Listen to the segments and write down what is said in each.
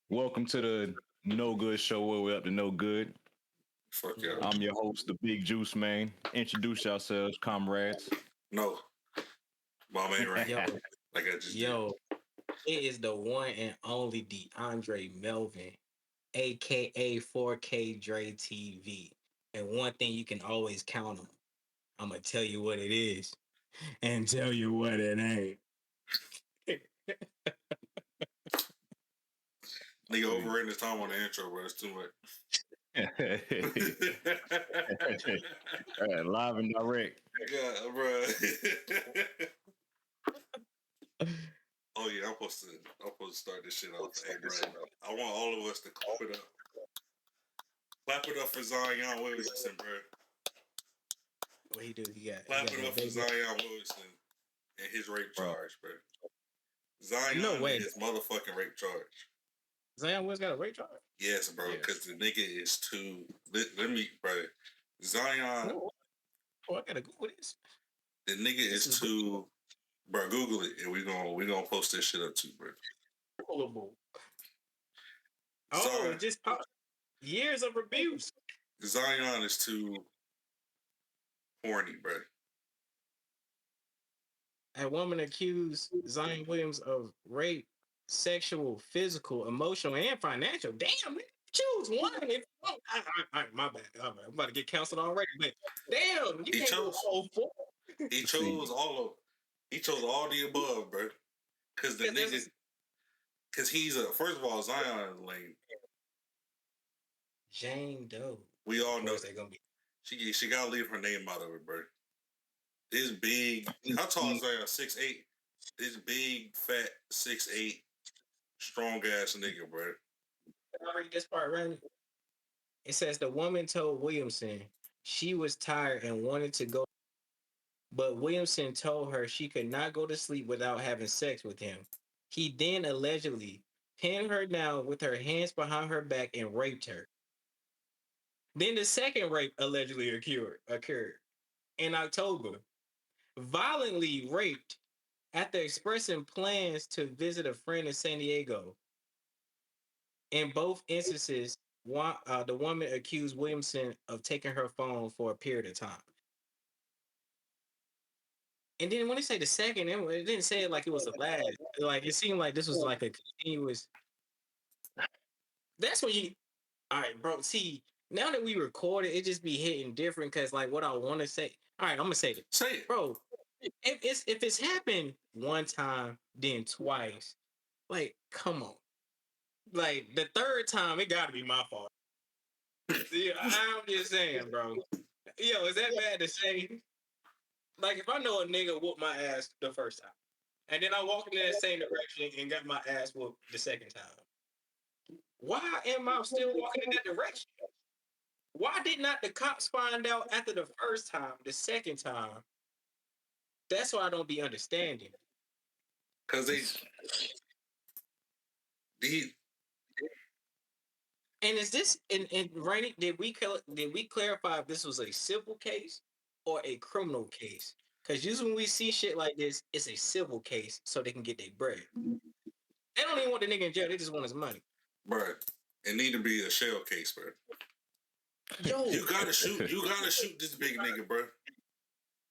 Welcome to the No Good Show where we're up to no good. Fuck yeah. I'm your host, the Big Juice Man. Introduce yourselves, comrades. No, mom ain't right. Yo, Like I just did. yo, it is the one and only DeAndre Melvin, aka 4K Dre TV. And one thing you can always count on. I'm gonna tell you what it is and tell you what it ain't. Nigga overrating his time on the intro, bro. It's too much. Live and direct. Yeah, bro. Oh yeah, I'm supposed to start this shit off. Hey, bro. I want all of us to clap it up. Clap it up for Zion Williamson, bro. What he do? He got Clap it that up for baby. Zion Williamson and his rape Bro. charge, bro. Zion No way. and his motherfucking rape charge. Zion Williams got a rape charge? Yes, bro, Yes. because the nigga is too. Let me, bro. Zion, Oh, I gotta Google this. the nigga This is is too. Bro, Google it, and we gonna post this shit up too, bro. Googleable. Oh, Zion, it just popped. Years of abuse. Zion is too horny, bro. A woman accused Zion Williams of rape, sexual, physical, emotional, and financial. Damn, man. Choose one. If my bad. I'm about to get canceled already. But damn, you He can't chose. do all four. He chose all of. He chose all the above, bro. Because the Yeah, this nigga, is- because he's a. First of all, Zion is lame. Jane Doe. We all Of know course they're gonna be. she gotta leave her name out of it, bro. This big. How tall is Zion? 6'8". This big, fat, 6'8", strong ass nigga, bro. Can I read this part, Randy? It says the woman told Williamson she was tired and wanted to go, but Williamson told her she could not go to sleep without having sex with him. He then allegedly pinned her down with her hands behind her back and raped her. Then the second rape allegedly occurred in October. Violently raped after expressing plans to visit a friend in San Diego. In both instances, the woman accused Williamson of taking her phone for a period of time. And then when they say the second, it didn't say it like it was the last. Like it seemed like this was like a continuous. That's what you. All right, bro. See, now that we recorded, it just be hitting different because like what I want to say. All right, I'm gonna say it, Say it. bro. If it's happened one time, then twice, like come on. Like the third time, it got to be my fault. Yeah, I'm just saying, bro. Yo, is that bad to say? Like if I know a nigga whooped my ass the first time, and then I walk in that same direction and got my ass whooped the second time, why am I still walking in that direction? Why did not the cops find out after the first time, the second time? That's why I don't be understanding. Because he And is this and Rainy, did we clarify if this was a civil case or a criminal case? Because usually when we see shit like this, it's a civil case so they can get their bread. They don't even want the nigga in jail, they just want his money. bro, it need to be a shell case, bro. Yo, You gotta shoot this big nigga, bro.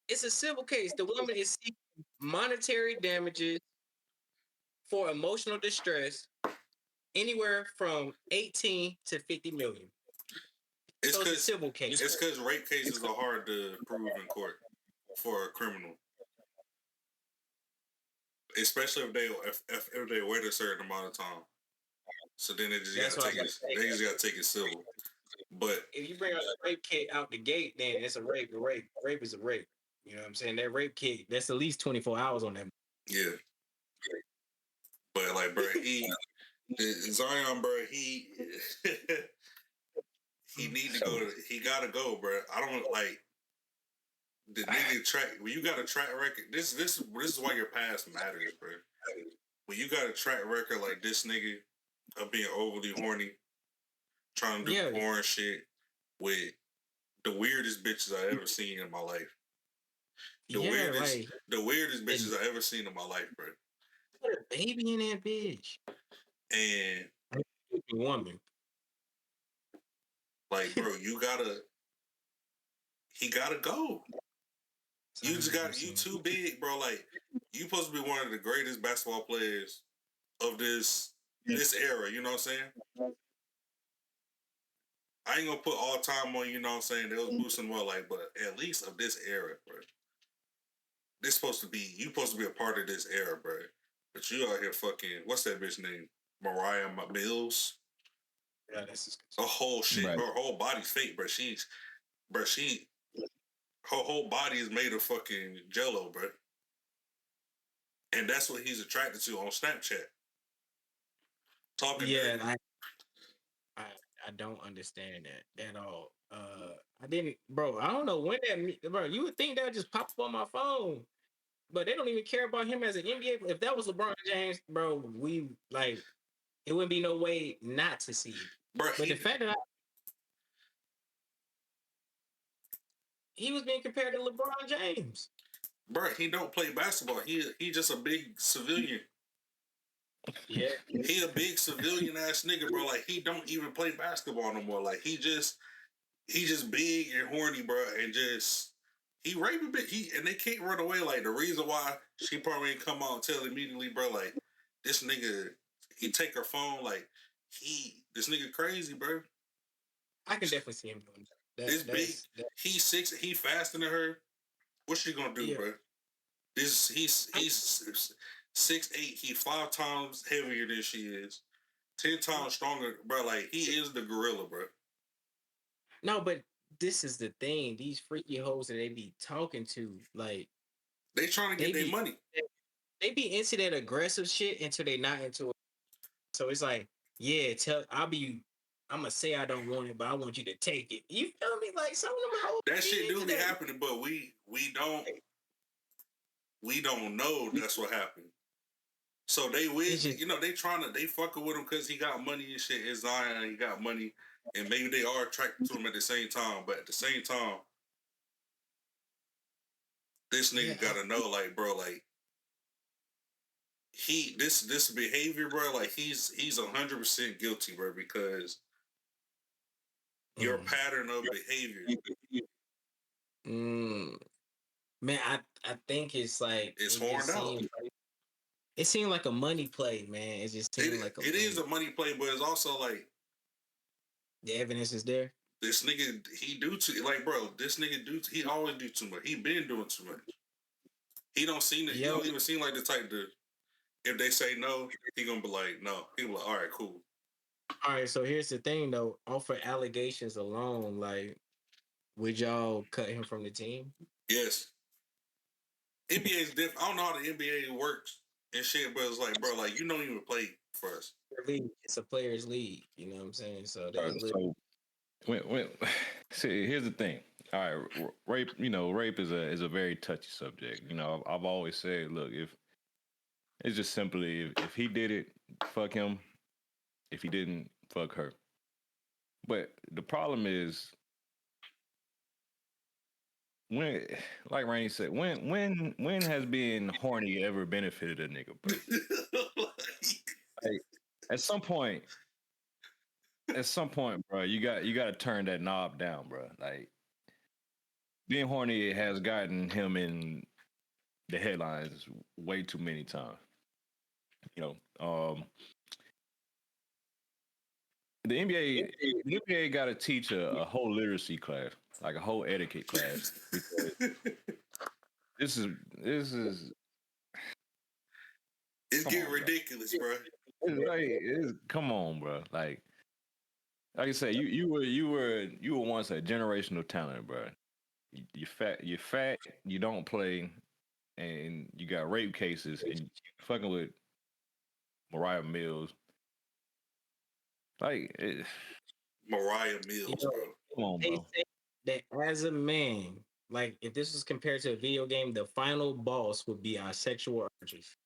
it's a civil case. The woman is seeking monetary damages for emotional distress, anywhere from 18 to 50 million. It's So it's a because civil case. it's because rape cases are hard to prove in court for a criminal, especially if they wait a certain amount of time. So then they just That's gotta what take I'm it. saying. They just gotta take it civil. But If you bring a rape kit out the gate, then it's a rape. A rape. Rape is a rape. You know what I'm saying? That rape kit, that's at least 24 hours on that. yeah, but like, bro, Zion, bro, he need to go. He gotta go, bro. I don't like the nigga track. When you got a track record, this is why your past matters, bro. When you got a track record like this nigga of being overly horny, trying to do porn shit with the weirdest bitches I ever seen in my life. The weirdest bitches I ever seen in my life, bro. Put a baby in that bitch. And woman. Like, bro, he gotta go. You just got you too big, bro. Like, you supposed to be one of the greatest basketball players of this era. You know what I'm saying? I ain't gonna put all time on. You know what I'm saying? They was boosting well, like, but at least of this era, bro. This supposed to be you supposed to be a part of this era, bro. But you out here fucking what's that bitch name? Mariah Mills. Yeah, that's A whole shit, Right. her whole body's fake, bro. Her whole body is made of fucking jello, bro. And that's what he's attracted to on Snapchat. Talking yeah. to I don't understand that at all. I didn't, bro. I don't know when bro. You would think that would just pop up on my phone, but they don't even care about him as an NBA. If that was LeBron James, bro, we like it wouldn't be no way not to see it. bro, But the fact that he was being compared to LeBron James. bro, he don't play basketball. He just a big civilian. Yeah, He a big civilian ass nigga, bro. Like he don't even play basketball no more. Like he just big and horny, bro, and just he rape a bit. And they can't run away. Like the reason why she probably ain't come out and tell immediately, bro. Like this nigga, he take her phone. Like this nigga crazy, bro. I can definitely see him doing that. This big, he's 6. He faster than her. What's she gonna do, bro? He's 6'8". He 5 times heavier than she is. 10 times stronger, bro. Like he is the gorilla, bro. No, but this is the thing. These freaky hoes that they be talking to, like they trying to get their money. They be into that aggressive shit until they not into it. So it's like, yeah, I'm gonna say I don't want it, but I want you to take it. You feel me? Like some of them hoes. That shit do be happening, but we don't know that's what happened. So they they fucking with him because he got money and shit. It's Zion, he got money, and maybe they are attracted to him at the same time. But at the same time, this nigga gotta know, like, bro, like this behavior, bro, like he's 100% guilty, bro, because your pattern of behavior. Man, I think it's like it's horned out. It seemed like a money play, man. It just seemed like it is a money play, but it's also like the evidence is there. This nigga, he always do too much. He been doing too much. He don't seem he don't even seem like the type to. If they say no, he gonna be like no. He be like, all right, cool. All right, so here's the thing though. Off for allegations alone, like, would y'all cut him from the team? Yes. NBA is different. I don't know how the NBA works and shit, but it's like, bro, like you don't even play for us. It's a players' league. You know what I'm saying? So see, here's the thing. All right, rape. Rape is a very touchy subject. I've always said, look, if it's just simply if he did it, fuck him. If he didn't, fuck her. But the problem is when, like Rainy said, when has being horny ever benefited a nigga, bro? Like, at some point, bro, you got to turn that knob down, bro. Like being horny has gotten him in the headlines way too many times. The NBA got to teach a whole literacy class, like a whole etiquette class. This is it's getting ridiculous, bro. Come on, bro. Like I said, you were once a generational talent, bro. You're fat, you don't play, and you got rape cases, and you're fucking with Mariah Mills. Like Mariah Mills, bro. Come on, bro. They say that as a man, like if this was compared to a video game, the final boss would be our sexual urges.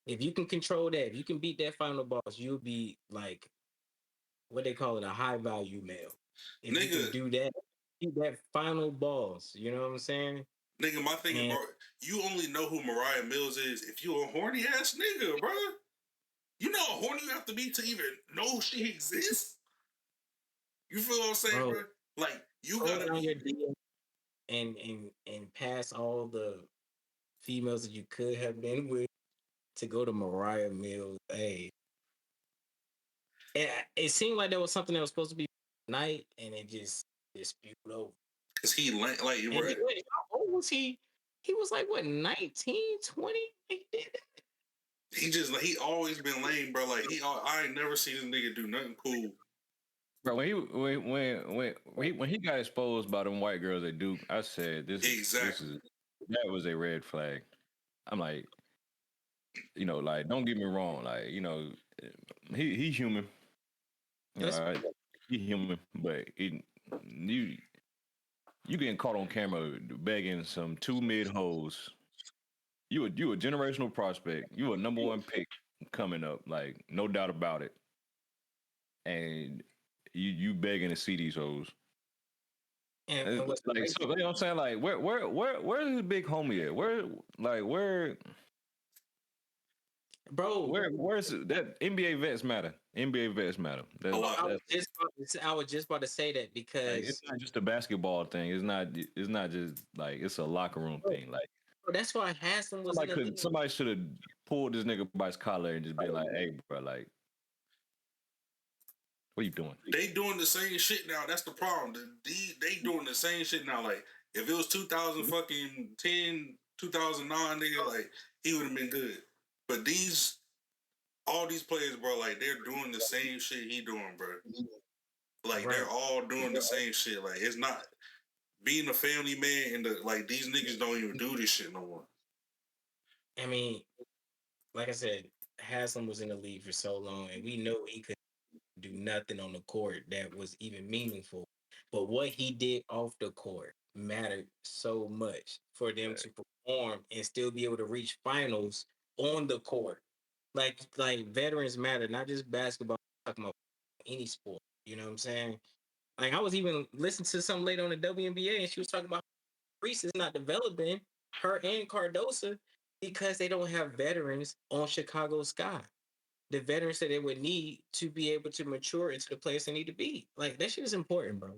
If you can control that, if you can beat that final boss, you'll be like what they call it, a high value male. If you can do that, beat that final boss. You know what I'm saying? Nigga, my thing is, bro, you only know who Mariah Mills is if you a horny ass nigga, bro. You know how horny you have to be to even know she exists? You feel what I'm saying, Bro, bro? Like, you go gotta down your be. DM and pass all the females that you could have been with to go to Mariah Mills. Hey, it seemed like there was something that was supposed to be night, and it just spewed over. Cause he like, And bro, wait, how old was he? He was like what 19, 20? He did that. he always been lame, bro. Like I ain't never seen this nigga do nothing cool. Bro, when he got exposed by them white girls at Duke, I said this Exactly. is that was a red flag. I'm like, like don't get me wrong, like he's human, That's right? He's human, but you getting caught on camera begging some two mid hoes. You a generational prospect. You a number one pick coming up, like no doubt about it. And you begging to see these hoes. and what's Like crazy, so, you know what I'm saying? Like where's his big homie at? bro. Where's that NBA vets matter? NBA vets matter. A lot. I was just about to say that Like, because it's not just a basketball thing. It's not just like it's a locker room thing. Like bro, that's why Haslam was in the league. somebody should have pulled this nigga by his collar and just been like, "Hey, bro, like, what are you doing?" They doing the same shit now. That's the problem. They doing the same shit now. Like, if it was 2010, 2009, nigga, like, he would have been good. But all these players, bro, like, they're doing the same shit he doing, bro. Like, Right. they're all doing the same shit. Like, it's not being a family man and like, these niggas don't even do this shit no more. I mean, like I said, Haslam was in the league for so long, and we know he could do nothing on the court that was even meaningful. But what he did off the court mattered so much for them to perform and still be able to reach finals on the court. Like veterans matter, not just basketball. I'm talking about any sport. You know what I'm saying? Like I was even listening to some lady on the WNBA, and she was talking about Reese is not developing her and Cardosa because they don't have veterans on Chicago Sky. The veterans that they would need to be able to mature into the place they need to be. Like that shit is important, bro.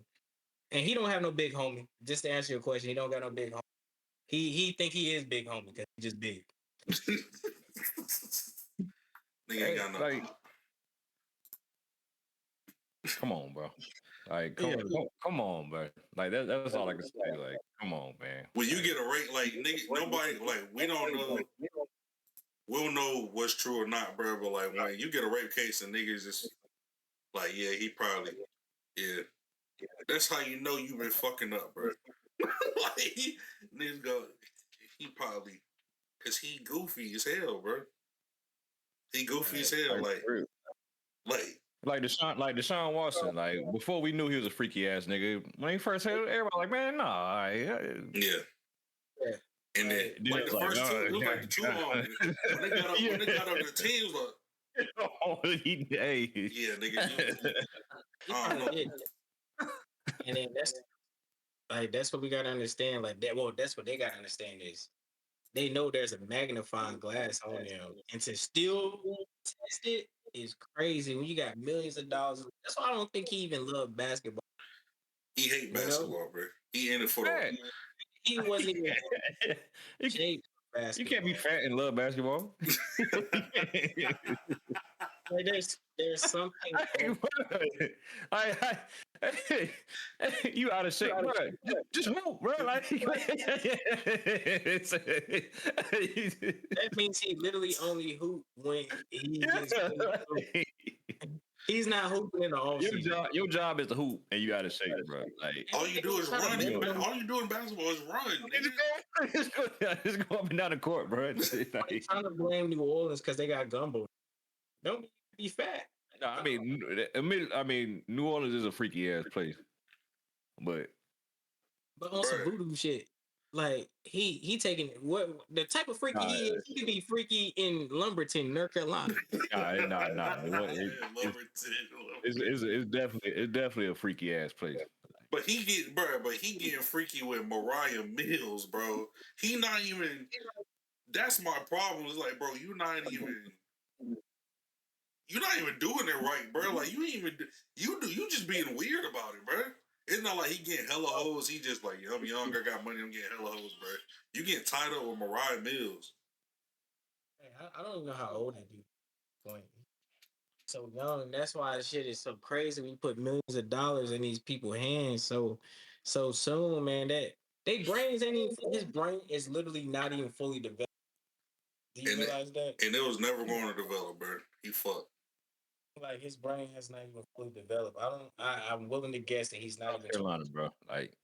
And he don't have no big homie. Just to answer your question, he don't got no big homie. He think he is big homie because he's just big. Nigga ain't got no. Like, come on, bro. Like, come on, bro. Like that's all I can say. Like, come on, man. When you get a rate, like, nigga, nobody, like, we don't know. We'll know what's true or not, bro. But like, when you get a rape case and niggas just like, yeah, he probably, yeah. That's how you know you've been fucking up, bro. Like, niggas go, he probably, cause he goofy as hell, bro. He goofy as hell, like Deshaun Watson. Like before we knew he was a freaky ass nigga. When he first said, everybody like, man, nah. Yeah. And then, like, the first two, it was like the two on. When they got up, when they got up the team, it was like, yeah, nigga. I don't know. And then that's what we gotta understand. Like that, well, that's what they gotta understand is they know there's a magnifying glass on them, and to still test it is crazy when you got millions of dollars. That's why I don't think he even loved basketball. He hate basketball, bro. He in it for the. He wasn't even shaped for basketball. You can't be fat and love basketball. Like there's something. You out of shape, bro. Just move, bro. Like, that means he literally only hoop when he gets. He's not hooping in the offseason. Your job is to hoop, and you out of shape, bro. Like all you do is run. All you do in basketball is run. Just go up and down the court, bro. Like, trying to blame New Orleans because they got gumbo. Don't be fat. No, I mean, New Orleans is a freaky ass place, but on some voodoo shit. Like he taking what the type of freaky he is. He could be freaky in Lumberton, North Carolina. Nah. It's definitely a freaky ass place. But he getting freaky with Mariah Mills, bro. He not even. That's my problem. It's like, bro, you not even. you're not even doing it right, bro. Like you ain't even you just being weird about it, bro. It's not like he getting hella hoes. He just like, I'm young, I got money, I'm getting hella hoes, bro. You getting tied up with Mariah Mills. Hey, I don't even know how old that dude is. So young. That's why shit is so crazy. We put millions of dollars in these people's hands so soon, man. That they brains ain't even his brain is literally not even fully developed. Do you And realize that? and it was never going to develop, bro. He fucked. Like his brain has not even fully developed. I'm willing to guess that he's not South even. Carolina, bro. Like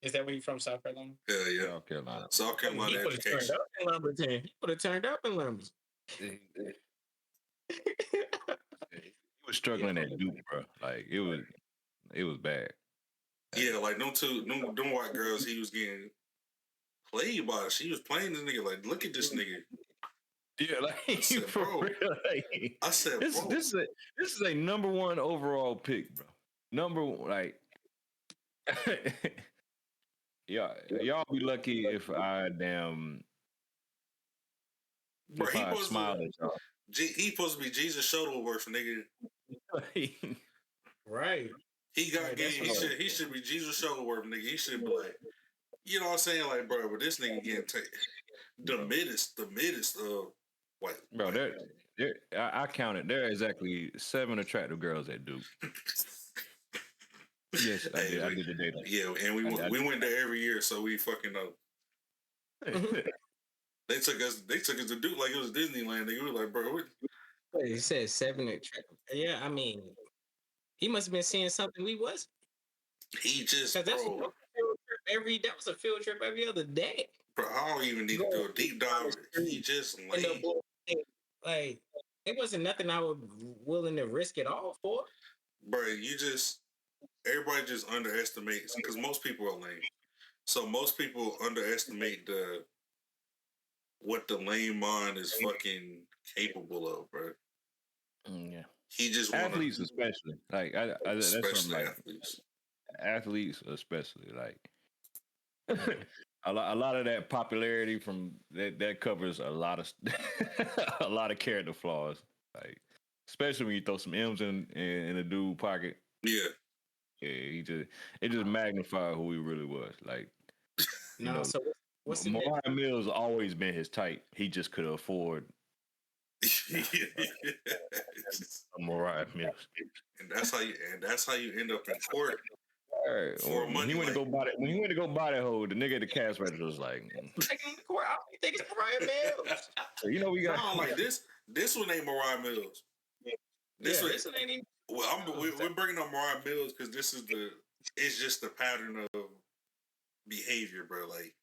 Is that where you from, South Carolina? Hell yeah. South Carolina. South He Carolina would have turned education. up in Lumberton. He would have turned up in Lumberton. He was struggling at Duke, bro. Like it was bad. Yeah, like them white girls, he was getting played by. She was playing this nigga. Like, look at this nigga. Yeah, like I said, for bro. real. Like, I said, this bro. this is a number one overall pick, bro. Like y'all be lucky if I Bro, if I smile at y'all. He supposed to be Jesus Shuttleworth, nigga. Right. He got Right, game. that's He should be Jesus Shuttleworth, nigga. He should be like, you know what I'm saying, like, bro. But this nigga getting the middest of white. Bro, I counted. There are exactly 7 attractive girls at Duke. Yes, I did. I did the data. Yeah, and we went there every year, so we fucking know. They took us to Duke like it was Disneyland. They were like, bro, what? He said 7 attractive. Yeah, I mean, he must have been seeing something we wasn't. He just, That's bro. That was a field trip every other day. Bro, I don't even need to do a deep dive. He just laid. Like, it wasn't nothing I was willing to risk it all for. Bro, everybody just underestimates, because most people are lame. So most people underestimate what the lame mind is fucking capable of, bro. Yeah. He just athletes, especially like that's something like athletes. Athletes, especially like a lot of that popularity from that covers a lot of a lot of character flaws. Like especially when you throw some M's in a dude pocket. Yeah. Yeah, it just magnified who he really was. Like, you know, so what's Mariah Mills always been his type. He just could afford Mariah Mills, and that's how you end up in court. Right. For money, when he went to go buy that hoe, the nigga at the cash register was like, taking the court. I don't think it's Mariah Mills. So, you know, we got like this one ain't Mariah Mills. This one ain't even. Well, we're bringing up Mariah Mills because it's just the pattern of behavior, bro. Like,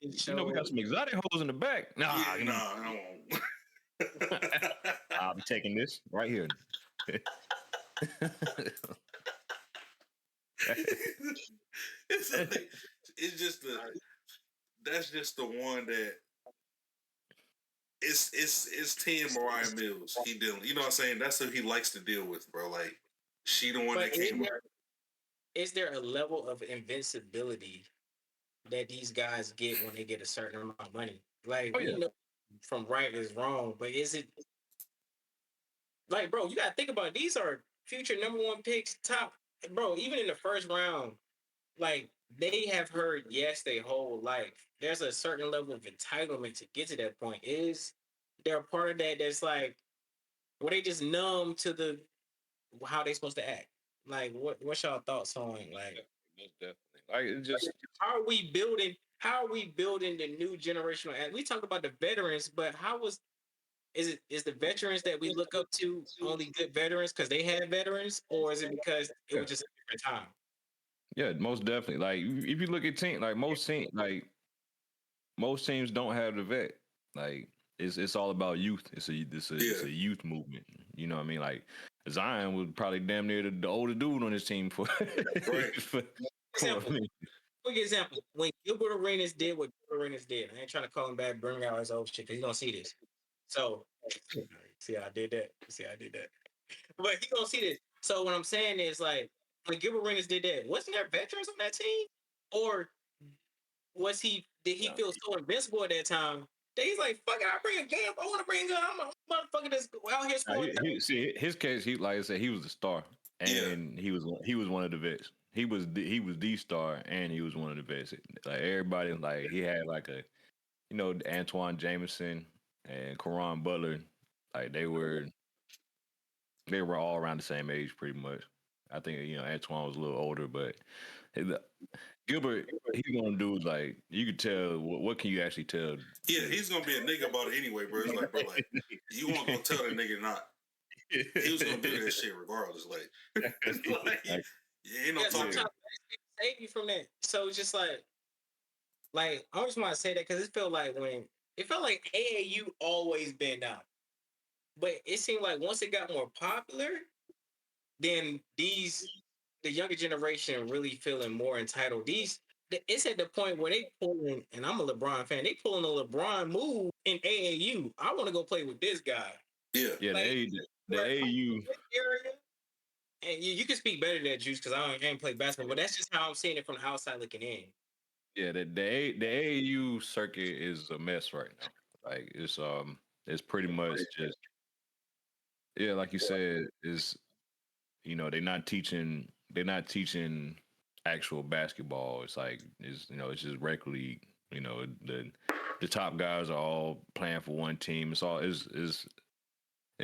you know, we got some exotic hoes in the back. Nah, I won't. I'll be taking this right here. It's just that's just the one that it's 10 Mariah Mills. He dealing, you know what I'm saying? That's who he likes to deal with, bro. Like, she the one that came up. Is there a level of invincibility that these guys get when they get a certain amount of money? Like, we know from right is wrong, but is it like, bro, you gotta think about it. These are future number 1 picks, top, bro, even in the first round, like, they have heard yes their whole life. There's a certain level of entitlement to get to that point. Is there a part of that that's like, were they just numb to how they supposed to act? Like, what's y'all thoughts on like? Definitely. Like, it just how are we building the new generational? And we talk about the veterans, but is the veterans that we look up to only good veterans because they had veterans, or is it because it was just a different time? Yeah, most definitely. Like if you look at most teams don't have the vet. Like it's all about youth. It's a youth movement. You know what I mean? Like Zion was probably damn near the older dude on his team for. Quick example: when Gilbert Arenas did what Gilbert Arenas did, I ain't trying to call him bad, bring out his old shit because he don't see this. So see how I did that. But he don't see this. So what I'm saying is like when Gilbert Arenas did that, wasn't there veterans on that team, or did he feel so invincible at that time He's like, fuck it, I bring a gun. I want to bring a gun. I'm a motherfucker that's out here Nah, scoring. see his case. He like I said, he was the star, Yeah. and he was one of the vets. He was the star, and he was one of the vets. Like everybody, like he had like a Antoine Jameson and Karan Butler, like they were all around the same age pretty much. I think Antoine was a little older, but his- Gilbert, he's gonna do like you could tell. What can you actually tell? Yeah, he's gonna be a nigga about it anyway, bro. It's like, bro, like you want to go tell that nigga not. He was gonna do that shit regardless. Like, like ain't no Yeah, talking. sometimes people save you from that. So it's just like I just want to say that because it felt like AAU always been down, but it seemed like once it got more popular, then the younger generation really feeling more entitled. It's at the point where they pulling, and I'm a LeBron fan. They pulling a LeBron move in AAU. I want to go play with this guy. Yeah, Yeah, Like, the right, AU. area. And you can speak better than that, Juice, because I ain't played basketball, but that's just how I'm seeing it from the outside looking in. Yeah, the AAU circuit is a mess right now. Like it's pretty much just like you said, is they're not teaching actual basketball. It's like it's just rec league. The top guys are all playing for one team. It's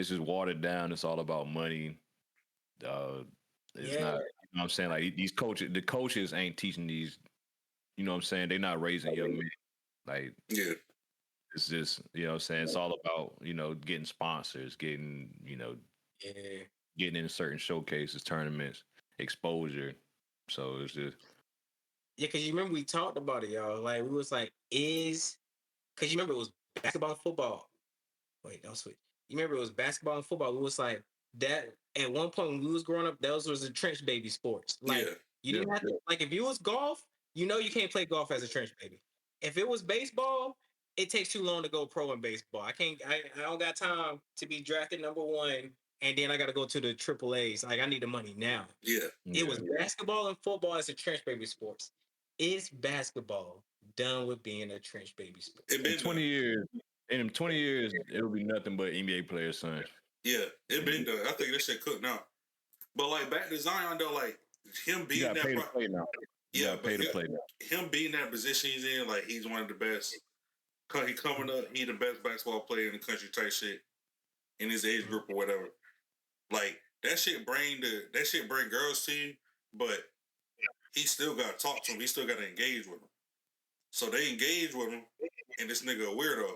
just watered down. It's all about money. It's not, what I'm saying, like the coaches ain't teaching these, what I'm saying, they're not raising young men. Like, yeah, it's just, what I'm saying, it's all about, getting sponsors, Yeah. getting in certain showcases, tournaments, exposure. So it's just, Yeah, because you remember we talked about it, y'all. Like, we was like, because you remember it was basketball and football. Wait, don't switch. You remember it was basketball and football. We was like, that, at one point when we was growing up, those was the trench baby sports. Like, yeah, you didn't have to, like, if it was golf, you can't play golf as a trench baby. If it was baseball, it takes too long to go pro in baseball. I don't got time to be drafted number one, and then I got to go to the triple A's. Like, I need the money now. yeah. It was basketball and football as a trench baby sports. Is basketball done with being a trench baby sport? It been in 20 years, in 20 years, it'll be nothing but NBA players' sons. Yeah, it been done. I think that shit cooked now. But like back to Zion though, like him being that pay to play now. Yeah, pay to play now. Him being that position he's in, like he's one of the best. He coming up, he the best basketball player in the country type shit in his age group or whatever. Like that shit bring girls to you, but he still got to talk to them. He still got to engage with them. So they engage with him, and this nigga a weirdo.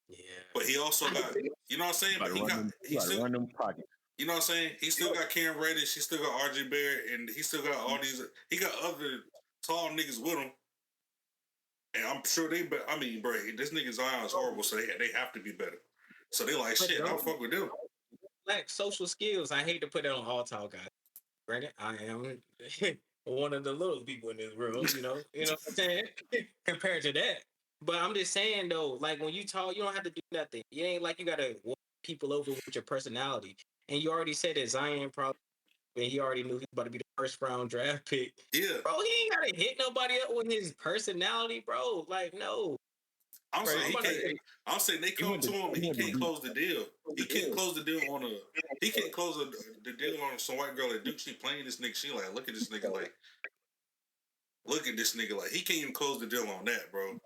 Yeah. But he also got, you know what I'm saying? But he still run them pockets. You know what I'm saying? He still got Cam Reddish, he still got RJ Barrett, and he still got all these. He got other tall niggas with him, and I'm sure I mean, bro, this nigga Zion is horrible, so they have to be better. So they like, shit, I'll fuck with them. Like social skills, I hate to put it on all tall guys. Granted, I am one of the little people in this room, you know what I'm saying? Compared to that. But I'm just saying though, like when you talk, you don't have to do nothing. It ain't like you gotta walk people over with your personality. And you already said that Zion probably, and he already knew he was about to be the first round draft pick. Yeah. Bro, he ain't gotta hit nobody up with his personality, bro. Like, no. I'm saying they come to him and he can't close the deal. He can't close the deal on he can't close the deal on some white girl at Duke. She playing this nigga. She like, look at this nigga like he can't even close the deal on that, bro.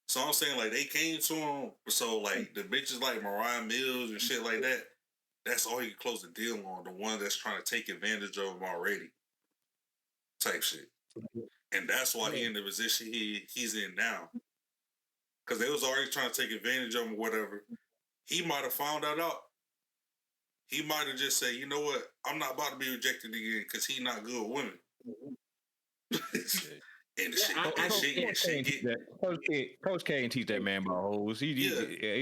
So I'm saying like they came to him. So like the bitches like Mariah Mills and shit like that. That's all he can close the deal on. The one that's trying to take advantage of him already, type shit. And that's why he in the position he's in now. Because they was already trying to take advantage of him or whatever. He might have found that out. He might have just said, you know what? I'm not about to be rejected again because he's not good with women. And Coach K ain't teach that man about hoes. He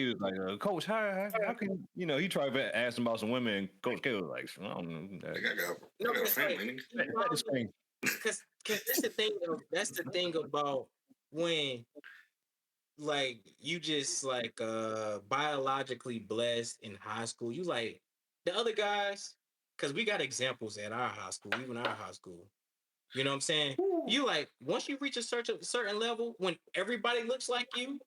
was like, Coach, how can he tried to ask him about some women, and Coach K was like, I don't know. I got a family. Because that's the thing. That's the thing about when, like, you just like biologically blessed in high school. You like the other guys, because we got examples at our high school, even our high school. You know what I'm saying? You like once you reach a certain level, when everybody looks like you,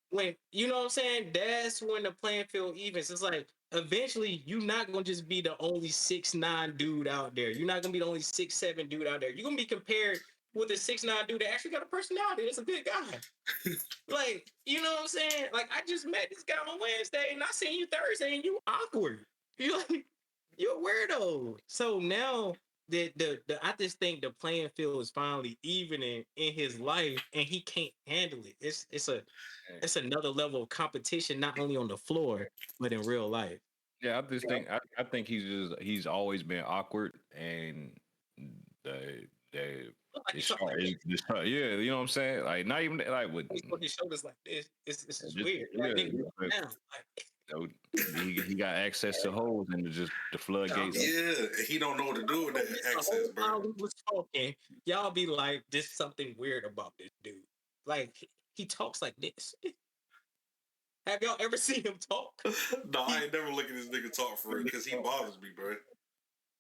when you know what I'm saying, that's when the playing field evens. It's like eventually you're not gonna just be the only 6'9" dude out there. You're not gonna be the only 6'7" dude out there. You're gonna be compared with a 6'9" dude that actually got a personality. That's a good guy. Like, you know what I'm saying? Like, I just met this guy on Wednesday and I seen you Thursday and you awkward. You like you're a weirdo. So now the I just think the playing field is finally evening in his life and he can't handle it. It's another level of competition, not only on the floor, but in real life. Yeah, I just think I think he's always been awkward and the Look like the he talk start like this. yeah, you know what I'm saying? Like not even like with He put his shoulders like this. This is just weird. Like, yeah, nigga, you but, down. Like, you know, he got access to holes and just the floodgates. Yeah, he don't know what to do with that the access, whole bro. time we was talking, y'all be like, "There's something weird about this dude." Like he talks like this. Have y'all ever seen him talk? No, I ain't never look at this nigga talk for real because he bothers me, bro.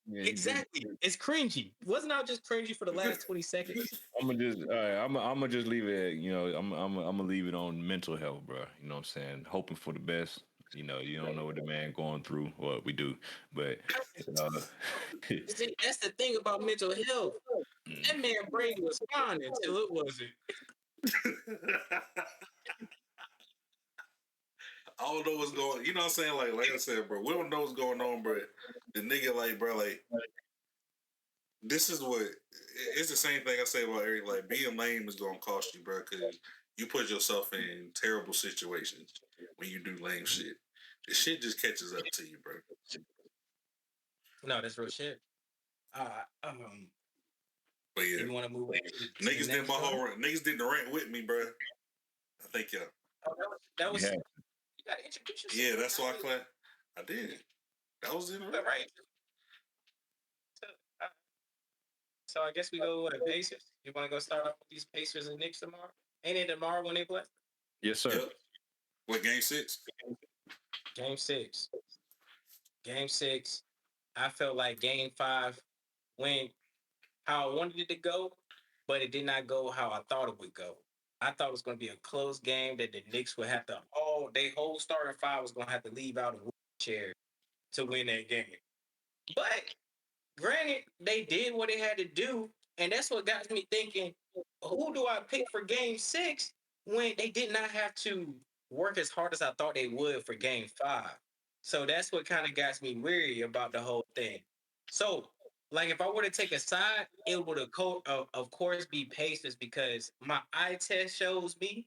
Yeah, he do. Exactly. It's cringy. Wasn't I just cringy for the last 20 seconds? I'm gonna just I'm gonna just leave it. You know, I'm gonna leave it on mental health, bro. You know what I'm saying? Hoping for the best. You know, you don't know what the man going through. Well, we do, but See, that's the thing about mental health. That man brain was fine until it wasn't. I don't know what's going. You know what I'm saying? Like I said, bro, we don't know what's going on, bro. The nigga, like, bro, like, this is what it's the same thing I say about Eric. Like, being lame is gonna cost you, bro, because you put yourself in terrible situations when you do lame shit. The shit just catches up to you, bro. No, that's real shit. Um, But yeah, if you want to move on to the niggas did next my one. whole rant. Niggas did the rant with me, bro. I think yeah. Oh, that was yeah, you gotta introduce yourself. Yeah, that's why I clap. I did. That was in the rant. Right. So I guess we go with the Pacers. You want to go start off with these Pacers and Knicks tomorrow? Ain't it tomorrow when they play? yes, sir. Yep. What, game 6? Game 6. Game 6. I felt like Game 5 went how I wanted it to go, but it did not go how I thought it would go. I thought it was going to be a close game that the Knicks would have to they whole starting five was going to have to leave out a wheelchair to win that game. But granted, they did what they had to do, and that's what got me thinking: who do I pick for Game 6 when they did not have to work as hard as I thought they would for Game 5? So that's what kind of got me weary about the whole thing. So, like, if I were to take a side, it would of course be Pacers because my eye test shows me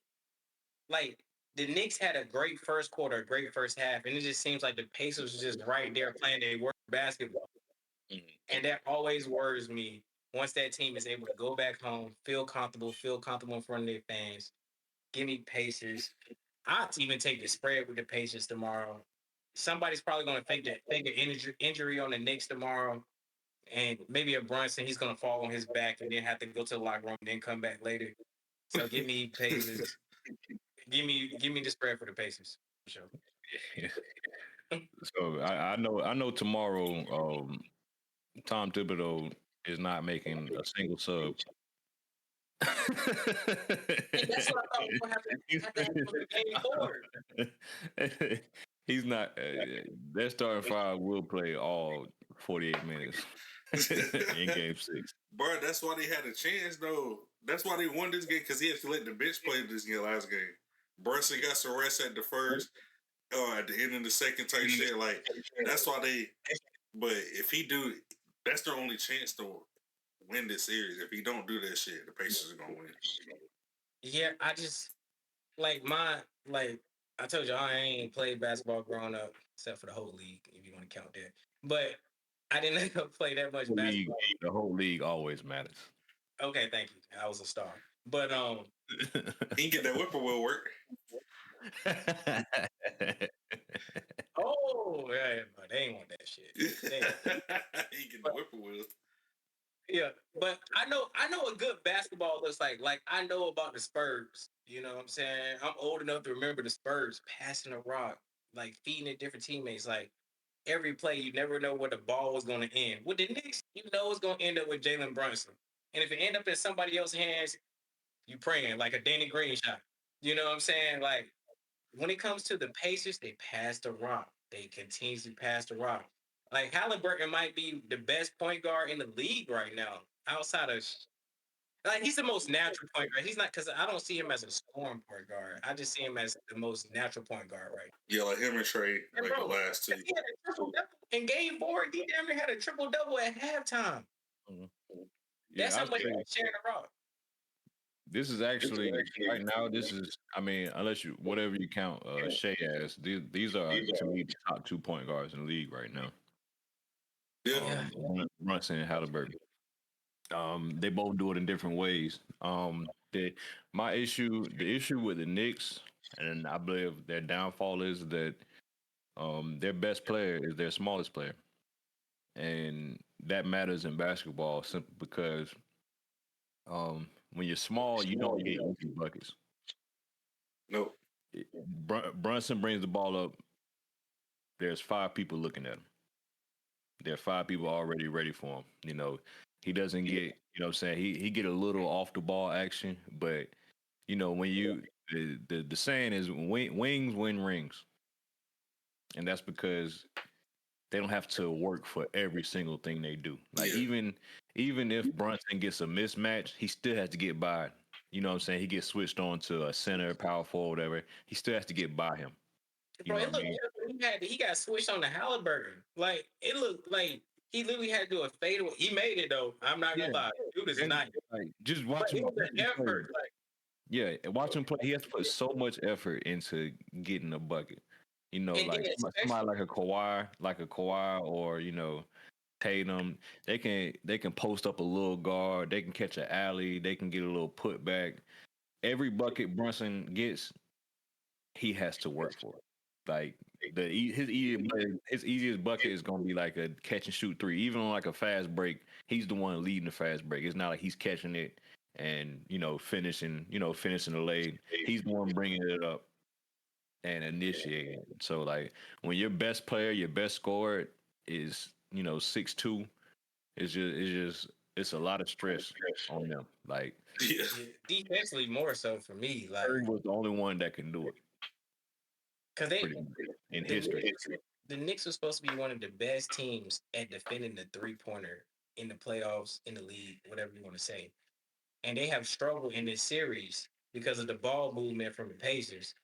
like the Knicks had a great first quarter, a great first half, and it just seems like the Pacers was just right there playing their work basketball. And that always worries me once that team is able to go back home, feel comfortable in front of their fans. Give me Pacers. I'd even take the spread with the Pacers tomorrow. Somebody's probably going to fake an injury on the Knicks tomorrow, and maybe a Brunson. He's going to fall on his back and then have to go to the locker room and then come back later. So give me Pacers. give me the spread for the Pacers. For sure. So I know tomorrow Tom Thibodeau is not making a single sub. That's what I thought we would have to have for the game 4. He's not. Their starting five will play all 48 minutes in Game 6. Bro, that's why they had a chance, though. That's why they won this game, because he had to let the bench play this game last game. Brunson got some rest at the first, at the end of the second type shit. Like, that's why they. But if he do, that's their only chance to win this series. If he don't do that shit, the Pacers are gonna win. Yeah, I just like I told you I ain't played basketball growing up except for the whole league, if you want to count that. But I didn't play that much basketball. The whole league always matters. Okay, thank you. I was a star. But He can get that whippoorwill work. oh yeah, but they ain't want that shit. He can the whippoorwill. Yeah, but I know what good basketball looks like. Like I know about the Spurs. You know what I'm saying? I'm old enough to remember the Spurs passing the rock, like feeding it different teammates. Like every play, you never know where the ball was going to end. With the Knicks, you know it's going to end up with Jalen Brunson. And if it end up in somebody else's hands, you praying like a Danny Green shot. You know what I'm saying? Like when it comes to the Pacers, they pass the rock. They continuously pass the rock. Like Halliburton might be the best point guard in the league right now, outside of like he's the most natural point guard. He's not because I don't see him as a scoring point guard. I just see him as the most natural point guard right Yeah, like him and Trey, now. And like the bro, last two. he had a triple double in game four. He damn near had a triple double at halftime. Mhm. That's Yeah, how I much say he's sharing the rock. this is actually right now. This is, I mean, unless you whatever you count Shea as, these are to me the top 2 point guards in the league right now. Yeah, Brunson and Halliburton. They both do it in different ways. The issue with the Knicks, and I believe their downfall is that their best player is their smallest player, and that matters in basketball simply because when you're small, you don't get easy buckets. no, Brunson brings the ball up. There's 5 people looking at him. There are 5 people already ready for him. He doesn't get, what I'm saying, he get a little off the ball action, but when you the saying is wings win rings, and that's because they don't have to work for every single thing they do. Like Yeah. even if Brunson gets a mismatch, he still has to get by. You know what I'm saying? He gets switched on to a center, power forward, whatever. He still has to get by him. You Bro, know it what I looked mean? he got switched on the Halliburton. Like it looked like he literally had to do a fadeaway. He made it though. I'm not Yeah. gonna lie. Dude is And not. like just But watch it him. was an effort. Like Yeah, watch him play. He has to put so much effort into getting a bucket. and then Like somebody like a Kawhi, or Tatum. They can post up a little guard. They can catch an alley. They can get a little putback. Every bucket Brunson gets, he has to work for it. Like his easiest bucket is gonna be like a catch and shoot three. Even on like a fast break, he's the one leading the fast break. It's not like he's catching it and finishing the lane. He's the one bringing it up and initiating it. So like when your best player, your best scorer is 6'2", it's a lot of stress on them. Like Yeah. defensively more so for me. Like Curry was the only one that can do it because they pretty much in the history. the Knicks was supposed to be one of the best teams at defending the 3-pointer in the playoffs, in the league, whatever you want to say. And they have struggled in this series because of the ball movement from the Pacers.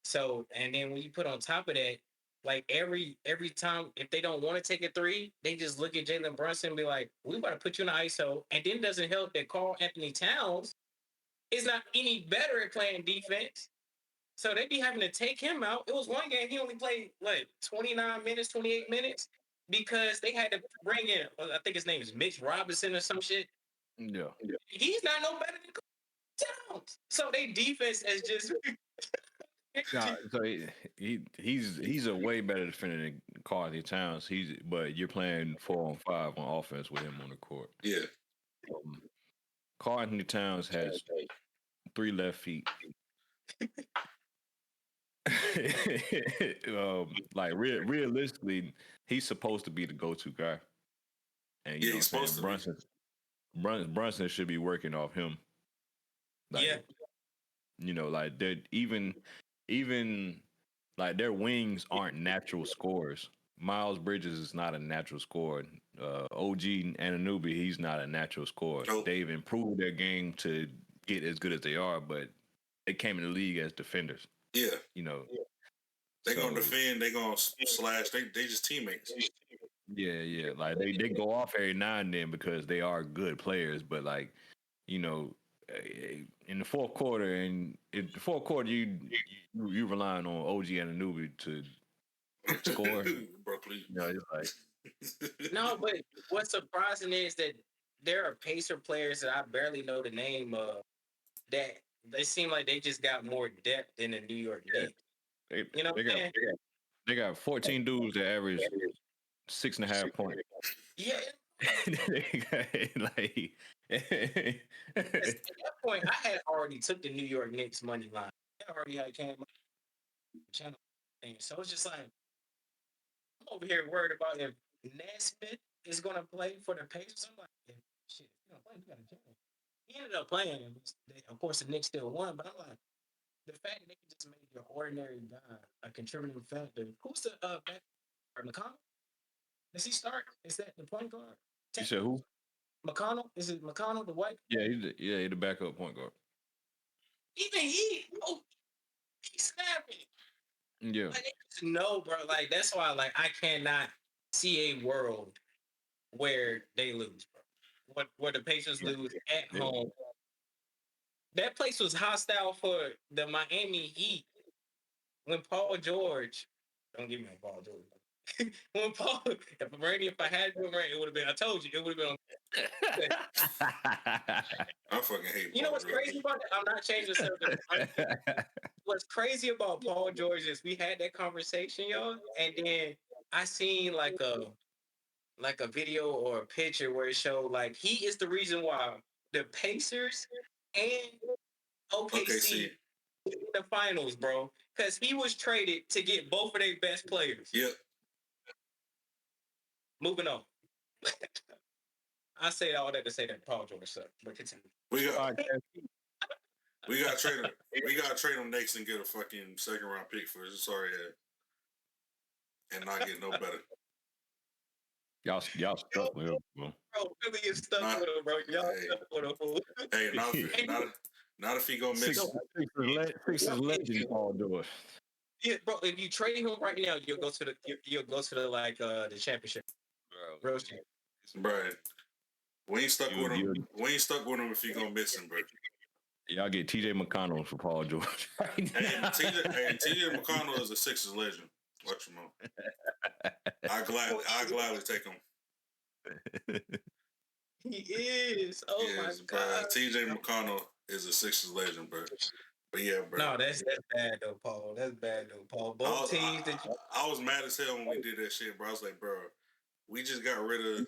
So, and then when you put on top of that, like every time if they don't want to take a three, they just look at Jalen Brunson and be like, "We about to put you in the ISO." And then it doesn't help that Carl Anthony Towns is not any better at playing defense. So they be having to take him out. It was one game he only played like 29 minutes, 28 minutes because they had to bring in, I think his name is Mitch Robinson or some shit. Yeah. He's not no better than Towns. So they defense is just Nah, so he's a way better defender than Carly Towns. But you're playing 4-on-5 on offense with him on the court. Yeah. Carl Anthony Towns has 3 left feet. Like realistically, he's supposed to be the go-to guy, and Yeah, he's supposed to be. Brunson should be working off him. Like, yeah. like they're even like their wings aren't natural scorers. Miles Bridges is not a natural scorer. OG Anunoby, he's not a natural scorer. Nope. They've improved their game to get as good as they are, but they came in the league as defenders. Yeah. They're So, gonna defend. They're gonna slash. They just teammates. yeah. Like they go off every now and then because they are good players, but like in the fourth quarter, you relying on OG Anunoby to score. Bro, please. It's like No, but what's surprising is that there are Pacer players that I barely know the name of that they seem like they just got more depth than the New York Knicks. You know what I'm saying? they got 14 dudes that average 6.5 points. Yeah. Like At that point, I had already took the New York Knicks money line. I already had came up with the channel thing. So it's just like I'm over here worried about if Nesmith is gonna play for the Pacers. I'm like, yeah, shit, He ended up playing. Of course, the Knicks still won, but I'm like, the fact that they can just make your ordinary guy a contributing factor. Who's the back McConnell? Does he start? Is that the point guard? You said who? McConnell? Is it McConnell, the white? Yeah, he's the backup point guard. Even he's snapping. Yeah. Like, no, bro. Like, that's why, like, I cannot see a world where they lose, bro. Where the Pacers lose at home. That place was hostile for the Miami Heat when Paul George. Don't give me on Paul George. When Paul, if I had been Randy, it would have been. I told you, it would have been. I fucking hate. You know what's crazy about that? I'm not changing the subject. What's crazy about Paul George is we had that conversation, y'all, and then I seen like a video or a picture where it showed like he is the reason why the Pacers and OKC in the finals, bro, because he was traded to get both of their best players. Yep. Moving on. I say all that to say that Paul George sucked, but continue. We got trade him. We got to trade him next and get a fucking second round pick for his sorry ass, and not get no better. Y'all stuck with him, bro. Bro, Philly is stuck with him, bro. Y'all stuck with him, fool. Hey, not if he gonna miss. Fix his legend, Paul George. Yeah, bro. If you trade him right now, you'll go to the the championship. Bro, we ain't stuck with him. We ain't stuck with him if you gonna miss him, bro. Y'all get TJ McConnell for Paul George. Hey, TJ McConnell is a Sixers legend. Watch him out. I gladly take him. He is. Oh my god. TJ McConnell is a Sixers legend, bro. But yeah, bro. No, that's bad though, Paul. That's bad though, Paul. Both teams I was mad as hell when we did that shit, bro. I was like, bro, we just got rid of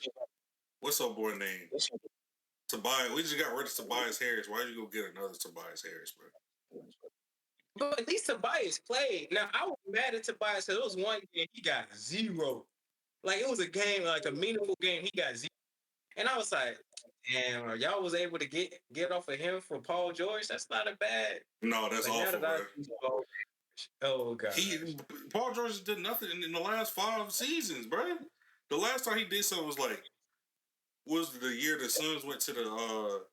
what's our boy name? Tobias. We just got rid of Tobias Harris. Why'd you go get another Tobias Harris, bro? But at least Tobias played. Now I was mad at Tobias because it was one game he got 0. Like it was a game, like a meaningful game, he got 0. And I was like, damn, y'all was able to get off of him for Paul George. That's not a bad. No, that's awful, bro. Oh god. Paul George did nothing in the last 5 seasons, bro. The last time he did something was the year the Suns went to the.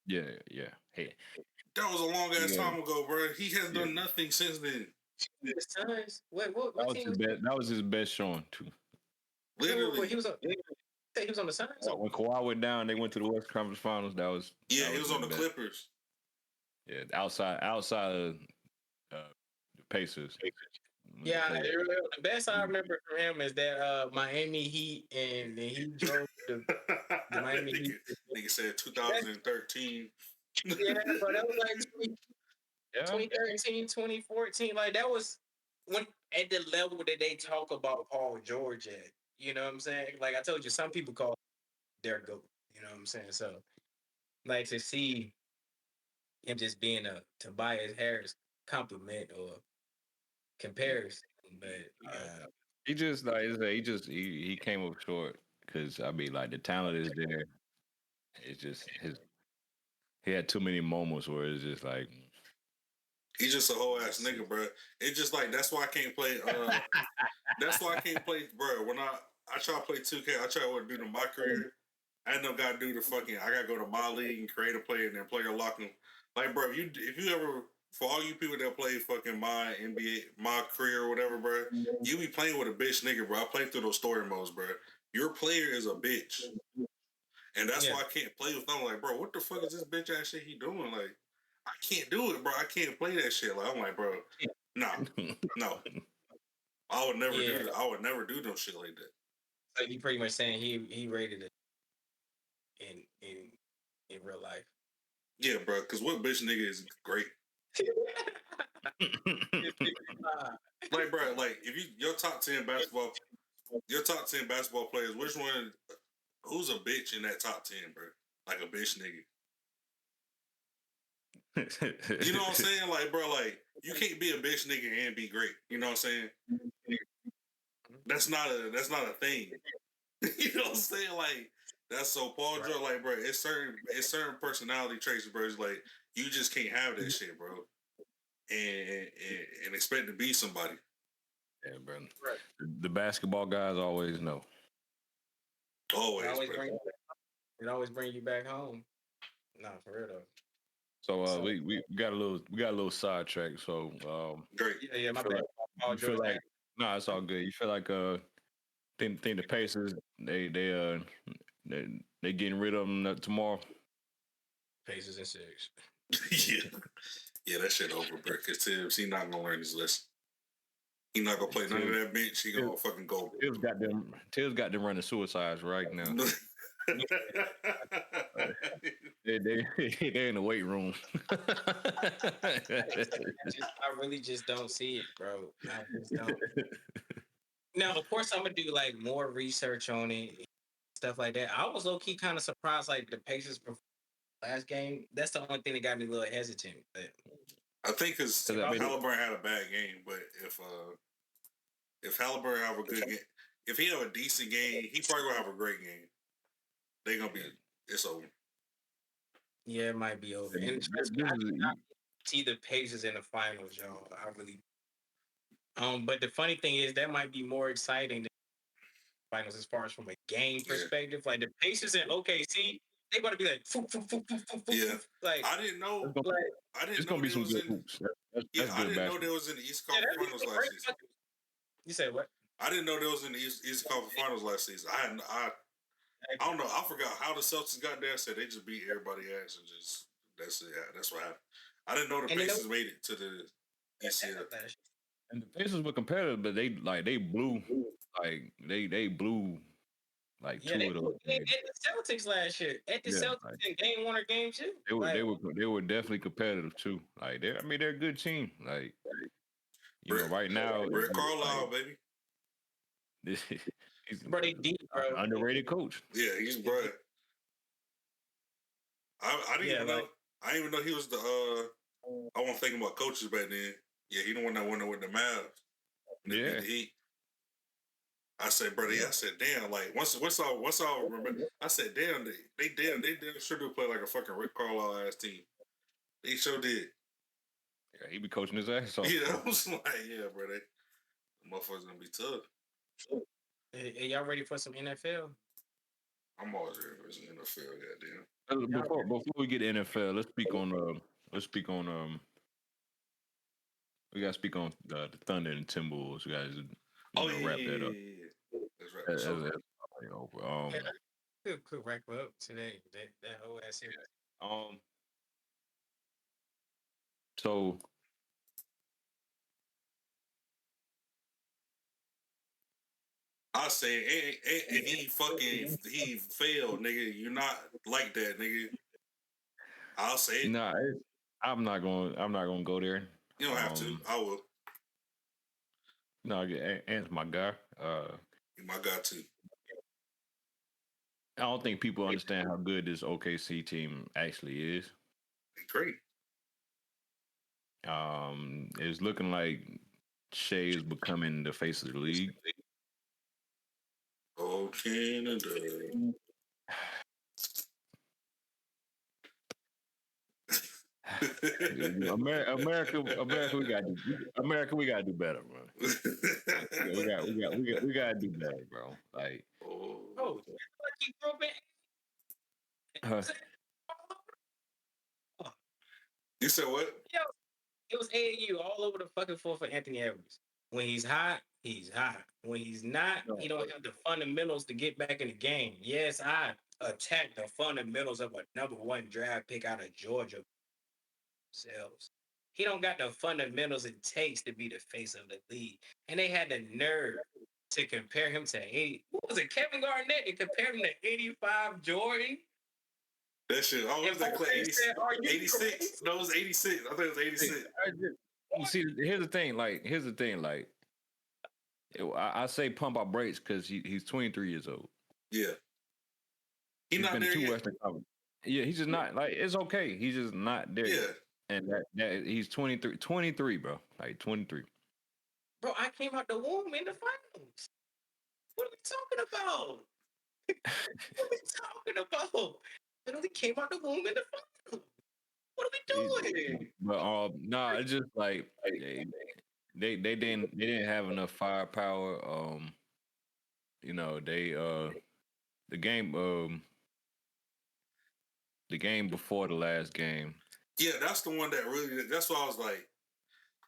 Yeah. Hey. That was a long ass time ago, bro. He has done nothing since then. The Suns. What that was his best showing too. Literally, he was on the Suns. When Kawhi went down, they went to the West Conference Finals. He was on the Clippers. Yeah, outside of the Pacers. Yeah, the best I remember from him is that Miami Heat, and then he drove the Miami Heat. Nigga said 2013. Yeah, but that was like 2013, 2014. Like that was when at the level that they talk about Paul George at. You know what I'm saying? Like I told you, some people call their GOAT. You know what I'm saying? So, like to see him just being a Tobias Harris compliment or comparison, but he just he came up short because I mean like the talent is there. It's just he had too many moments where it's just like he's just a whole ass nigga, bro. It's just like that's why I can't play. That's why I can't play, bro. When I try to play 2K, I try to do to my career. I end up gotta do the fucking. I gotta go to my league and create a player and then player lock them. Like, bro, if you ever, for all you people that play fucking my NBA, my career or whatever, bro, you be playing with a bitch nigga, bro. I play through those story modes, bro. Your player is a bitch. And that's why I can't play with them. Like, bro, what the fuck is this bitch ass shit he doing? Like, I can't do it, bro. I can't play that shit. Like, I'm like, bro, no. I would never do that. I would never do no shit like that. So you pretty much saying he rated it in real life. Yeah, bro. Because what bitch nigga is great? Like, bro, like if your top 10 basketball players, which one? Who's a bitch in that top 10, bro? Like a bitch nigga. You know what I'm saying? Like, bro, like you can't be a bitch nigga and be great. You know what I'm saying? That's not a thing. You know what I'm saying? Like, That's so Paul George, like, bro. It's certain personality traits, bro. It's like you just can't have that shit, bro, and expect to be somebody. Yeah, bro. Right. The basketball guys always know. Always, it always bring you back home. Nah, for real though. So we got a little sidetrack. So great. Yeah, my bad. You feel like no, it's all good. You feel like think the Pacers they getting rid of them tomorrow. Pacers in 6. yeah, that shit over, bro. Because Tibbs, he not gonna learn his lesson. He not gonna play none of that bench. He gonna fucking go. Tibbs got them running suicides right now. they in the weight room. I really just don't see it, bro. I just don't. Now, of course, I'm gonna do like more research on it, stuff like that. I was low key kind of surprised, like the Pacers last game. That's the only thing that got me a little hesitant. But I think because Halliburton had a bad game, but if Halliburton have a good game, if he have a decent game, he probably gonna have a great game. They gonna be it's over. Yeah, it might be over. And see the Pacers in the finals, y'all. I really. But the funny thing is that might be more exciting than the finals as far as from a game perspective. Like the Pacers in OKC, they about to be like, yeah. Like I didn't know. I didn't know there was in. I didn't know there was in the East Conference Finals last season. You said what? I didn't know there was in the East Conference Finals last season. I don't know. I forgot how the Celtics got there. Said they just beat everybody ass and just that's it. Yeah, that's what happened. I didn't know the Pacers made it to the ECF. And the Pacers were competitive, but they blew they blew like two of those. At the Celtics last year, at the Celtics in game 1 or game 2, they were definitely competitive too. Like they're a good team. Like right now, Rick Carlisle, baby. He's they deep, bro. Underrated coach. Yeah, he's bro. I didn't even know. I didn't even know he was the. I wasn't thinking about coaches back then. Yeah, he the one that went with the Mavs. Yeah. I said, brother. Yeah, I said, damn. Like once I remember, I said, damn. They sure do play like a fucking Rick Carlisle ass team. They sure did. Yeah, he be coaching his ass off. Yeah, I was like, yeah, bro. The motherfuckers gonna be tough. Hey, y'all ready for some NFL? I'm always ready for some NFL. Goddamn. Before we get to NFL, let's speak on we gotta speak on the Thunder and Timberwolves. You guys, wrap that up. Let's wrap this up. Could wrap up today. That whole ass series. So I say, he failed, nigga. You're not like that, nigga. I'll say it. Nah, I'm not gonna go there. You don't have to. I will. No, Ant's my guy. You're my guy too. I don't think people understand how good this OKC team actually is. Great. It's looking like Shea is becoming the face of the league. Oh, Canada. America, we gotta do better, bro. we gotta do better, bro. Like, you said what? Yo, it was AAU all over the fucking floor for Anthony Edwards. When he's hot, he's hot. When he's not, he don't have the fundamentals to get back in the game. Yes, I attacked the fundamentals of a #1 draft pick out of Georgia. He don't got the fundamentals it takes to be the face of the league. And they had the nerve to compare him to 80. What was it, Kevin Garnett, and compare him to 85 Jordan? That shit. Oh, was that 86? No, it was 86. I think it was 86. See, here's the thing. I say pump our brakes because he's 23 years old. Yeah. He's not there yet. Western Conference. Yeah, he's just not. Like, it's okay. He's just not there yet. And that he's 23, bro. Like 23. Bro, I came out the womb in the finals. What are we talking about? What are we talking about? Literally came out the womb in the final. What are we doing? But nah, it's just like they didn't have enough firepower. You know, the game the game before the last game. Yeah, that's the one that really. That's why I was like,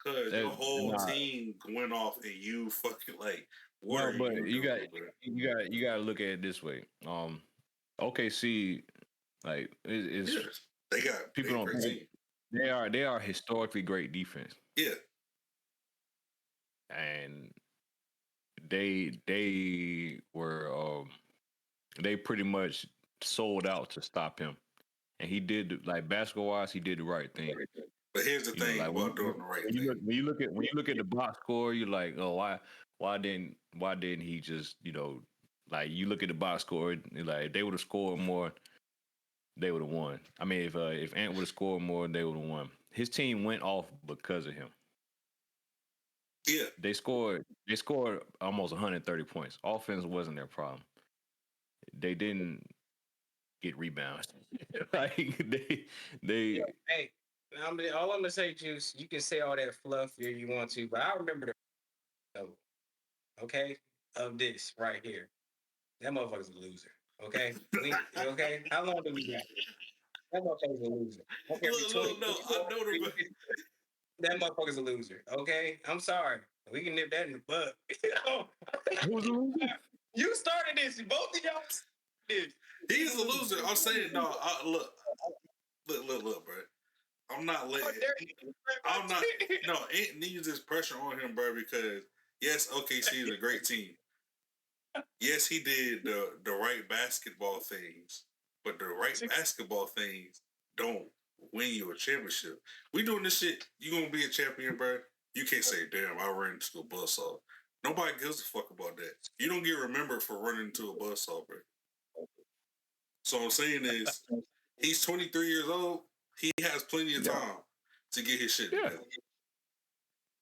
cause your whole Nah, team went off and you fucking like, what no, are but you doing, bro? you got to look at it this way. OKC like is Yeah, they got people a don't great team. they are historically great defense, Yeah, and they were they pretty much sold out to stop him, and he did like basketball wise, he did the right thing. but here's the You know, thing like about doing the right thing. when you look at the box score, you're like, oh, why didn't he just like you look at the box score, you're like if they would have scored more, they would have won. I mean, if Ant would have scored more, they would have won. His team went off because of him. Yeah, They scored almost 130 points. Offense wasn't their problem. They didn't get rebounds. Like they Hey, all I'm gonna say, Juice, you can say all that fluff here you want to, but I remember the okay, of this right here. That motherfucker's a loser. Okay? Okay? How long did we got? That motherfucker's a loser. Okay, look, no, I know the. that motherfucker's a loser. Okay? I'm sorry. We can nip that in the bud. who's the loser? You started this. Both of y'all did. He's a loser. I'm saying no. Look, bro. I'm not letting. I'm not. No, it needs this pressure on him, bro. Because yes, OKC is a great team. Yes, he did the right basketball things, but the right basketball things don't win you a championship. We doing this shit. You gonna be a champion, bro? You can't say, "Damn, I ran into a buzzsaw." Nobody gives a fuck about that. You don't get remembered for running into a buzzsaw, bro. So what I'm saying is, he's 23 years old. He has plenty of time to get his shit together.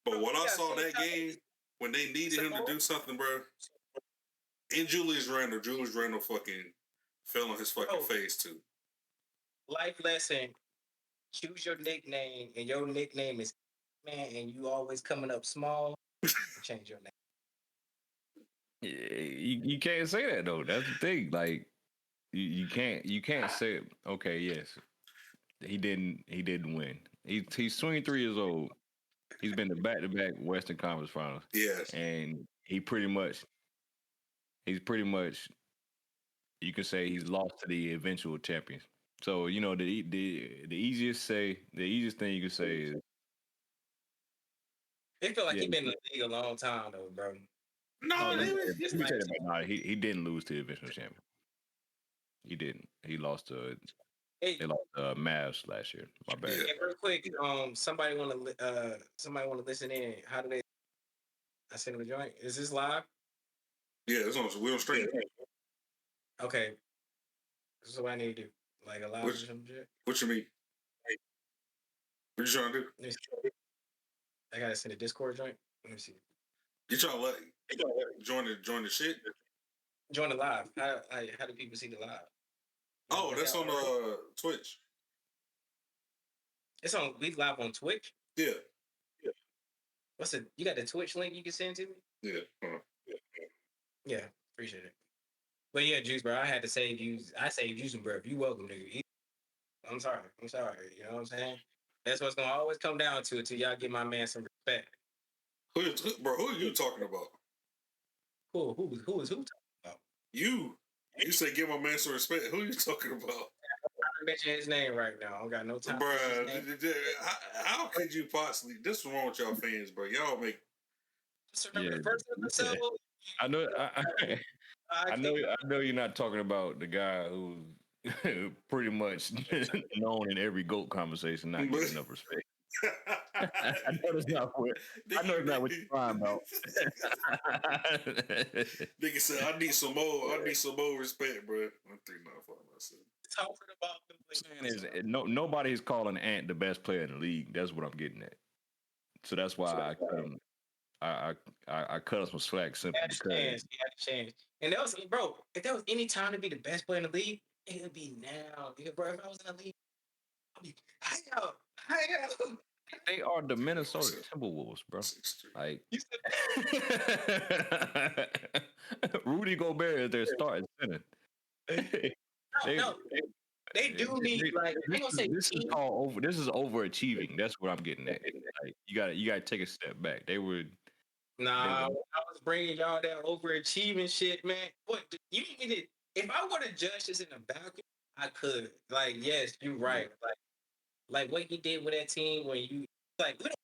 But when I saw that game, when they needed him to do something, bro, and Julius Randle fucking fell on his fucking face too. Life lesson: choose your nickname, and your nickname is man, and you always coming up small. Change your name. You can't say that though. That's the thing. Like you can't say okay, yes, he didn't win. He's 23 years old. He's been to back-to-back Western Conference Finals. Yes, and he's pretty much you can say he's lost to the eventual champions. So the easiest thing you can say is They feel like he been in the league a long time though, bro. no, he didn't lose to the eventual champion. He didn't. He lost to Hey, they lost Mavs last year. My bad. hey, real quick, somebody want to listen in. How do they? I send them a joint. Is this live? Yeah, it's on. We're on stream. Okay. This is what I need to do. Like a live or some shit. What you mean? What you trying to do? I gotta send a Discord joint. Let me see. You trying to join the shit? Join the live. How do people see the live? Oh, that's on Twitch. It's on. We live on Twitch. Yeah. What's it? You got the Twitch link you can send to me? Yeah. Yeah, appreciate it. But yeah, Juice, bro, I had to save you. I saved you some, bro. You welcome, nigga. I'm sorry. You know what I'm saying? That's what's gonna always come down to until y'all give my man some respect. Who are you talking about? Who is who talking about? You say give my man some respect. Who are you talking about? I'm mention his name right now. I don't got no time. Bruh, how could you possibly? This is wrong with y'all fans, bro. Y'all make. Just remember the first episode. I know. I know you're not talking about the guy who pretty much known in every GOAT conversation, not getting enough respect. I know it's not what you're talking about. Nigga said, I need some more respect, bro. I'm thinking about myself. Talking about the nobody's calling Ant the best player in the league. That's what I'm getting at. So that's why I cut him. I cut him some slack simply because he had a chance. And that was, bro, if there was any time to be the best player in the league, it would be now. Nigga, bro, if I was in the league, I'd be, hi, They are the Minnesota Timberwolves, bro. 6'3". Like you said, Rudy Gobert is their starting center. no, they do need, like, I ain't gonna say this is team. called over. This is overachieving. That's what I'm getting at. Like you gotta take a step back. They were Nah, I was bringing y'all that overachieving shit, man. What you need it? If I were to judge this in the balcony, I could. Like, yes, you're right. Like what he did with that team when you like, look,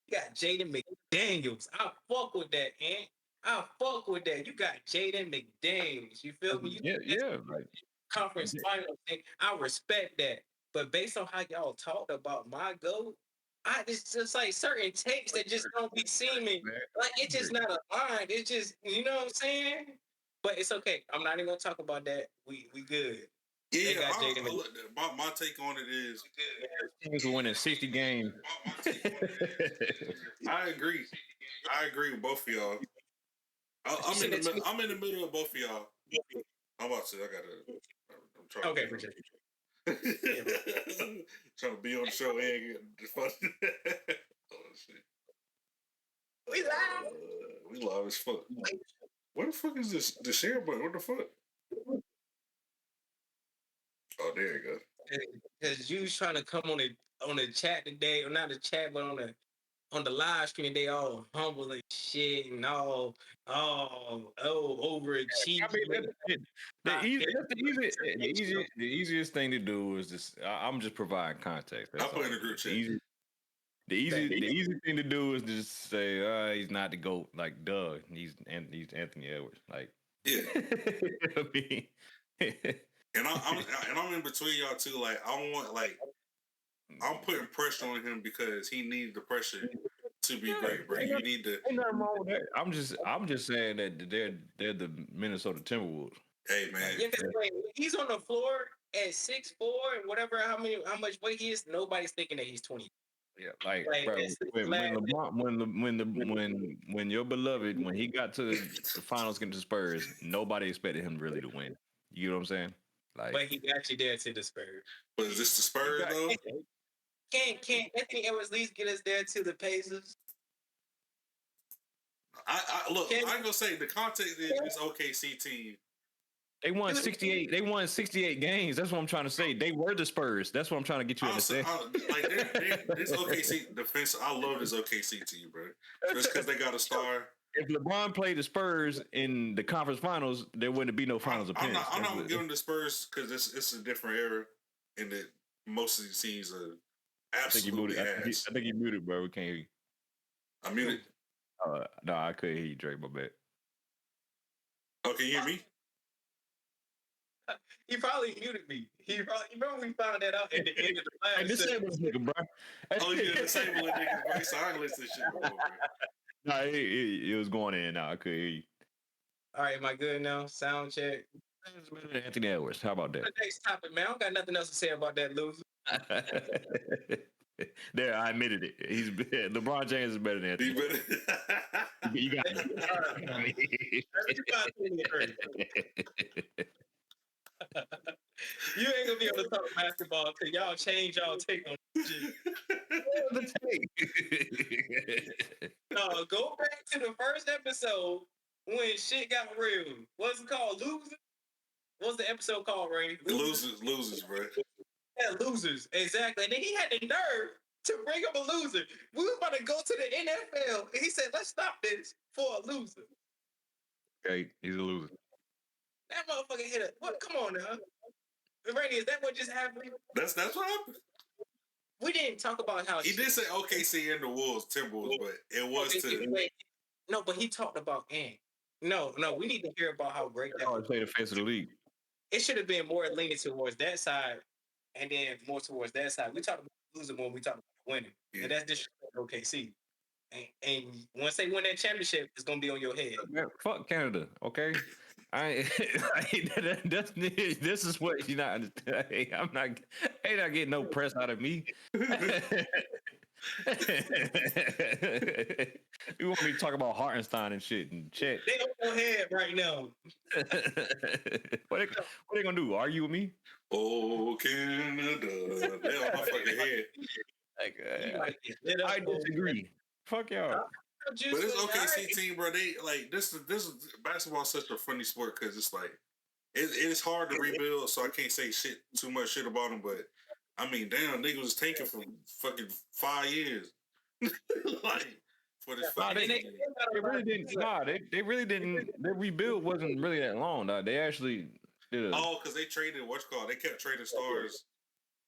you got Jaden McDaniels. I fuck with that, and I fuck with that. You got Jaden McDaniels. You feel me? yeah. Like Conference final thing. I respect that. But based on how y'all talked about my goat, it's just like certain takes that just don't be seeming like it's just not aligned. It's just, you know what I'm saying? But it's okay. I'm not even gonna talk about that. We good. They Yeah, got Jaden McDaniels. my take on it is teams are winning 60 games. I agree with both of y'all. I'm in the middle of both of y'all. I'm about to. I'm trying. Okay, for sure. Trying to be on the show and get fun. Oh shit. We live. We live as fuck. What the fuck is this? The share button? What the fuck? Oh, there you go. Because you was trying to come on the chat today, or not the chat, but on the live stream, they all humble and shit and all overachieving. I mean, the easiest thing to do is just I'm just providing context. I'll put in the group chat. The easy thing to do is just say he's not the GOAT, like Doug. He's Anthony Edwards. Like yeah. I mean, and I'm in between y'all too. Like I'm putting pressure on him because he needs the pressure to be great, bro. You need to. Ain't nothing wrong with that. I'm just saying that they're the Minnesota Timberwolves. Hey man, he's on the floor at 6'4" and whatever how much weight he is. Nobody's thinking that he's 20. Yeah, like bro, when your beloved, when he got to the finals against the Spurs, nobody expected him really to win. You know what I'm saying? Like, but he actually did to the Spurs. But is this the Spurs though? Can't Anthony Edwards at least get us there to the Pacers? I look. I'm gonna say the context is this OKC team. They won 68. They won 68 games. That's what I'm trying to say. They were the Spurs. That's what I'm trying to get you to understand. This OKC defense. I love this OKC team, bro. Just because they got a star. If LeBron played the Spurs in the conference finals, there wouldn't be no finals appearance. I'm not giving the Spurs because it's a different era, and that most of these teams are absolutely ass. I think you muted, bro. We can't hear you. I muted. No, I couldn't hear you, Drake. My bad. Oh, can you hear me? He probably muted me. Remember we found that out at the end of the last. Hey, disable this nigga, bro. Oh, yeah, disable nigga, bro. So I ain't listen to shit no more, bro. Nah, it was going in now. I couldn't hear you. All right, am I good now? Sound check. Anthony Edwards. How about that? The next topic, man. I don't got nothing else to say about that loser. There, I admitted it. LeBron James is better than Anthony. You got it. You ain't gonna be able to talk basketball till y'all change y'all take on shit. No, go back to the first episode when shit got real. What's it called? Losers? What's the episode called, Ray? Losers, bro. Yeah, losers. Exactly. And then he had the nerve to bring up a loser. We were about to go to the NFL, and he said, "Let's stop this for a loser." Okay, he's a loser. That motherfucker hit it. What? Come on now, Randy. Is that what just happened? That's what happened. We didn't talk about how he did say OKC and the Timberwolves, but it was no. But he talked about Ant. No. We need to hear about how great that was. Play the face of the league. It should have been more leaning towards that side, and then more towards that side. We talked about losing when we talked about winning, and that's disrespect OKC. And once they win that championship, it's gonna be on your head. Man, fuck Canada, okay? This is what you not understand. I'm not getting no press out of me. You want me to talk about Hartenstein and shit and Chet? They on your head right now. What they gonna do? Argue with me? Oh, Canada. They on my fucking head. Like, He might get lit up I over disagree. Fuck y'all. there. Juice But this was OKC alright. team, bro, they like this is basketball is such a funny sport because it's like it's hard to rebuild, so I can't say too much shit about them. But I mean, damn, niggas was tanking for fucking 5 years, like for this Nah, fucking. they really didn't. Nah, they really didn't. Their rebuild wasn't really that long. Nah. They actually did a. Oh, because they traded what's called. They kept trading stars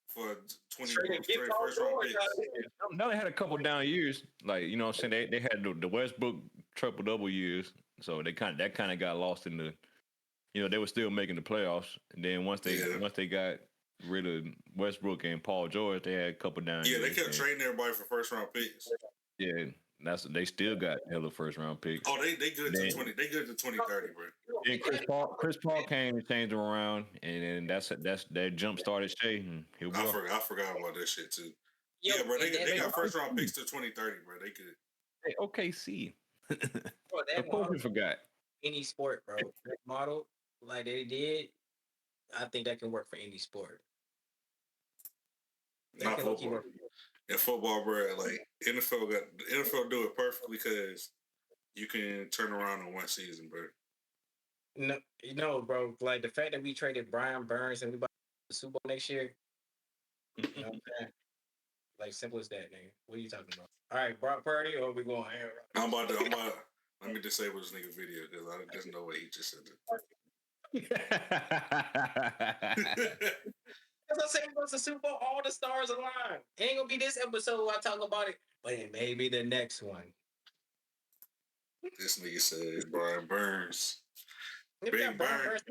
for 20 Straight straight get Paul first round George picks. out of there. Now they had a couple down years. Like, you know what I'm saying? They had the Westbrook triple double years. So that kind of got lost in the, you know, they were still making the playoffs. And then once they got rid of Westbrook and Paul George, they had a couple down Yeah, years. they kept trading everybody for first round picks. Yeah, they still got hella first round picks. Oh, they good to 20. They good to 2030, bro. And Chris Paul came and changed them around, and then that jump started Shea. And here we I go. forgot about that shit too. Yo, Yeah, bro, they and got first round picks to 2030, bro. They good. Hey, OKC. bro, that Of course model, we forgot. any sport, bro. That model, like they did, I think that can work for any sport. That Not can low-key football. work. In football, bro, like NFL do it perfectly because you can turn around in one season, bro. No, you know, bro, like the fact that we traded Brian Burns and we bought the Super Bowl next year, you know what I'm saying? Like simple as that, nigga. What are you talking about? All right, Brock Purdy, or we going Aaron I'm about let me disable this nigga video because there's no way he just said that. As I say, what's the Super Bowl? All the stars align. It ain't gonna be this episode where I talk about it, but it may be the next one. This nigga said Brian Burns. If Big got Brian Burn. Burns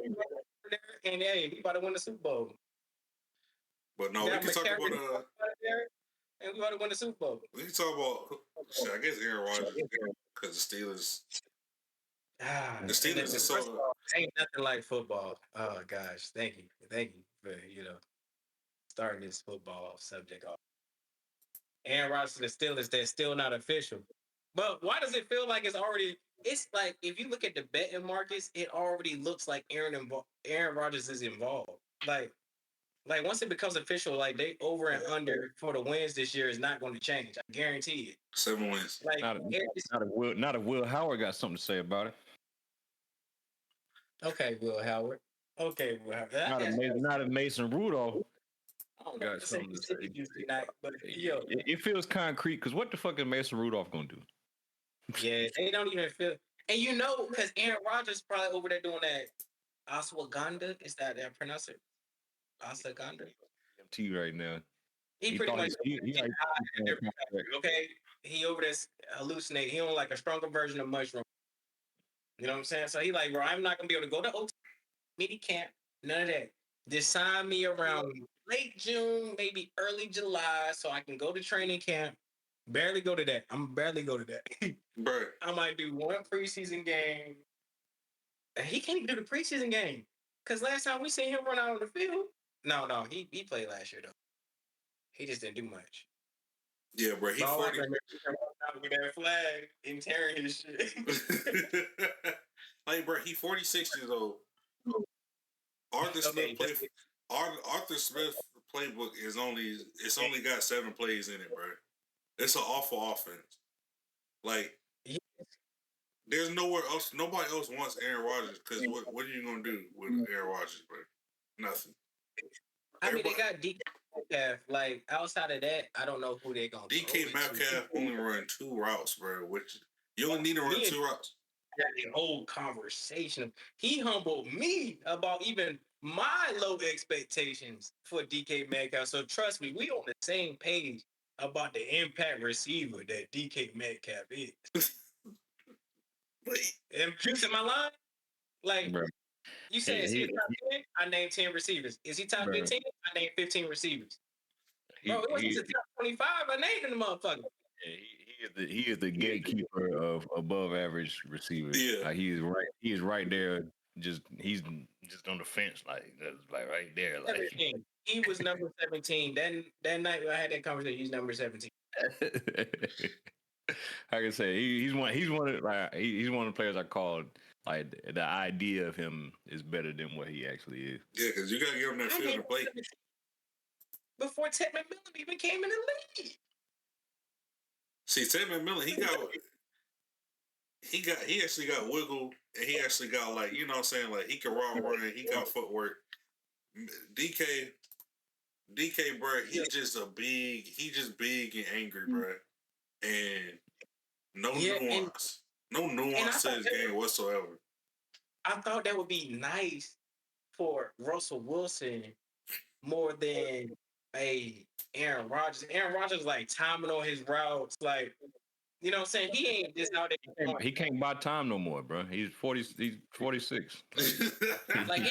there, and hey, he about to win the Super Bowl. But no, we Got can talk McCaffrey about there, and we about to win the Super Bowl. we can talk about shit, I guess Aaron Rodgers because the Steelers. The Steelers are first of so. all, ain't nothing like football. Oh gosh, thank you for starting this football subject off. Aaron Rodgers to the Steelers, they're still not official. But why does it feel like it's already? It's like if you look at the betting markets, it already looks like Aaron Rodgers is involved. Like once it becomes official, like they over and under for the wins this year is not going to change. I guarantee it. 7 wins. Like Not if Will Howard got something to say about it. okay, Will Howard. Okay, Will Howard. Not if Mason Rudolph I don't know got what to say something to say. tonight, but yo, It feels concrete because what the fuck is Mason Rudolph gonna do? yeah, they don't even feel. And you know, because Aaron Rodgers probably over there doing that ashwagandha. Is that pronounce it? Ashwagandha. To you right now. He pretty much okay. He over there hallucinate. He on like a stronger version of mushroom. You know what I'm saying? So he like, bro, I'm not gonna be able to go to OT mini camp. None of that. Just sign me around late June, maybe early July, so I can go to training camp. Barely go to that. I'm barely go to that. Bro. I might do one preseason game. He can't even do the preseason game. Cause last time we seen him run out on the field. No, he played last year though. He just didn't do much. Yeah, bro. He 40. With that flag and tearing his shit. Like, bro, he 46 years old. Arthur Smith playbook is only got 7 plays in it, bro. It's an awful offense. Like, there's nowhere else. Nobody else wants Aaron Rodgers because what are you gonna do with Aaron Rodgers, bro? Nothing. I mean, they got DK Metcalf. Like outside of that, I don't know who they're gonna. DK Metcalf only run 2 routes, bro. Which you only need to run 2 routes. The whole conversation. He humbled me about even my low expectations for DK Metcalf. So trust me, we on the same page about the impact receiver that DK Metcalf is. Am I my line? Like, bro. You said, is he top 10? I named 10 receivers. Is he top 15? I named 15 receivers. Bro, it wasn't the top 25. I named the motherfucker. Yeah, he is the gatekeeper of above average receivers. Yeah, he is right there. He's just on the fence, like right there. Like 17. He was number 17. That night I had that conversation, he's number 17. I can say he's one of the players I called Like the idea of him is better than what he actually is. Yeah, because you gotta give him that field to play. Before Ted McMillan even came in the league. See, Ted McMillan, he actually got wiggle, and he actually got like, you know what I'm saying, like he can raw run, he got footwork. DK, bro, he just big and angry, bro, and no nuance, to his game whatsoever. I thought that would be nice for Russell Wilson more than a Aaron Rodgers. Aaron Rodgers like timing on his routes, like, you know what I'm saying? He ain't just out there. He can't buy time no more, bro. He's 40. He's 46. Like,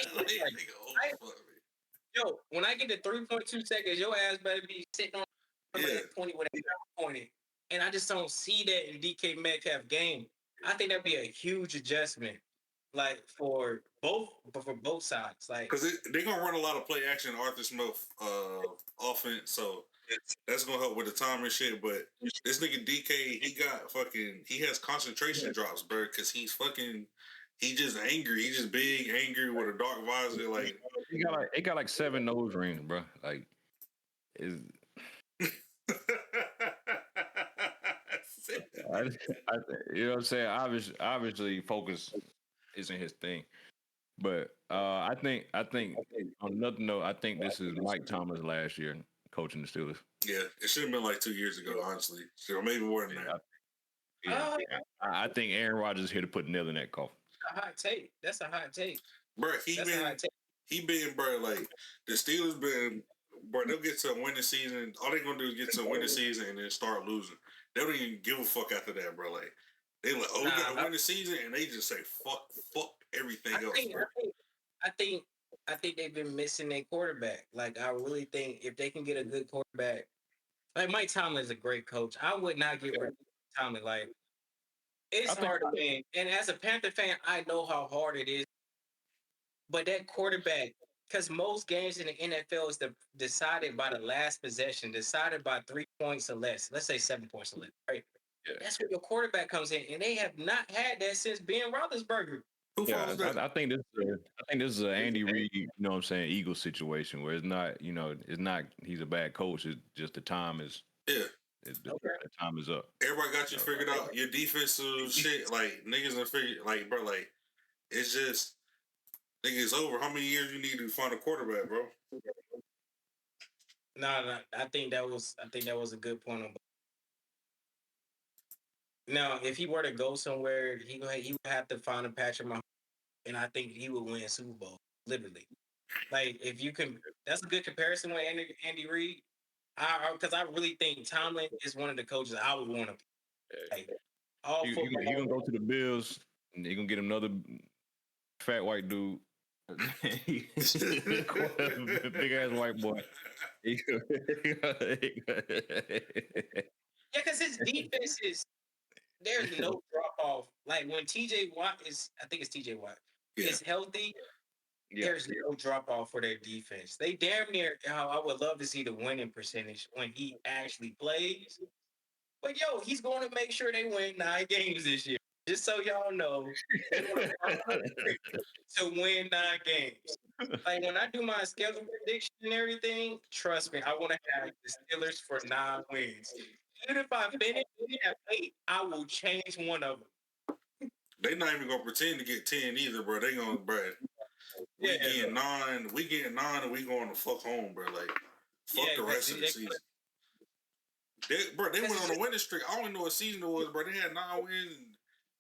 yo, when I get to 3.2 seconds, your ass better be sitting on 20 with a pointed. And I just don't see that in DK Metcalf game. I think that'd be a huge adjustment, like for both sides. Like, because they're gonna run a lot of play action Arthur Smith offense, so that's gonna help with the time and shit. But this nigga DK, he has concentration drops, bro, because he just angry. He just big, angry with a dark visor. Like he got like 7 nose rings, bro. Like, is you know what I'm saying? Obviously, focus isn't his thing. But I think on another note, I think this is Mike Thomas last year coaching the Steelers. Yeah, it should have been like 2 years ago, honestly. So maybe more than that. I think Aaron Rodgers is here to put nail in that coffin. That's a hot take. Bro, he been, bro, like the Steelers been, bro, they'll get to a winning season. All they gonna do is get to a winning season and then start losing. They don't even give a fuck after that, bro. Like they like, we got to win the season, and they just say fuck everything else. I think they've been missing their quarterback. Like, I really think if they can get a good quarterback, like Mike Tomlin is a great coach. I would not get rid of Tomlin. Like, it's hard to win. And as a Panther fan, I know how hard it is. But that quarterback, because most games in the NFL is decided by the last possession, decided by 3 points or less. Let's say 7 points or less, right? Yeah. That's where your quarterback comes in, and they have not had that since Ben Roethlisberger. I think this is an Andy Reid, you know what I'm saying, Eagles situation where it's not he's a bad coach. It's just the time is the time is up. Everybody got you figured out. Your defensive shit, like niggas are figured, like bro, like it's just nigga, it's over. How many years you need to find a quarterback, bro? No, I think that was a good point on. Now, if he were to go somewhere, he would have to find a Patrick Mahomes, and I think he would win a Super Bowl, literally. Like, if you can, that's a good comparison with Andy Reid. Because I really think Tomlin is one of the coaches I would want to. Like, he gonna go to the Bills, and he gonna get another fat white dude. Big ass white boy. Yeah, because his defense there's no drop off. Like when TJ Watt I think it's TJ Watt, is healthy, there's no drop off for their defense. They damn near, I would love to see the winning percentage when he actually plays. But yo, he's going to make sure they win 9 games this year. Just so y'all know, to win 9 games. Like when I do my schedule prediction and everything, trust me, I want to have the Steelers for 9 wins. Even if I finish at 8, I will change one of them. They not even gonna pretend to get 10 either, bro. They gonna, bro. We getting 9. We getting 9, and we going to fuck home, bro. Like fuck the rest of the season. They went on a winning streak. I don't even know what season it was, bro. They had 9 wins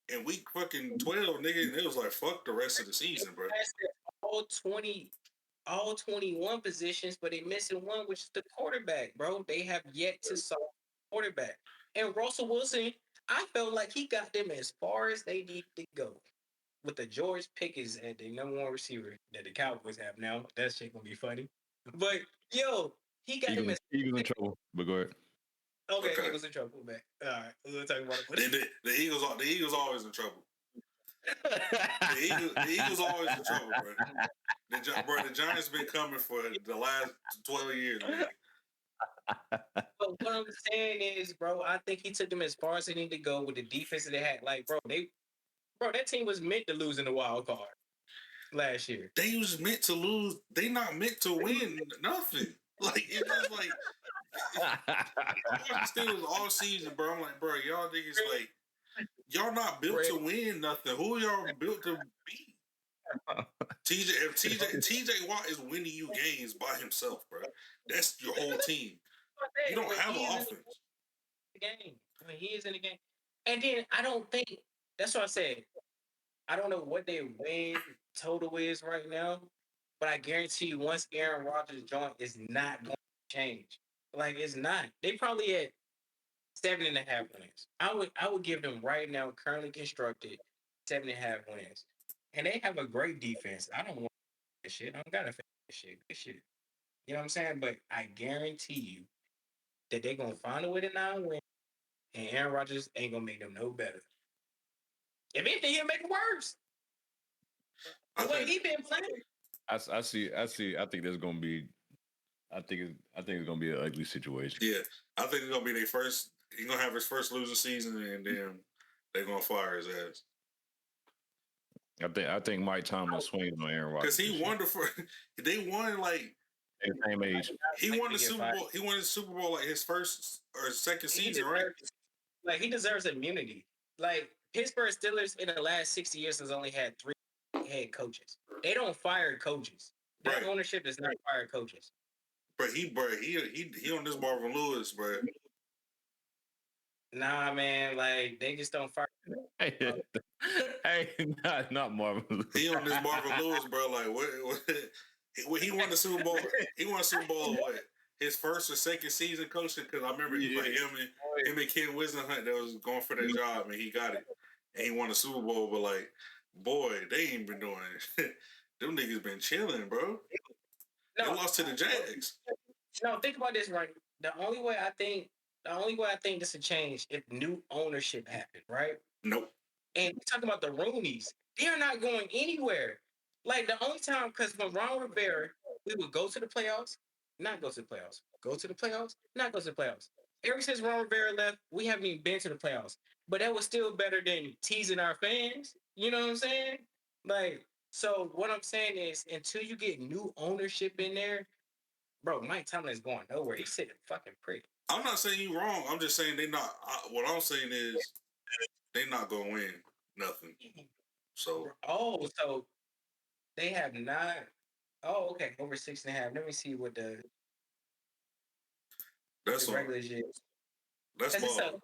in week fucking 12, nigga, and it was like fuck the rest of the season, bro. All 21 positions, but they missing one, which is the quarterback, bro. They have yet to solve quarterback. And Russell Wilson, I felt like he got them as far as they need to go. With the George Pickens at the number 1 receiver that the Cowboys have now. That shit gonna be funny. But yo, he got him as Eagles in trouble. But go ahead. Okay, Eagles in trouble. Back. All right, we're gonna talk about it. The Eagles always in trouble. The Eagles always in trouble, bro. The Giants been coming for the last 12 years, man. But what I'm saying is, bro, I think he took them as far as they need to go with the defense that they had. Like, bro, Bro, that team was meant to lose in the wild card last year. They was meant to lose. They not meant to win nothing. Like it's just like watching Steelers all season, bro. I'm like, bro, y'all niggas like y'all not built to win nothing. Who y'all built to beat? TJ Watt is winning you games by himself, bro. That's your whole team. You don't have an offense. The game. I mean, he is in the game. And then I don't think that's what I said. I don't know what their win total is right now, but I guarantee you, once Aaron Rodgers joint is not going to change. Like it's not. They probably at 7.5 wins. I would give them right now, currently constructed, 7.5 wins. And they have a great defense. I don't want this shit. I don't gotta fix this shit. Good shit. You know what I'm saying? But I guarantee you that they're gonna find a way to not win, and Aaron Rodgers ain't gonna make them no better. If anything, he'll make it worse. The way he been playing. I see. I think there's gonna be. I think it's gonna be an ugly situation. Yeah, I think it's gonna be their first. He's gonna have his first losing season, and then they're gonna fire his ass. I think Mike Tomlin swings on Aaron Rodgers because he won they won like same age. He won the Super Bowl. He won the Super Bowl like his first or second season, right? Like he deserves immunity. Like Pittsburgh Steelers in the last 60 years has only had 3 head coaches. They don't fire coaches. That ownership does not fire coaches. But he on this Marvin Lewis, bro. Nah, man, like they just don't fire. Hey, not Marvin Lewis. He on this Marvin Lewis, bro. Like what he won the Super Bowl. He won the Super Bowl what? His first or second season coaching, because I remember him and Ken Wisenhunt that was going for that job, and he got it. And he won the Super Bowl, but like, boy, they ain't been doing it. Them niggas been chilling, bro. They lost to the Jags. No, think about this, right? The only way I think this will change if new ownership happened, right? Nope. And we're talking about the Roonies. They're not going anywhere. Like the only time, because when Ron Rivera, we would go to the playoffs, not go to the playoffs. Go to the playoffs, not go to the playoffs. Ever since Ron Rivera left, we haven't even been to the playoffs. But that was still better than teasing our fans. You know what I'm saying? Like, so what I'm saying is, until you get new ownership in there, bro, Mike Tomlin is going nowhere. He's sitting fucking pretty. I'm not saying you wrong. I'm just saying they not. What I'm saying is they not gonna win nothing. So so they have not. Oh, okay, over 6.5. Let me see what the regular is. That's small.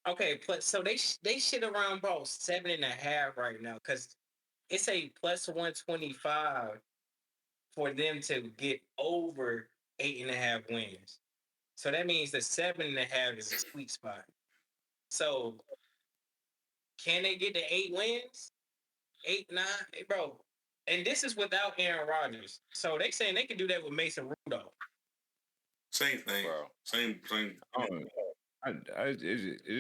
Okay, so they shit around about 7.5 right now because it's a plus 125 for them to get over 8.5 wins. So that means the 7.5 is a sweet spot. So can they get to 8 wins? 8, 9, bro. And this is without Aaron Rodgers. So they saying they can do that with Mason Rudolph. Same thing, bro. Same.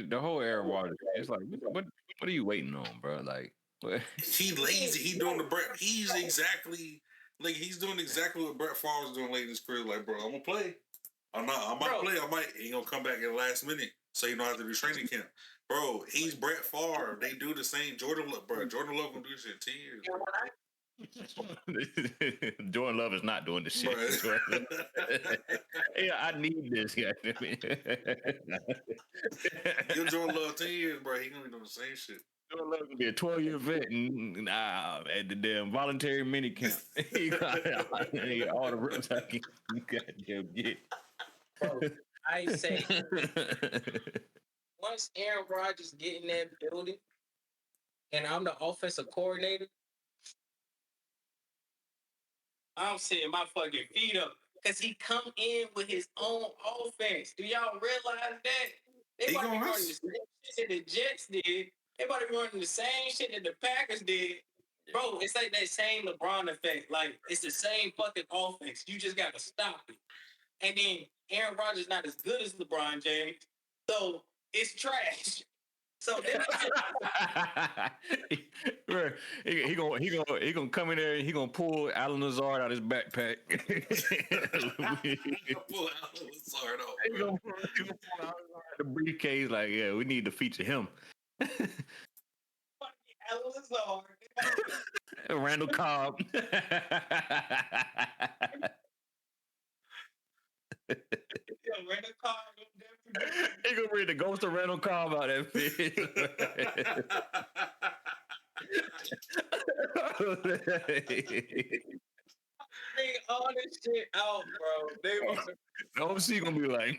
The whole Aaron Rodgers. It's like, what are you waiting on, bro? Like, what? He lazy. He doing the Brett. He's exactly like he's doing exactly what Brett Favre was doing late in his career. Like, bro, I'm gonna play. I might play. He gonna come back in the last minute, so you don't have to do training camp. Bro, he's Brett Favre. They do the same. Jordan Love gonna do this shit 10 years. Jordan Love is not doing this shit. Yeah, I need this guy. Give Jordan Love 10 years, bro. He gonna be doing the same shit. Jordan Love gonna be a 12-year vet and at the damn voluntary mini camp. He got all the reps I can goddamn get. Bro, I say once Aaron Rodgers get in that building and I'm the offensive coordinator, I'm sitting my fucking feet up because he come in with his own offense. Do y'all realize that? They about to be running the same shit that the Jets did. They about to be running the same shit that the Packers did. Bro, it's like that same LeBron effect. Like, it's the same fucking offense. You just got to stop it. And then Aaron Rodgers not as good as LeBron James. So, it's trash. So then he gonna come in there and he gonna pull Alan Lazard out his backpack. Pull Alan Lazard out. He gonna pull out the briefcase like, yeah, we need to feature him. That was so hard. Randall Cobb. Randall Cobb. He gonna bring the ghost of Randall Cobb out that bitch. Bring all this shit out, bro. They was, OC gonna be like,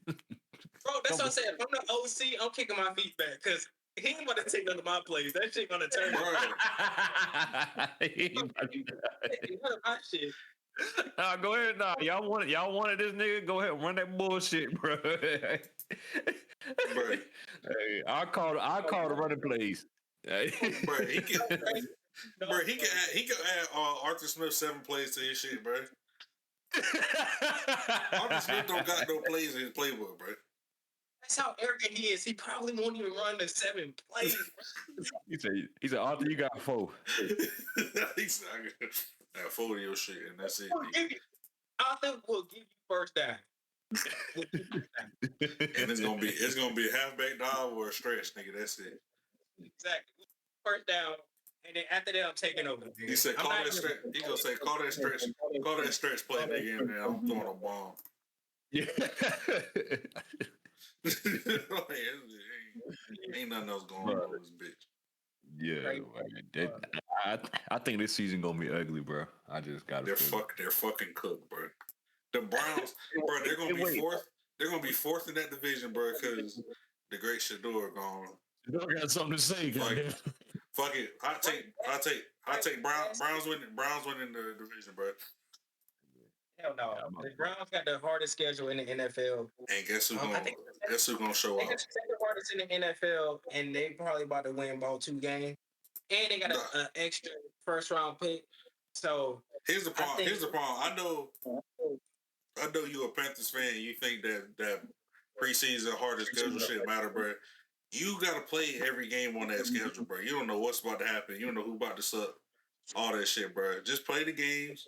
bro, that's what I said. If I'm the OC, I'm kicking my feet back because he ain't about to take none of my plays. That shit gonna turn. None of my shit. Nah, go ahead. Nah, y'all wanted this nigga. Go ahead, and run that bullshit, bro. Hey, I call the running plays. Bro, he can add Arthur Smith 7 plays to his shit, bro. Arthur Smith don't got no plays in his playbook, bro. That's how arrogant he is. He probably won't even run the 7 plays. He said, Arthur, you got 4. He said, I got 4 of your shit, and that's it. Arthur will give you first down. And it's gonna be a halfback dive or a stretch, nigga. That's it. Exactly. First down, and then after that, I'm taking over. Nigga. He said, call that stretch. He gonna say, call that stretch play, nigga, and then I'm throwing a bomb. Yeah. Ain't nothing else going on with this bitch. Yeah, I think this season gonna be ugly, bro. I just got. They're fucking cooked, bro. The Browns, bro, they're gonna be fourth. They're gonna be fourth in that division, bro, because the great Shador gone. Shador got something to say, like, fuck it. I take Browns winning the division, bro. Hell no. The Browns got the hardest schedule in the NFL. And guess who's gonna show up? They got the second hardest in the NFL, and they probably about to win about 2 games. And they got an extra first round pick. So here's the problem. I know you a Panthers fan. You think that preseason hardest schedule shit matter, bro. You gotta play every game on that schedule, bro. You don't know what's about to happen. You don't know who about to suck. All that shit, bro. Just play the games.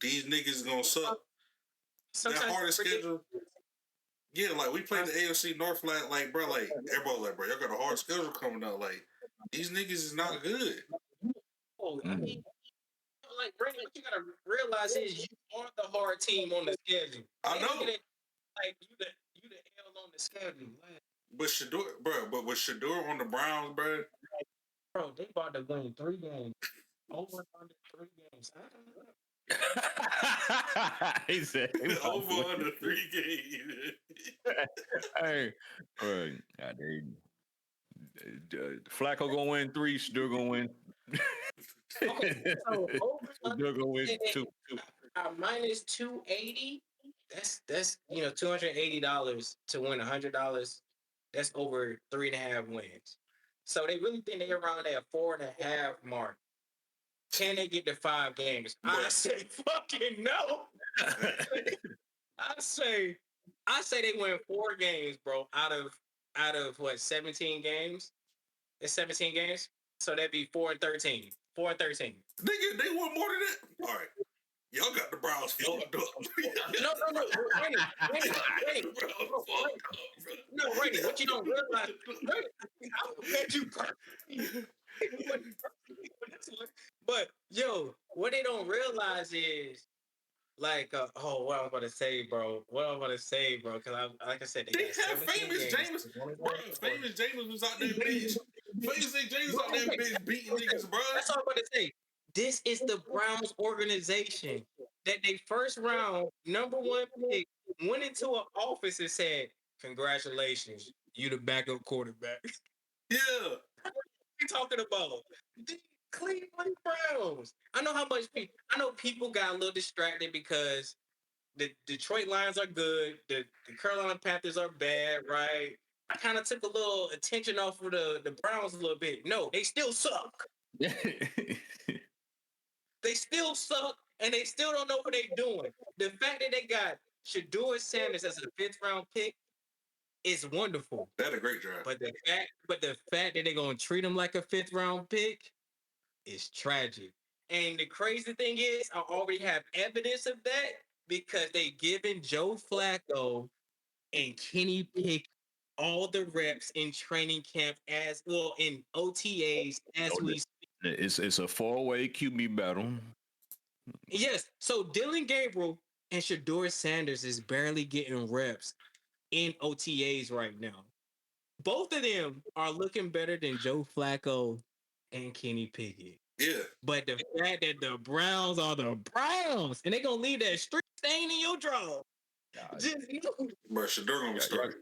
These niggas gonna suck. That hardest schedule. Yeah, like we played the AFC North, like bro, like everybody like, bro, y'all got a hard schedule coming up. Like these niggas is not good. Oh, I mean, like Brandon, what you gotta realize is you are the hard team on the schedule. I know. Like you the L on the schedule. But with Shador on the Browns, bro. Bro, they about to win 3 games. Over under 3 games. He said over under 3 games. Hey, Flacco gonna win 3. Shador gonna win. Okay, so Shador gonna win 2. Minus 280. That's $280 to win $100. That's over 3.5 wins. So they really think they're around that 4.5 mark. Can they get to 5 games? I say fucking no. I say they win 4 games, bro. Out of what, 17 games? It's 17 games, so that'd be 4-13. 4-13. Nigga, they want more than that. All right. Y'all got the Browns fucked up. No, Randy. No, Randy, what you don't realize, I will bet you. But yo, what they don't realize is, like, what I'm about to say, bro. Because like I said, they have famous James. Bro, famous James was out there, bitch. Famous James out there, bitch, beating niggas, bro. That's all I'm about to say. This is the Browns organization that they first round #1 pick went into an office and said, "Congratulations, you the backup quarterback." Yeah. What are you talking about? The Cleveland Browns. I know people got a little distracted because the Detroit Lions are good. The Carolina Panthers are bad, right? I kind of took a little attention off of the Browns a little bit. No, they still suck. They still suck, and they still don't know what they're doing. The fact that they got Shador Sanders as a 5th round pick is wonderful. That's a great draft. But the fact that they're gonna treat him like a 5th round pick is tragic. And the crazy thing is, I already have evidence of that because they given Joe Flacco and Kenny Pickett all the reps in training camp as well in OTAs as we speak. It's a 4-way QB battle. Yes. So Dylan Gabriel and Shador Sanders is barely getting reps in OTAs right now. Both of them are looking better than Joe Flacco and Kenny Pickett. Yeah. But the fact that the Browns are the Browns and they're gonna leave that street stain in your draw. Just Bro, Shador gonna be starting.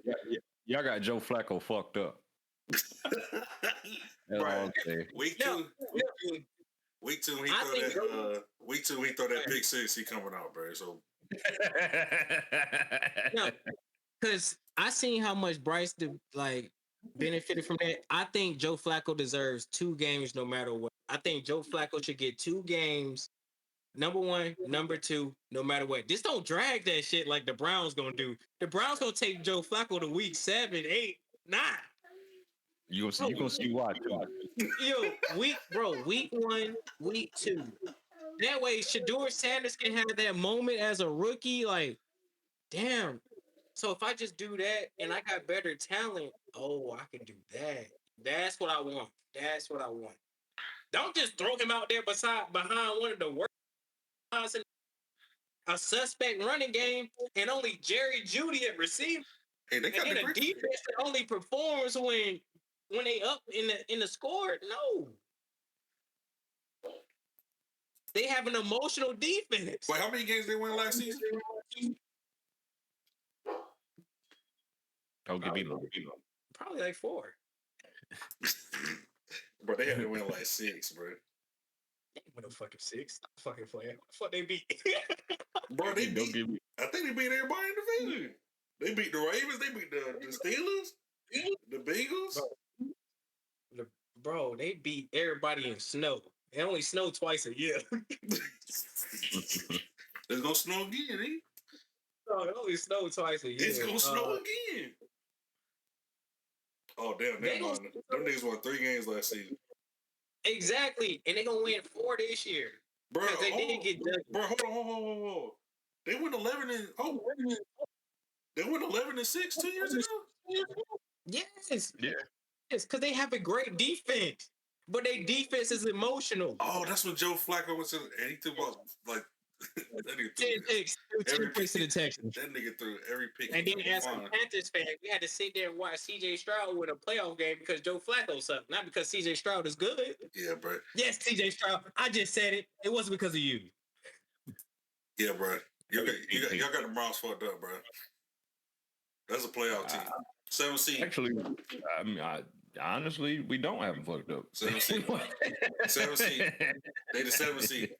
Y'all got Joe Flacco fucked up. Right. Week two, he throw that pick six, he coming out, bro. So no, because I seen how much Bryce benefited from that. I think Joe Flacco deserves 2 games no matter what. I think Joe Flacco should get 2 games. Number 1, number 2, no matter what. Just don't drag that shit like the Browns gonna do. The Browns gonna take Joe Flacco to week 7, 8, 9. You gonna see why too. Yo, week 1, week 2. That way, Shador Sanders can have that moment as a rookie. Like, damn. So if I just do that and I got better talent, I can do that. That's what I want. That's what I want. Don't just throw him out there behind one of the worst in a suspect running game and only Jerry Jeudy at receiver. Hey, they got and a defense that only performs when they up in the score. No. They have an emotional defense. Wait, how many games they win last season? Don't give me Probably like 4. Bro, they had to win like 6, bro. They win a fucking 6. Stop fucking playing. What the fuck they beat? Bro, they beat. I think they beat everybody in the division. They beat the Ravens. They beat the Steelers. The Bengals. Bro, they beat everybody in snow. It only snowed twice a year. It's gonna snow again, eh? No, it only snowed twice a year. It's gonna snow again. Oh damn! Them niggas won 3 games last season. Exactly, and they gonna win 4 this year. Bro, they didn't get done. Bro, hold on. They went 11 and they went 11-6 2 years ago. Yes. Yeah. Yes, because they have a great defense, but their defense is emotional. Oh, that's when Joe Flacco went to, and he took about like that nigga 10 picks, 2 picks to the Texans. That nigga threw every pick. And then as a Panthers fan, we had to sit there and watch C.J. Stroud win a playoff game because Joe Flacco sucked, not because C.J. Stroud is good. Yeah, bro. Yes, C.J. Stroud. I just said it. It wasn't because of you. Yeah, bro. Y'all got the Browns fucked up, bro. That's a playoff team. 7 seed. Actually, I mean, honestly, we don't have them fucked up. 7 seed. 7 seed. They the 7 seed.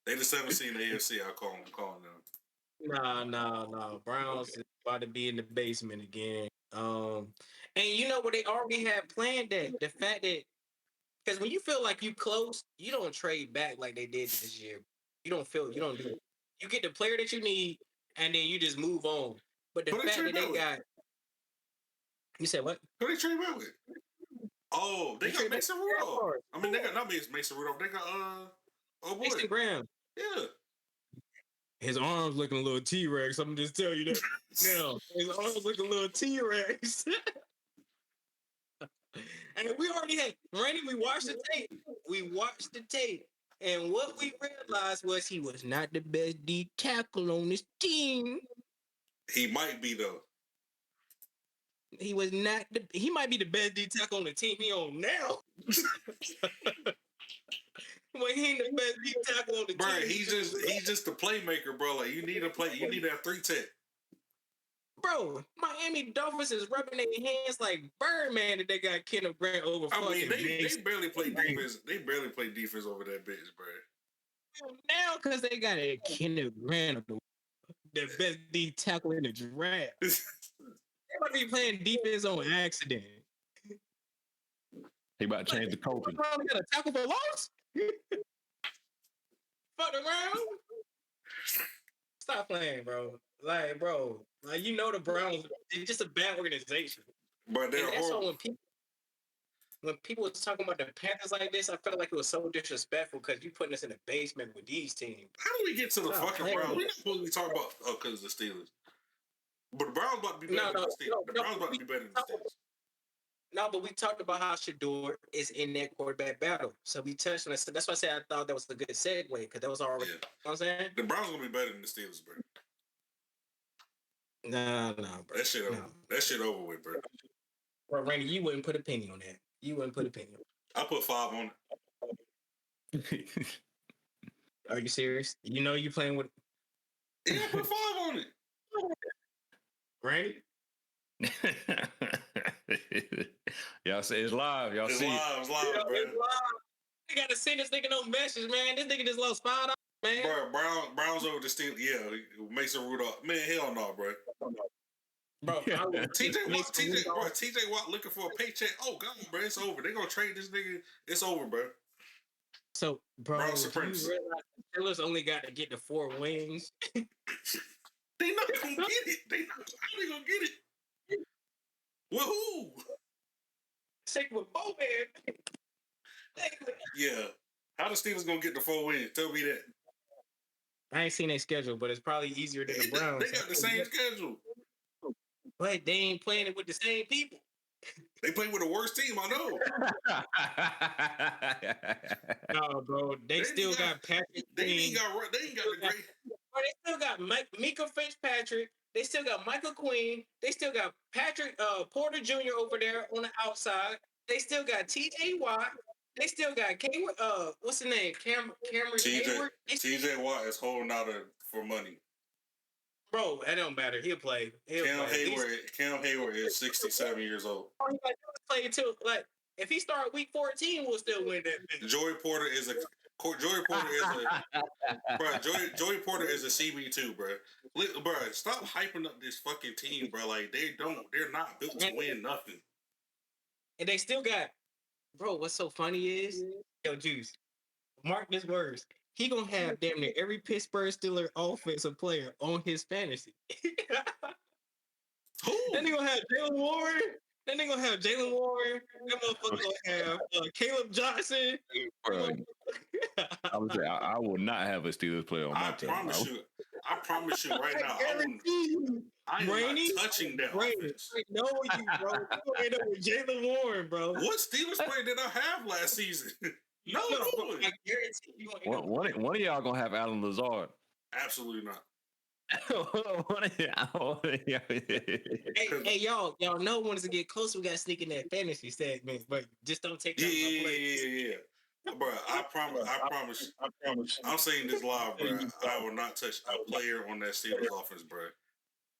They the 7 seed in the AFC. I'm calling them. Nah. Browns is about to be in the basement again. And you know what they already had planned that the fact that because when you feel like you close, you don't trade back like they did this year. You don't do it. You get the player that you need, and then you just move on. But the fact that they got, you said what? Who they trade back with? Oh, they got Mason Rudolph. I mean, they got not Mason Rudolph. They got oh boy, Mason Graham. Yeah. His arms looking a little T-Rex. I'm just telling you that. Now his arms looking a little T-Rex. And we already had Randy. We watched the tape. And what we realized was he was not the best D tackle on this team. He might be though. He was not. He might be the best D tackle on the team he on now. But he ain't the best D tackle on the team. Bro, he's just the playmaker, bro. Like you need to play. You need that 3-tech. Bro, Miami Dolphins is rubbing their hands like Birdman that they got Kenneth Grant over. I mean, they barely play defense. They barely play defense over that bitch, bro. Now, because they got a Kenneth Grant, the best D tackle in the draft. They might be playing defense on accident. He about to change the coaching. Got a tackle for loss? Fuck around. Stop playing, bro. Like you know the Browns, it's just a bad organization. But they're horrible. When people was talking about the Panthers like this, I felt like it was so disrespectful because you putting us in the basement with these teams. How do we get to the fucking Browns? We're not supposed to be talking about because of the Steelers. But the Browns about to be better than the Steelers. The Browns about to be better than the Steelers. No, but we talked about how Shador is in that quarterback battle. So we touched on it. So that's why I said I thought that was a good segue because that was already, you know what I'm saying? The Browns going to be better than the Steelers, bro. No, bro. That shit over. That shit over with, bro. Bro, Randy, you wouldn't put a penny on that. You wouldn't put a penny on it. I put 5 on it. Are you serious? You know you playing with... Yeah, I put 5 on it. Randy? Y'all say it's live. Y'all see It's live, bro. It's live. You got to send this nigga no message, man. This nigga just lost $5, man. Bro, Browns over the Steelers. Yeah, Mason Rudolph. Man, hell no, bro. Bro, TJ Watt looking for a paycheck. Oh God, bro, it's over. They gonna trade this nigga. It's over, bro. So, bro, do you realize the Steelers only got to get the 4 wins? They not gonna get it. How they gonna get it? With who? Sick with Bowman. Yeah. How the Steelers gonna get the 4 wins? Tell me that. I ain't seen their schedule, but it's probably easier than the Browns. They got the same schedule. But they ain't playing it with the same people. They play with the worst team, I know. No, bro. They still got Patrick. They ain't got the great. They still got Mika Fitzpatrick. They still got Michael Queen. They still got Patrick Porter Jr. over there on the outside. They still got TJ Watt. They still got what's the name? Cameron Hayward. TJ Watt is holding out for money. Bro, that don't matter. He'll play. Cam Hayward is 67 years old. All he got to do is play too. Like if he start week 14, we'll still win that thing. Joey Porter is a CB2, bro. Bro, stop hyping up this fucking team, bro. Like they're not built to win nothing. And they still got, bro. What's so funny is, yo, Juice, mark this words. He gonna have damn near every Pittsburgh Steelers offensive player on his fantasy. Who? Then they gonna have Jalen Warren. Then they gonna have Jalen Warren. That motherfucker gonna have Caleb Johnson. Bro, I will not have a Steelers player on my team. I promise you right now. I'm not touching that offense. I know you, bro. You gonna end up with Jalen Warren, bro. What Steelers player did I have last season? No, bro, I guarantee you gonna end up one of y'all gonna have Alan Lazard. Absolutely not. Hey, y'all know when to get close. We got to sneak in that fantasy segment, but just don't take that. Yeah. Bro, I promise. I'm saying this live, bro. I will not touch a player on that Steelers offense, bro.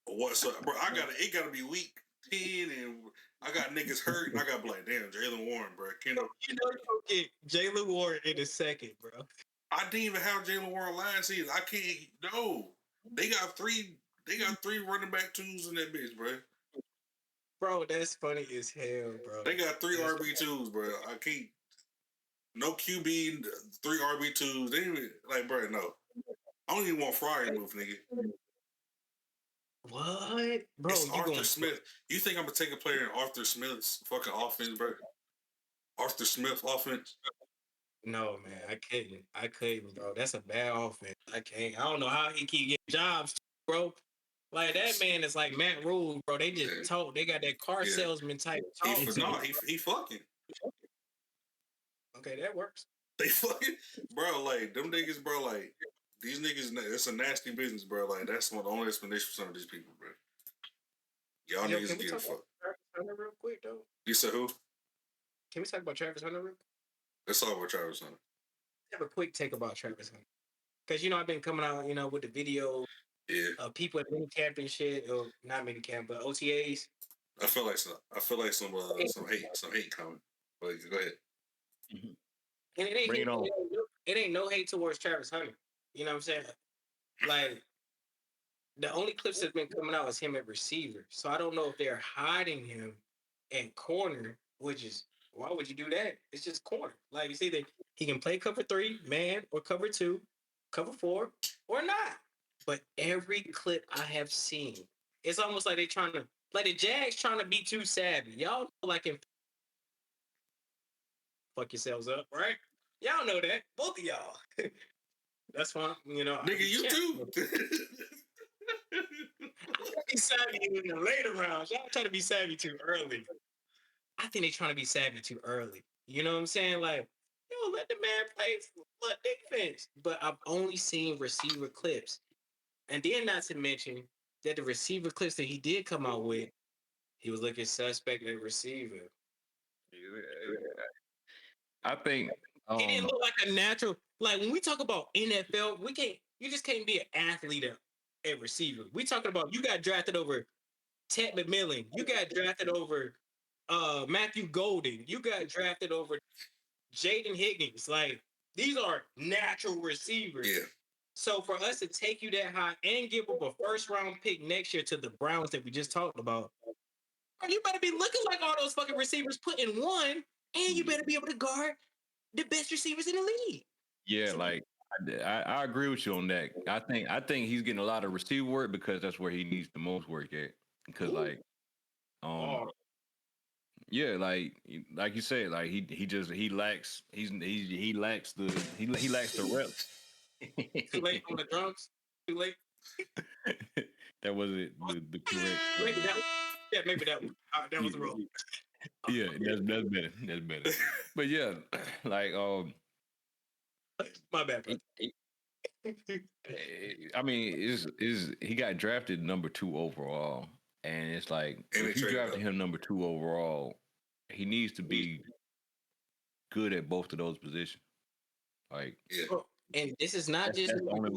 Whatsoever, bro. It gotta be week 10, and I got niggas hurt, and I gotta be like, damn, Jalen Warren, bro. You know you gonna get Jalen Warren in a second, bro. I didn't even have Jalen Warren last season. I can't. No, they got three running back twos in that bitch, bro. Bro, that's funny as hell, bro. They got 3 RB2s, bro. I can't. No QB, 3 RB2s. They even like, bro. No, I don't even want Fryer to move, nigga. What, bro? It's Arthur Smith. You think I'm gonna take a player in Arthur Smith's fucking offense, bro? Arthur Smith offense? No, man, I couldn't, bro. That's a bad offense. I can't. I don't know how he keep getting jobs, bro. Like that man is like Matt Rule, bro. They just talk. They got that car salesman type talk. He fucking. Okay, that works. They fucking, bro. Like them niggas, bro. Like these niggas. It's a nasty business, bro. Like that's the only explanation for some of these people, bro. Y'all niggas get a fuck. Travis Hunter real quick, though. You said who? Can we talk about Travis Hunter real quick? Let's talk about Travis Hunter. Have a quick take about Travis Hunter, because I've been coming out, with the video of people at minicamp and shit, or not minicamp, but OTAs. I feel like some hate coming. But go ahead. Mm-hmm. And it ain't no hate towards Travis Hunter. You know what I'm saying? Like the only clips that's been coming out is him at receiver. So I don't know if they're hiding him at corner, which is, why would you do that? It's just corner. Like you see that he can play cover 3, man, or cover 2, cover 4, or not. But every clip I have seen, it's almost like they trying to, like the Jags trying to be too savvy. Y'all know, like in fuck yourselves up, right? Y'all know that, both of y'all. That's fine, Nigga, you too. be savvy in the later rounds. Y'all trying to be savvy too early. I think they trying to be savvy too early. You know what I'm saying? Like, yo, let the man play let defense. But I've only seen receiver clips. And then not to mention that the receiver clips that he did come out with, he was looking suspect at receiver. I think He didn't look like a natural. Like when we talk about NFL, we can't. You just can't be an athlete at receiver. We talking about you got drafted over Ted McMillan. You got drafted over Matthew Golden. You got drafted over Jaden Higgins. Like these are natural receivers. Yeah. So for us to take you that high and give up a first round pick next year to the Browns that we just talked about, you better be looking like all those fucking receivers put in one, and you better be able to guard the best receivers in the league. yeah, like I agree with you on that. I think he's getting a lot of receiver work because that's where he needs the most work at. Because like, yeah, like you said, like he lacks he lacks the reps. Too late on the drums. Too late. That wasn't the correct. Maybe that. Yeah, maybe that. That was wrong. Yeah, that's better. That's better. But yeah, like My bad, bro. I mean, is he got drafted number 2 overall, and it's like And if you drafted him number 2 overall, he needs to be good at both of those positions. Like, Yeah. And this is not just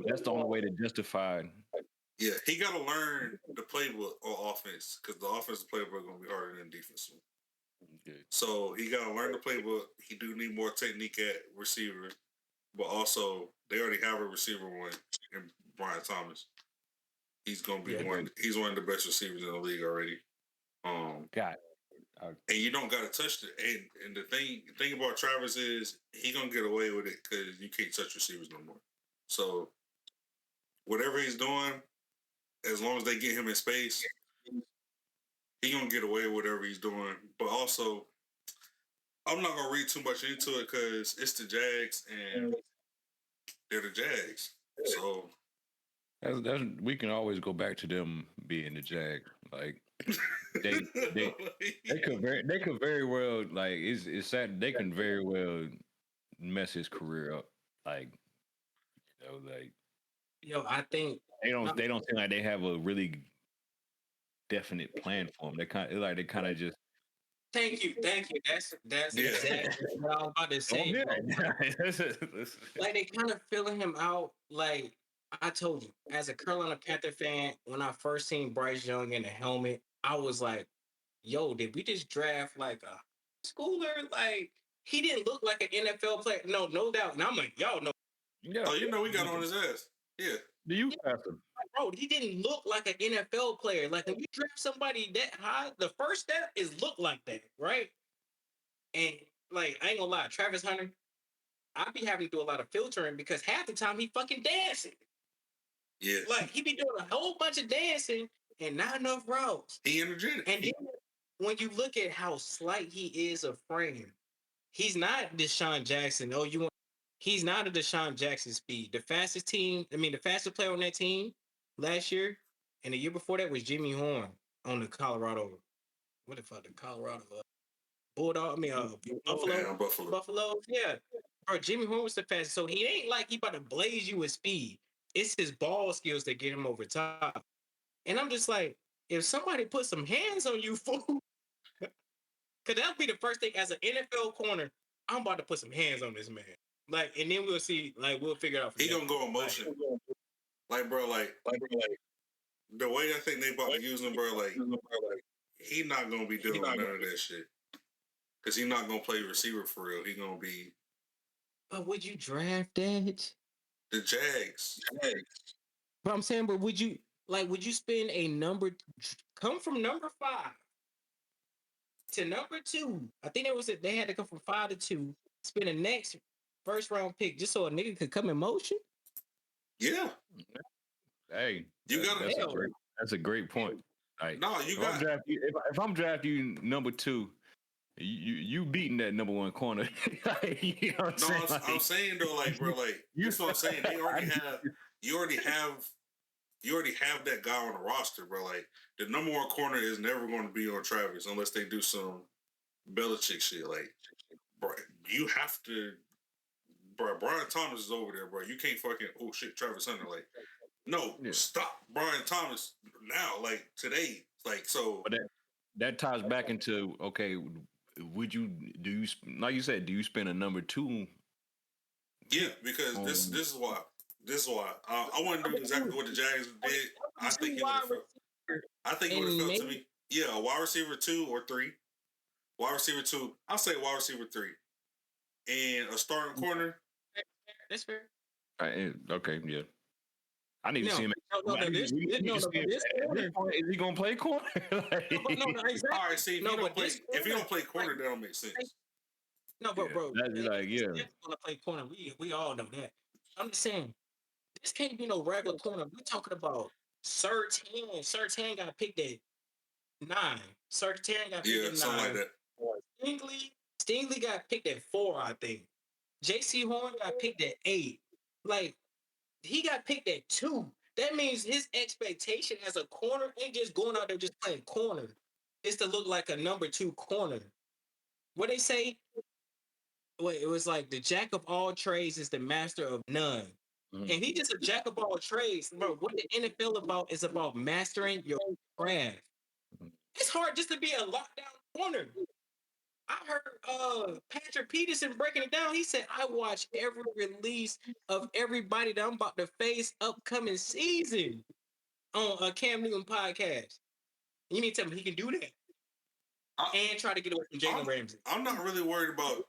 that's the only way to justify. Yeah, he got to learn the playbook or offense because the offensive playbook is going to be harder than defensive. Okay. So he got to learn the playbook. He do need more technique at receiver, but also they already have a receiver one in Brian Thomas. He's going to be one. He's one of the best receivers in the league already. God. And you don't got to touch it. And the thing about Travis is he gonna get away with it because you can't touch receivers no more. So whatever he's doing, as long as they get him in space, he gonna get away with whatever he's doing. But also, I'm not gonna read too much into it because it's the Jags and they're the Jags. So that's we can always go back to them being the Jags. Like they could very well like it's sad they can very well mess his career up. Like I think they don't seem like they have a really definite plan for him. They kind of just. Thank you. That's exactly what I was about to say. Like they kind of filling him out. Like I told you, as a Carolina Panther fan, when I first seen Bryce Young in the helmet, I was like, "Yo, did we just draft like a schooler? Like he didn't look like an NFL player. No doubt." And I'm like, "Y'all know." Yeah. Oh, we got on his ass. Yeah. Do you draft him? Bro, he didn't look like an NFL player. Like when you draft somebody that high, the first step is look like that, right? And like I ain't gonna lie, Travis Hunter, I be having to do a lot of filtering because half the time he fucking dancing. Yeah. Like he be doing a whole bunch of dancing and not enough routes. He energetic. And then when you look at how slight he is of frame, he's not Deshaun Jackson. He's not a Deshaun Jackson speed. The fastest player on that team last year and the year before that was Jimmy Horn on the Colorado. What the fuck? The Colorado Bulldog? Buffalo. Yeah, Buffalo. Yeah. Bro, Jimmy Horn was the fastest. So he ain't like he about to blaze you with speed. It's his ball skills that get him over top. And I'm just like, if somebody put some hands on you, fool, because that'll be the first thing as an NFL corner. I'm about to put some hands on this man. Like, and then we'll see. Like, we'll figure it out. He gonna go in motion. Like, bro, the way I think they about to use him, bro, like, he not gonna be doing none of that shit. Because he not gonna play receiver for real. He gonna be. But would you draft that? The Jags. But I'm saying, but would you spend a number, come from number 5 to number 2? I think they had to come from 5 to 2, spend the next first round pick just so a nigga could come in motion? Yeah. Hey, that's a great point. Like, no, if I'm drafting you number 2, you beating that number 1 corner. You know what I'm saying? I'm saying though, like, bro, like, that's what I'm saying. You already you already have that guy on the roster, bro. Like the number one corner is never going to be on Travis unless they do some Belichick shit. Like, bro, you have to, bro. Brian Thomas is over there, bro. You can't fucking oh shit, Travis Hunter. Like, no, Yeah. stop Brian Thomas now. Like today, like so. But that ties back into okay. Would you do you like you said? Do you spend a number two? Yeah, because this is why. This is why I want to do exactly what the Jags did. I think he would have felt. I think he would have felt to me. Yeah, a wide receiver 2 or 3. Wide receiver 2. I'll say wide receiver 3, and a starting corner. That's fair. Okay, yeah. I need to see him. Is he gonna play corner? Exactly. All right, see if he don't play corner, that don't make sense. No, but bro, that's like gonna play corner. We all know that. I'm just saying, this can't be no regular corner. We're talking about Surtain. Surtain got picked at 9. Surtain got picked at 9. Something like that. Stingley got picked at 4, I think. J.C. Horn got picked at 8. Like, he got picked at 2. That means his expectation as a corner ain't just going out there just playing corner. It's to look like a number 2 corner. What they say? Wait, it was like the jack of all trades is the master of none. And he just a jack of all trades. Bro, what the NFL about is about mastering your craft. It's hard just to be a lockdown corner. I heard Patrick Peterson breaking it down. He said, I watch every release of everybody that I'm about to face upcoming season on a Cam Newton podcast. You need to tell me he can do that. And try to get away from Jalen Ramsey. I'm not really worried about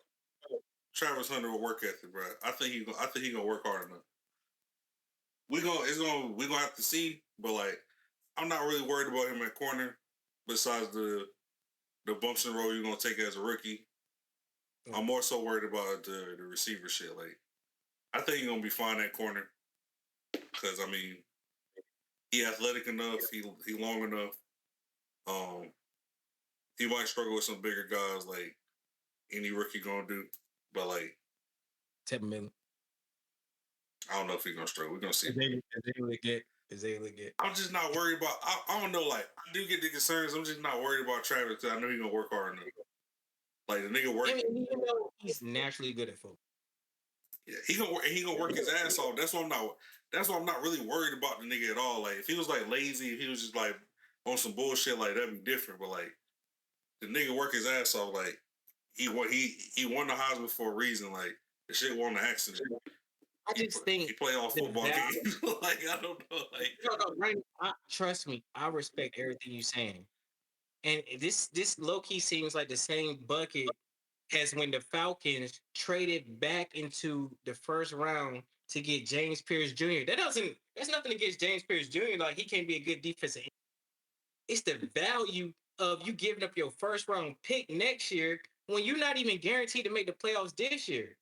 Travis Hunter with work ethic, bro. I think he gonna work hard enough. We gonna have to see, but like I'm not really worried about him at corner. Besides the bumps in the road you're gonna take as a rookie, I'm more so worried about the receiver shit. Like I think he's gonna be fine at corner because I mean he athletic enough, he long enough. He might struggle with some bigger guys like any rookie gonna do, but like 10 million. I don't know if he's gonna struggle. We're gonna see. Is they legit? I'm just not worried about. I don't know. Like I do get the concerns. I'm just not worried about Travis because I know he's gonna work hard enough. Like the nigga work. He's naturally good at football. Yeah, he gonna work his ass off. That's why I'm not really worried about the nigga at all. Like if he was like lazy, if he was just like on some bullshit, like that'd be different. But like the nigga work his ass off. Like he won the Heisman for a reason. Like the shit wasn't an accident. I just think he play all football games. Like I don't know. Like no, trust me, I respect everything you're saying. And this low key seems like the same bucket as when the Falcons traded back into the first round to get James Pierce Jr. That's nothing against James Pierce Jr. Like he can't be a good defensive end. It's the value of you giving up your first round pick next year when you're not even guaranteed to make the playoffs this year.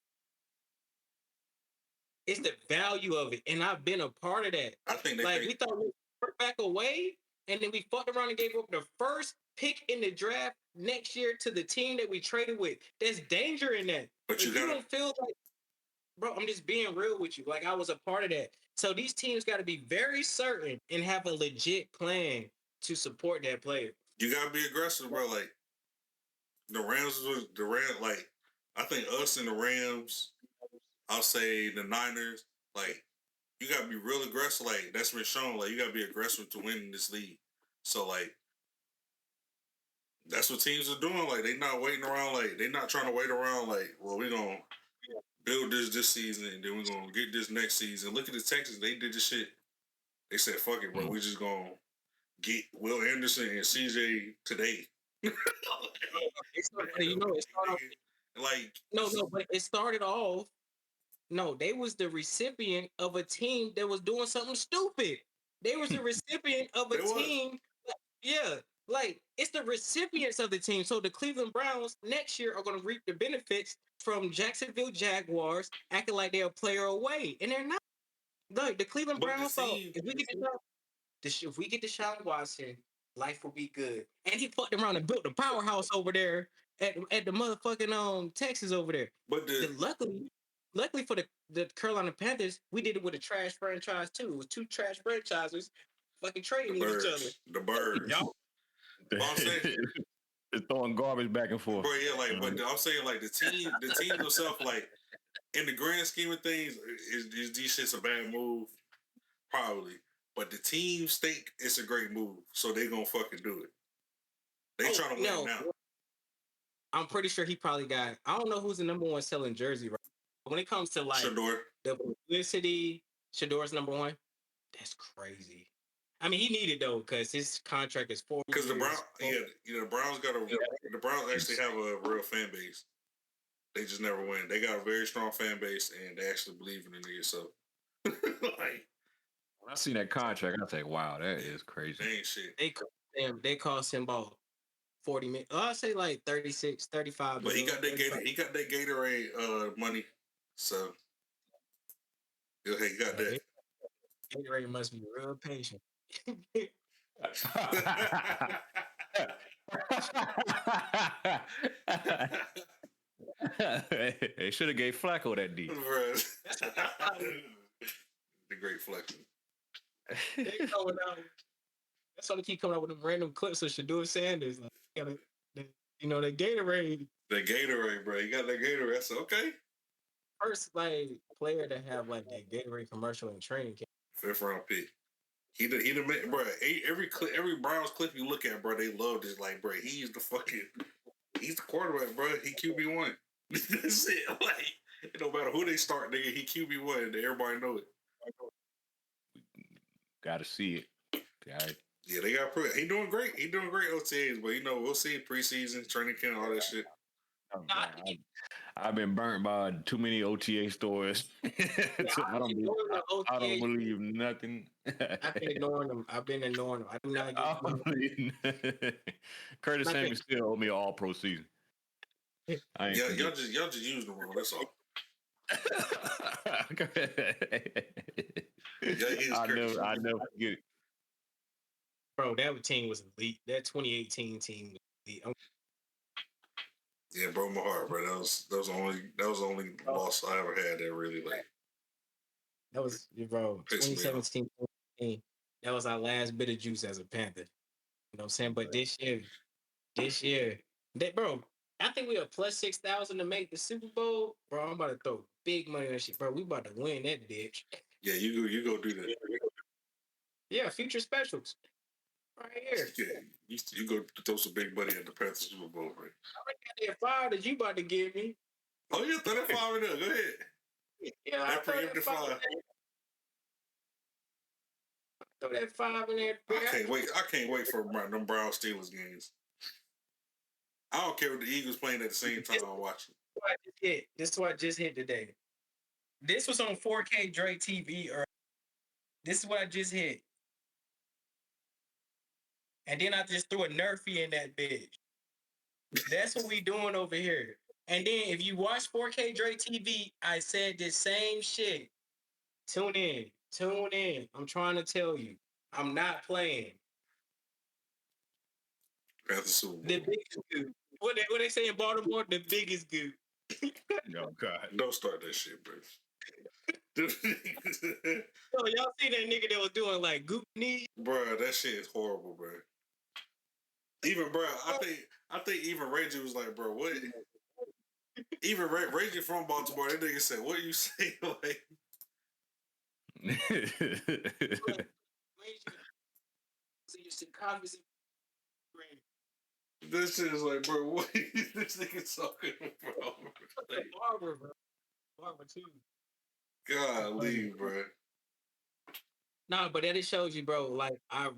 It's the value of it, and I've been a part of that. I think we thought we were back away, and then we fucked around and gave up the first pick in the draft next year to the team that we traded with. There's danger in that. But you don't feel like, bro, I'm just being real with you. Like I was a part of that. So these teams got to be very certain and have a legit plan to support that player. You gotta be aggressive, bro. Like the Rams. Like I think us and the Rams. I'll say the Niners, like, you got to be real aggressive. Like, that's been shown. Like, you got to be aggressive to win this league. So, like, that's what teams are doing. Like, they not waiting around. Like, they not trying to wait around. Like, well, we're going to build this season, and then we're going to get this next season. Look at the Texans. They did this shit. They said, fuck it, bro. We just going to get Will Anderson and CJ today. It started off, like, no, but it started off. No, they was the recipient of a team that was doing something stupid. They was the recipient of a team. Yeah, like it's the recipients of the team. So the Cleveland Browns next year are going to reap the benefits from Jacksonville Jaguars acting like they're a player away, and they're not. Like the Cleveland Browns thought if we get Deshaun Watson, life will be good. And he fucked around and built a powerhouse over there at the motherfucking Texas over there. But luckily. luckily for the Carolina Panthers, we did it with a trash franchise too. It was two trash franchises fucking trading with each other. The birds. Y'all, I'm saying, It's throwing garbage back and forth. bro, yeah, like, but I'm saying, like, the team themselves, like, in the grand scheme of things, is these shit's a bad move? Probably. But the teams think it's a great move, so they gonna fucking do it. They trying to win now. I'm pretty sure he probably got. I don't know who's the number one selling jersey right. But when it comes to like Shador. the publicity, Shador's number one. That's crazy. I mean, he needed though because his contract is 4 years. Because the Browns, the Browns the Browns actually have a real fan base. They just never win. They got a very strong fan base, and they actually believe in the nigga. So, like, when I seen that contract, I think, wow, that is crazy. They ain't shit. They cost him about 40 million. I'll say like 36, 35. But he got that Gatorade money. So yeah, he got that. Gatorade must be real patient. They should have gave Flacco that D. The great Flacco. They coming out. That's why they keep coming out with them random clips of Shador Sanders. Like, the Gatorade. The Gatorade, bro. You got that Gatorade. I said, okay. First, like, player to have, like, that Gatorade commercial in training camp. 5th round pick. He bro. Every Browns clip you look at, bro, they love this. Like, bro, he's the quarterback, bro. He QB1. That's it. Like, it don't matter who they start, nigga. He QB1. Everybody know it. Gotta see it. Yeah, they got he doing great. He doing great OTAs, but we'll see preseason, training camp, all that shit. I've been burnt by too many OTA stores. So I don't believe nothing. I've been ignoring them. I do not get Curtis Samuel still owe me an all-pro season. Y'all just use them wrong. That's all. I never forget it. Bro, that team was elite. That 2018 team was elite. Yeah, broke my heart, bro. That was the only loss I ever had that really like. That was 2017. That was our last bit of juice as a Panther. You know what I'm saying? But this year, bro, I think we are plus 6,000 to make the Super Bowl. Bro, I'm about to throw big money on that shit, bro. We about to win that bitch. Yeah, you go do that. Yeah, future specials. Right here. Yeah, you go throw some big money at the Panthers Super Bowl, right? I already got that 5 that you about to give me. Oh, yeah, throw that 5 in there. Go ahead. Yeah, that preemptive 5. Throw that 5 in there. I can't wait for them Brown Steelers games. I don't care if the Eagles playing at the same time I'm watching. This is what I just hit today. This was on 4K Dre TV. This is what I just hit. And then I just threw a Nerfy in that bitch. That's what we doing over here. And then if you watch 4K Dre TV, I said the same shit. Tune in. I'm trying to tell you. I'm not playing. The biggest goo. What they say in Baltimore? The biggest goo. Oh, God. Don't start that shit, bro. Y'all see that nigga that was doing like goop knee? Bro, that shit is horrible, bro. Even, bro, I think even Reggie was like, bro, what? Even Reggie from Baltimore, that nigga said, what you say? Like, this shit is like, bro, what is this nigga talking about? Like, Barber, bro. Barber too. Golly, bro. Nah, but that it shows you, bro. Like I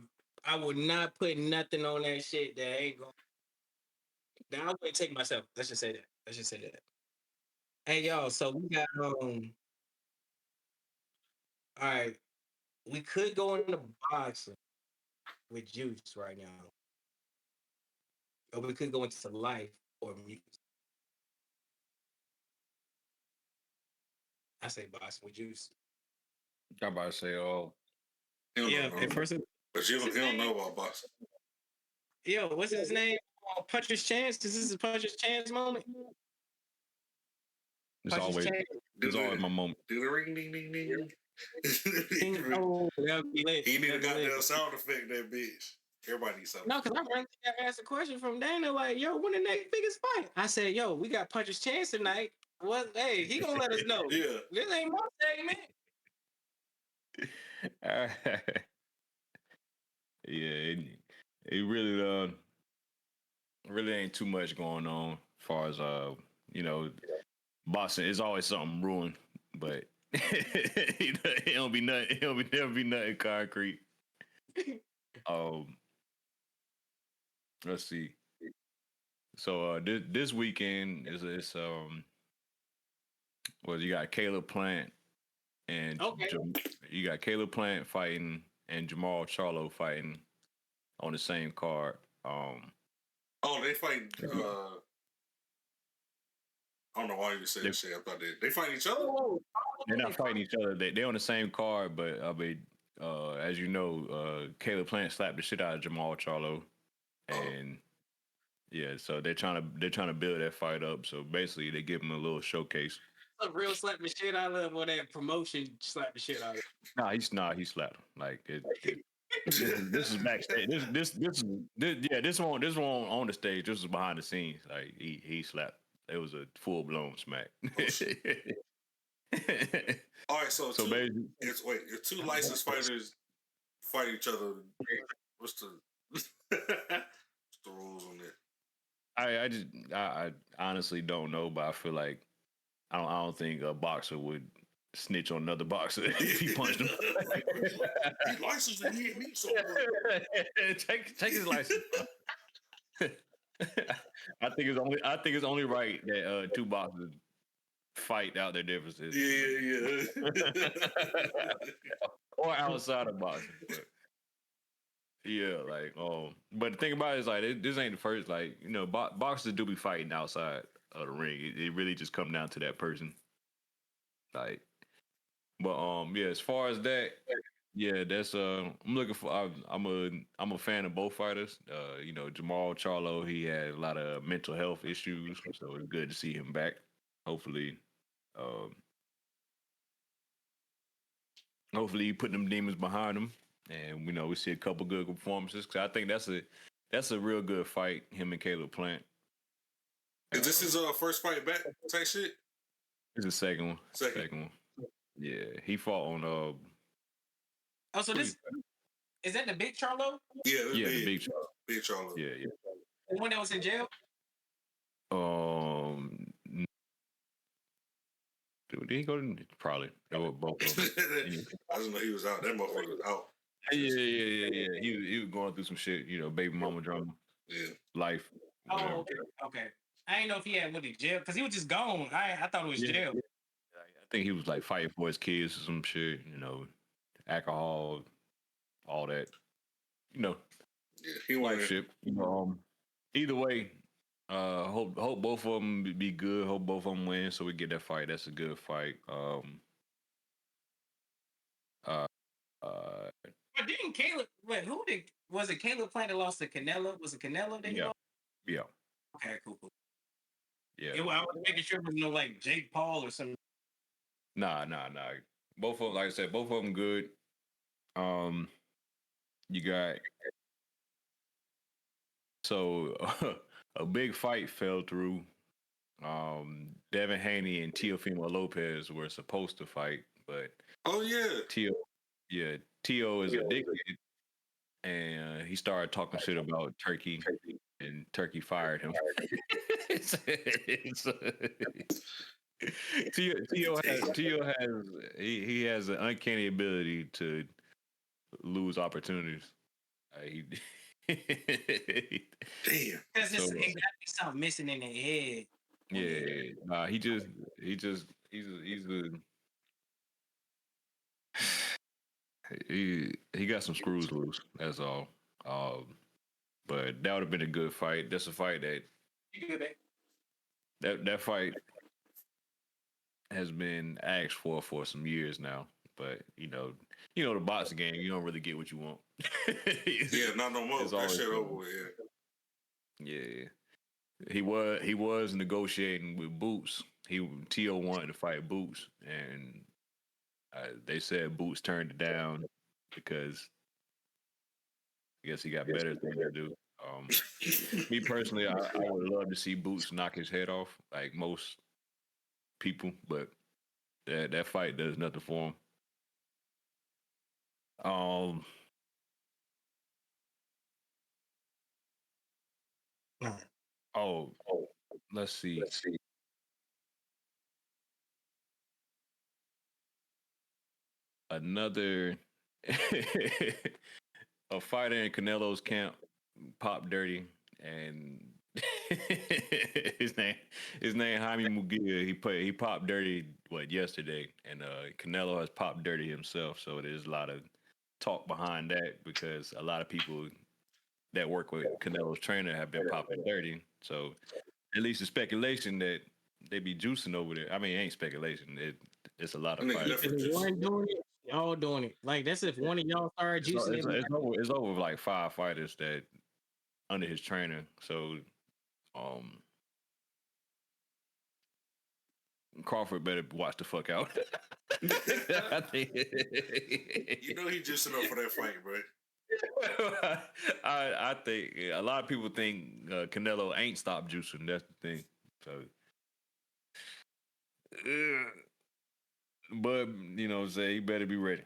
would not put nothing on that shit that ain't going. Now I wouldn't take myself. Let's just say that. Hey y'all, so we got all right. We could go into boxing with Juice right now. Or we could go into life or music. I say boxing with Juice. I'm about to say, at first. But you don't know about boxing. Yo, what's his name? Puncher's Chance? This is a Puncher's Chance moment. It's Punches always chance. it's always my moment. Do the ring, ding, ding, ding. Oh, that'll be lit. He need a That'll be lit. goddamn sound effect, that bitch. Everybody needs something. No, because I ran asked a question from Dana, like, yo, when the next biggest fight? I said, yo, we got Puncher's Chance tonight. What? Hey, he gonna let us know. Yeah. This ain't my segment. Yeah, it really ain't too much going on as far as boxing. It's always something ruined, but it don't be nothing. It don't be never be nothing concrete. Let's see. So this weekend is well, you got Caleb Plant and Okay. you got Caleb Plant fighting and Jamal Charlo fighting on the same card. Oh, they fight. I don't know why you said that shit. I thought they fight each other. They're not fighting each other. They're on the same card, but I mean, as you know, Caleb Plant slapped the shit out of Jamal Charlo, and yeah, so they're trying to build that fight up. So basically, they give him a little showcase. A real slap the shit out of him, or that promotion slap the shit out of him. He slapped him. Like this is backstage. This one on the stage. This is behind the scenes. Like he slapped. It was a full blown smack. All right, so basically, if two licensed fighters fight each other, what's the rules on that? I honestly don't know, but I feel like I don't think a boxer would snitch on another boxer if he punched him. He licensed and he hit me so take his license. I think it's only right that two boxers fight out their differences. Yeah. Or outside of boxing. But yeah, like but the thing about it is like this ain't the first, like, you know, boxers do be fighting outside of the ring. It really just come down to that person. Like, but yeah, as far as that, yeah, that's I'm looking for. I'm a fan of both fighters. You know, Jamal Charlo, he had a lot of mental health issues, so it's good to see him back. Hopefully, he put them demons behind him, and we see a couple good performances. Cause I think that's a real good fight. Him and Caleb Plant. Is this his first fight back type shit? It's the second one. Second one. Yeah, he fought on Oh, so this is that the big Charlo? Yeah, the big Charlo. Big Charlo. Yeah. The one that was in jail? Did he go to probably? They were both of them. I just know he was out. That motherfucker was out. Yeah. He was going through some shit, baby mama drama. Yeah. Life. Oh, okay. I didn't know if he had went to jail because he was just gone. I thought it was jail. I think he was like fighting for his kids or some shit, alcohol, all that, Yeah, he life shit. Either way, hope both of them be good. Hope both of them win, so we get that fight. That's a good fight. But didn't Caleb? Wait, was it? Caleb Plant that lost to Canelo? Was it Canelo that he lost? Yeah. Okay, cool. Yeah. I was making sure it was no like Jake Paul or something. Nah. Both of them, like I said, both of them good. You got a big fight fell through. Devin Haney and Teofimo Lopez were supposed to fight, but Teo is addicted, and he started talking shit about Turkey, and Turkey fired him. Teo has an uncanny ability to lose opportunities. Damn. Because it's exactly something missing in their head. Yeah. He got some screws loose. That's all. But that would have been a good fight. That's a fight that fight has been asked for some years now. But the boxing game, you don't really get what you want. Yeah, not no more. That shit over with. Yeah. He was negotiating with Boots. Tio wanted to fight Boots, and they said Boots turned it down because I guess he got better things to do. Me personally, I would love to see Boots knock his head off, like most people, but that fight does nothing for him. Oh, let's see. Another a fighter in Canelo's camp popped dirty, and his name Jaime Mugia. He popped dirty yesterday, and Canelo has popped dirty himself. So there's a lot of talk behind that because a lot of people that work with Canelo's trainer have been popping dirty. So at least the speculation that they be juicing over there. I mean, it ain't speculation. It's a lot of fighters. One doing it, y'all doing it. Like that's if one of y'all start juicing it. It's over like 5 fighters that under his trainer. So Crawford better watch the fuck out. I think you know he juicing up for that fight, bro. I think a lot of people think Canelo ain't stopped juicing. That's the thing. So, but you know, say he better be ready.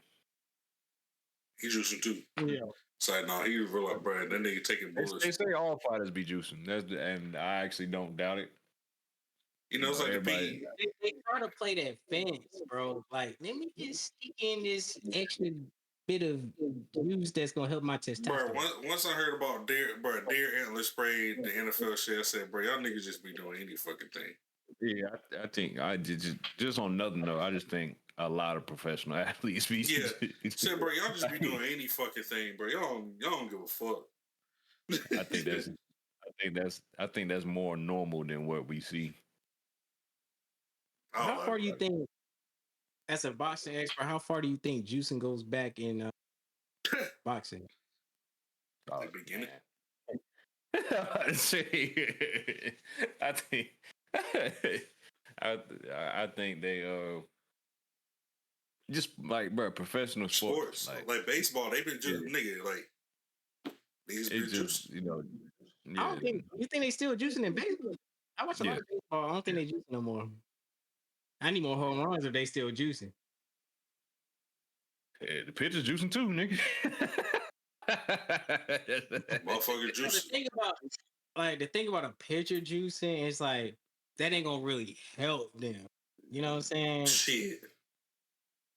He juicing too. Yeah. So no, he was real like, bro. That nigga taking bullets. They say all fighters be juicing. And I actually don't doubt it. You know, it's like everybody. They try to play that fence, bro. Like, let me just stick in this extra bit of juice that's gonna help my testosterone. Bro, once I heard about deer antler spray, the NFL shit, I said, bro, y'all niggas just be doing any fucking thing. Yeah, I think I just on nothing though. I just think a lot of professional athletes be. Yeah, said, bro, y'all just be doing any fucking thing, bro. Y'all don't give a fuck. I think that's more normal than what we see. How far do you think, as a boxing expert, how far do you think juicing goes back in boxing? The beginning. I think I think they just like bro professional sports like baseball. They've been just nigga like these been just you know. Yeah. I don't think you think they still juicing in baseball. I watch a lot of baseball. I don't think they juicing no more. I need more home runs if they still juicing. Hey, the pitcher's juicing too, nigga. Motherfucker juicing. The thing about a pitcher juicing is like that ain't gonna really help them. You know what I'm saying? Shit.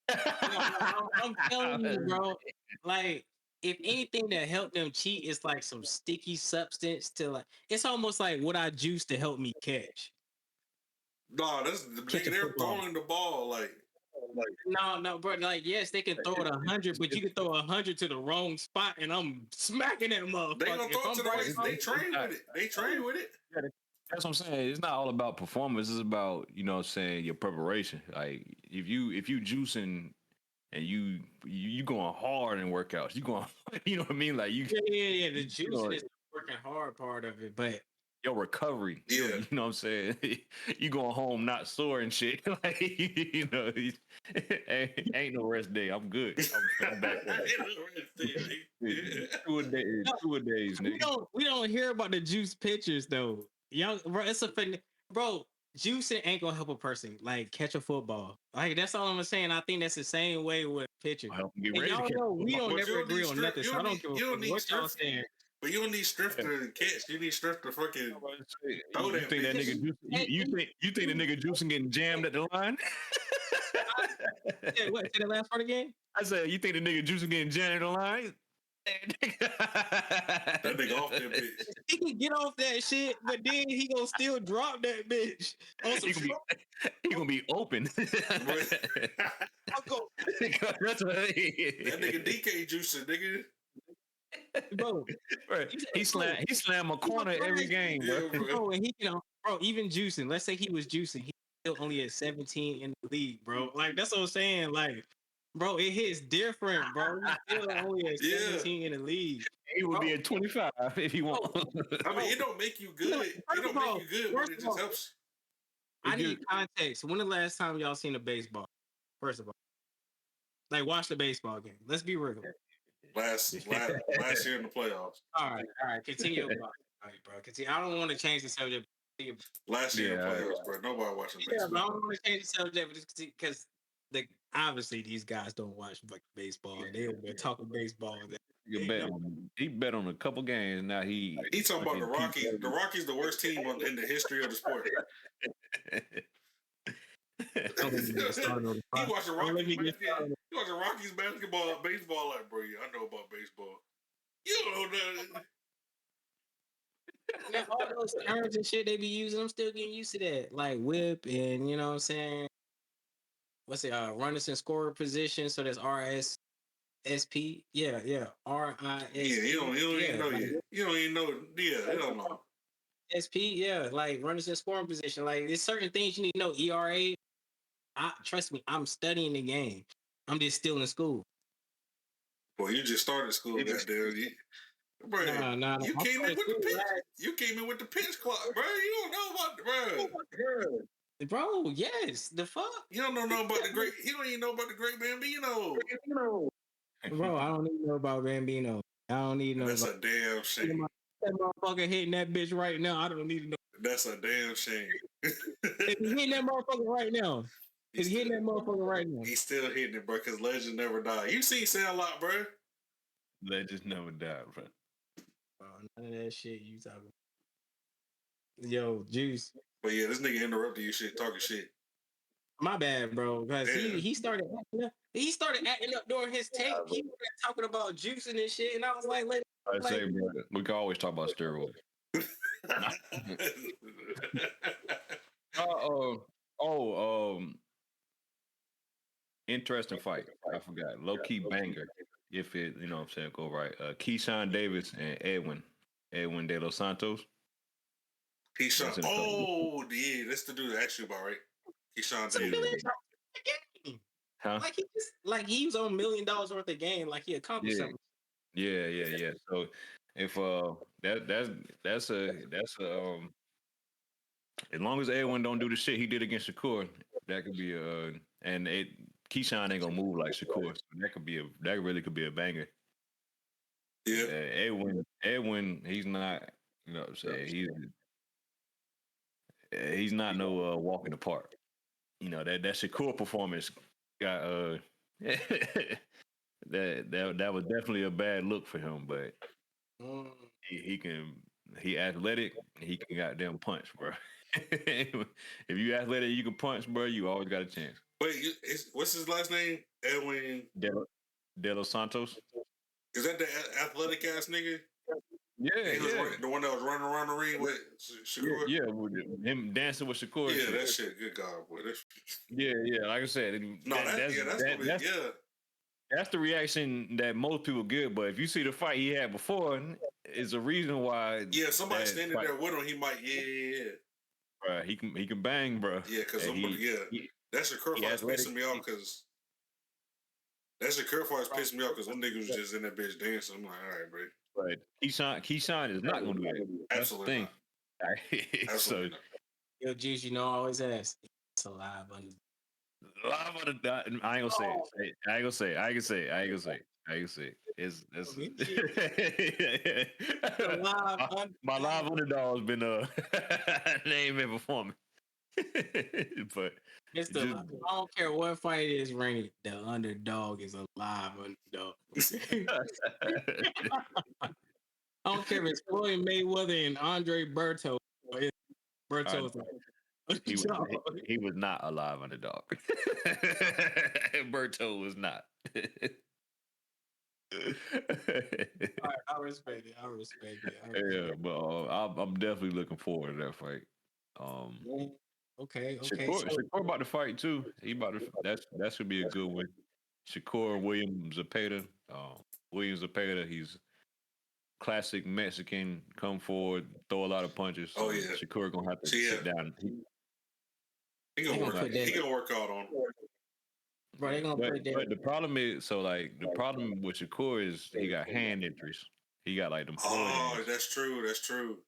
I'm telling you, bro. Like, if anything that helped them cheat is like some sticky substance to like, it's almost like what I juice to help me catch. No, that's the nigga. They're throwing the ball like. No, bro. Like, yes, they can throw it 100, but you can throw 100 to the wrong spot, and I'm smacking that motherfucker. They gonna throw it to the right spot. They train with it. That's what I'm saying. It's not all about performance. It's about your preparation. Like if you juicing and you going hard in workouts, you going, you know what I mean? Like you. Yeah. The juicing is the working hard part of it, but. Your recovery, yeah, you know what I'm saying? You going home not sore and shit. Like, ain't no rest day. I'm good. I'm back. Ain't no rest day. 2 a days, nigga. We don't hear about the juice pitchers though. Young bro, it's a thing, bro. Juicing ain't gonna help a person like catch a football. Like that's all I'm saying. I think that's the same way with pitchers. Y'all know we don't never agree on nothing. So I don't give a fuck what y'all saying. But you don't need strength to catch. You need strength to fucking throw that. Think that nigga you think the nigga juicing getting jammed at the line? What? Say the last part again? I said you think the nigga juicing getting jammed at the line? That nigga off that bitch. He can get off that shit, but then he gonna still drop that bitch. He gonna be open. That's what that nigga DK juicing, nigga. Bro, he slam a corner every game, bro. Bro, and he even juicing. Let's say he was juicing, he's still only at 17 in the league, bro. Like that's what I'm saying. Like, bro, it hits different, bro. He's still only at 17 in the league. he would be at 25 if he won. I mean, it don't make you good. It don't make you good, but it just helps. I need context. When the last time y'all seen a baseball? First of all, like watch the baseball game. Let's be real. Last year in the playoffs. All right. Continue. All right, bro. Continue. I don't want to change the subject. Last year in the playoffs, bro. Nobody watching baseball. I don't want to change the subject because obviously these guys don't watch baseball. They're talking baseball. He bet on a couple games. Now he talking about the Rockies. The Rockies, the worst team in the history of the sport. He watching Rockies basketball, baseball. Like, bro, yeah, I know about baseball. You don't know nothing. Now, all those terms and shit they be using, I'm still getting used to that. Like whip and you know what I'm saying. What's it? Runners in scorer position. So that's RSSP. Yeah. RIS. Yeah, you don't even know yet. You don't even know. Yeah, they don't know. SP, yeah, like runners in scoring position. Like there's certain things you need to know. ERA. Trust me, I'm studying the game. I'm just still in school. Well, you just started school, goddamn. Bro, you came in with the pitch. You came in with the pitch clock, bro. You don't know about bro. Yes, the fuck. You don't know nothing about the great. You don't even know about the great Bambino. Bro, I don't even know about Bambino. I don't need to know. That's a damn shame. That motherfucker hitting that bitch right now. I don't need to know. That's a damn shame. If he's hitting that motherfucker right now. He's hitting that motherfucker right now. He's still hitting it, bro, because legends never die. You seen Sandlot, bro? Legends never die, bro. None of that shit you talking about. Yo, Juice. But yeah, this nigga interrupted you shit, talking shit. My bad, bro. Because he started acting up during his tape. He was talking about juicing and shit. And I was like, say, bro, we can always talk about steroids. Interesting fight. I forgot. Low key banger. If it, you know what I'm saying, go right. Keyshawn Davis and Edwin De Los Santos. Keyshawn. Oh, yeah, that's the dude that asked you about, right? Keyshawn Davis. Huh? Like he was on $1 million worth of game, like he accomplished something. Yeah. So if that's a as long as Edwin don't do the shit he did against Shakur, that could be Keyshawn ain't gonna move like Shakur, so that really could be a banger. Yeah. Edwin, he's not, you know what I'm saying, he's not no walk in the park. You know, that Shakur performance got that was definitely a bad look for him, but he athletic, he can goddamn punch, bro. If you athletic, you can punch, bro. You always got a chance. Wait, what's his last name? Edwin De Los Santos. Is that the athletic ass nigga? Yeah, the one that was running around the ring with Shakur. Yeah, with him dancing with Shakur. Yeah, that shit, good God, boy. Yeah. Like I said, that's the reaction that most people get. But if you see the fight he had before, is a reason why. Yeah, somebody standing there with him, he might. Yeah. Right, he can bang, bro. Yeah, because that Shakur fight's pissing me off because. That Shakur fight's pissing me off because them niggas was just in that bitch dancing. I'm like, all right, bro. Right. Keyshawn is not going to do that. That's the thing. Absolutely not. Yo, Juice, you know, I always ask. It's alive under the. I ain't gonna say it. It's my live underdog's been they ain't been performing. But I don't care what fight it is, Rainy. The underdog is a live underdog. I don't care if it's Floyd Mayweather and Andre Berto. Berto's he was not a live underdog. Berto was not. I respect it. Yeah, but I'm definitely looking forward to that fight. Okay. Shakur about to fight too. That should be a good one. Shakur William Zepeda. William Zepeda, he's classic Mexican, come forward, throw a lot of punches. So Shakur gonna have to sit down. He gonna work out on. Bro, but the problem is, the problem with Shakur is he got hand injuries. He got like them full Oh, hands. that's true. That's true.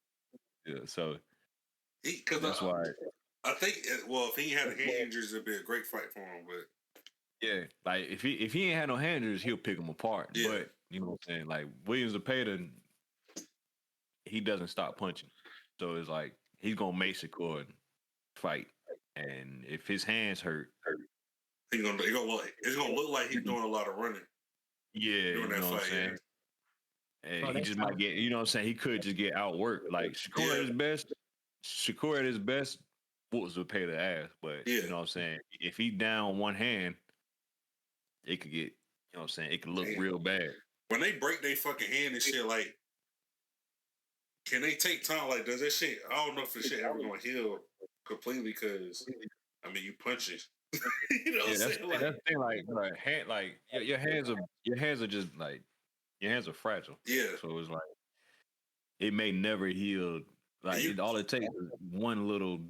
Yeah, so Because that's why. I think, well, if he had a hand injuries, it'd be a great fight for him. But Yeah, like if he ain't had no hand injuries, he'll pick them apart. Yeah. But you know what I'm saying? Like Williams Zepeda, he doesn't stop punching. So it's like he's gonna make Shakur fight. And if his hands hurt, it's gonna look like he's doing a lot of running yeah, during you that know what I'm fight. saying? And Oh, he that's just might tough. get, you know what I'm saying? He could just get outworked. Like Shakur at Yeah. his best, Shakur at his best whoops Zepeda ass. But Yeah. you know what I'm saying? If he down one hand, it could get, you know what I'm saying? It could look Man. real bad. When they break their fucking hand and shit, like, can they take time? Like, does that shit? I don't know if the shit ever gonna heal completely because I mean, you punching. You know what I'm Yeah, saying? Like, that's the thing. Like hand, like your hands are just like your hands are fragile. yeah, So it's like it may never heal. Like You- all it takes is one little,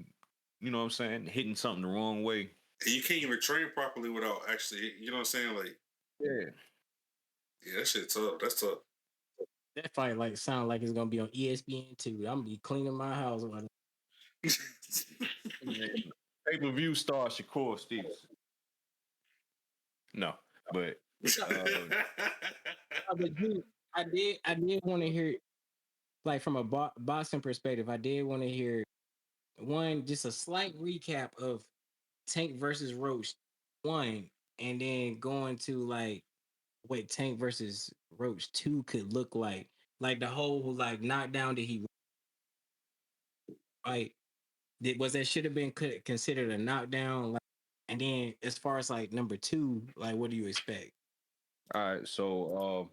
you know what I'm saying, hitting something the wrong way. and you can't even train properly without actually. You know what I'm saying? Like, Yeah. yeah, that shit tough. That's tough. That fight like sound like it's gonna be on ESPN too. I'm gonna be cleaning my house. Pay-per-view star Shakur Stevenson. No, but But dude, I did want to hear, like from a boxing perspective, I did want to hear just a slight recap of Tank versus Roach one, and then going to like what Tank versus Roach 2 could look like the whole like knockdown that he like was that should have been considered a knockdown, like, and then as far as like number 2, like what do you expect? all right. So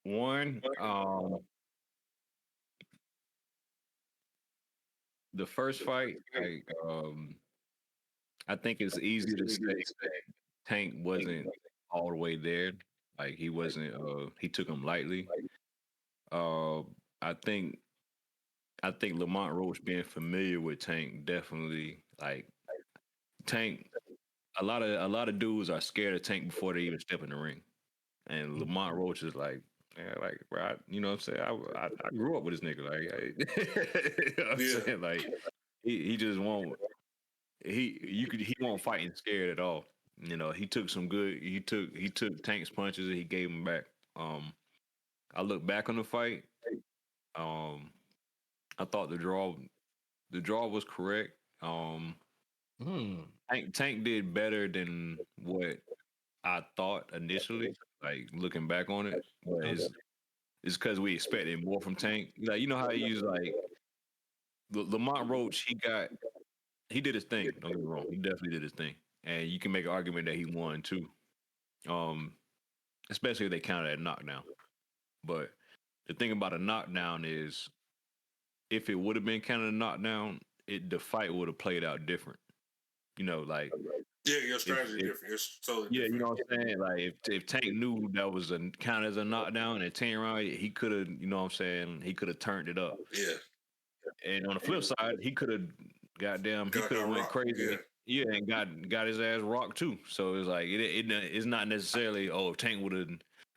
one, the first fight, like I think it's easy to say Tank wasn't all the way there. Like he wasn't. He took him lightly. Uh, I think Lamont Roach being familiar with Tank definitely like Tank. A lot of dudes are scared of Tank before they even step in the ring, and Lamont Roach is like, yeah, like bro, you know what I'm saying? I grew up with this nigga, like, you know what I'm saying? Like he just won't. He won't fight and scared at all. You know, he took some good. He took Tank's punches and he gave them back. I look back on the fight. Um, I thought the draw was correct. Hmm. Tank did better than what I thought initially. Like looking back on it, but it's because we expected more from Tank. Like you know how he used like Lamont Roach. He did his thing. Don't get me wrong. He definitely did his thing, and you can make an argument that he won too. Um, especially if they counted a knockdown. But the thing about a knockdown is, if it would have been counted a knockdown, the fight would have played out different. You know, like Yeah, your strategy if different. It's totally yeah, different. you know what I'm saying. Like if Tank knew that was a count as a knockdown and 10 round, he could have, you know what I'm saying, he could have turned it up. Yeah. And on the flip side, he could have he could have went rocked, crazy. Yeah, and got his ass rocked too. So it's like it's not necessarily if Tank would have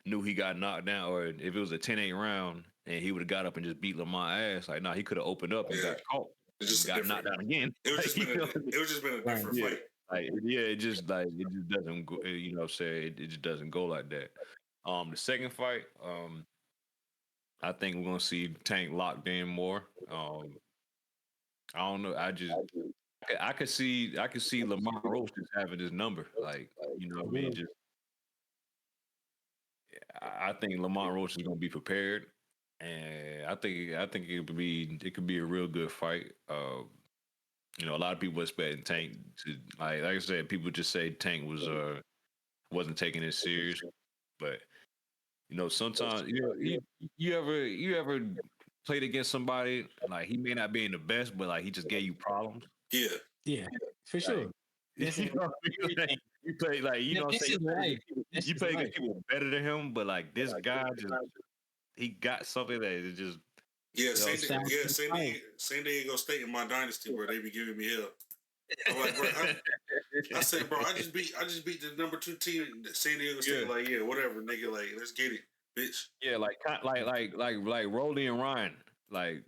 knew he got knocked down, or if it was a 10-8 round and he would have got up and just beat Lamont ass. Like he could have opened up and got caught. It's just got knocked down again. It was Like, just been it was just been a different yeah. fight. Like it just doesn't go. You know, what I'm saying it just doesn't go like that. The second fight, I think we're gonna see Tank locked in more. I don't know. I could see Lamont Roach just having his number. Like you know what I mean. Just I think Lamont Roach is gonna be prepared, and I think it could be a real good fight. You know, a lot of people expecting Tank to like I said, people just say Tank wasn't taking it serious, but you know, sometimes you ever played against somebody like he may not be in the best, but like he just gave you problems. Yeah, for sure. Like, you know, like, you play like you know, This say is right. you play against people better than him, but like this guy just he got something that is just San Diego State in my dynasty where they be giving me hell. I'm like, bro, I said, bro, I just beat the number 2 team, San Diego State. Like, yeah, whatever, nigga. Like, let's get it. bitch. Yeah, like Rolly and Ryan, like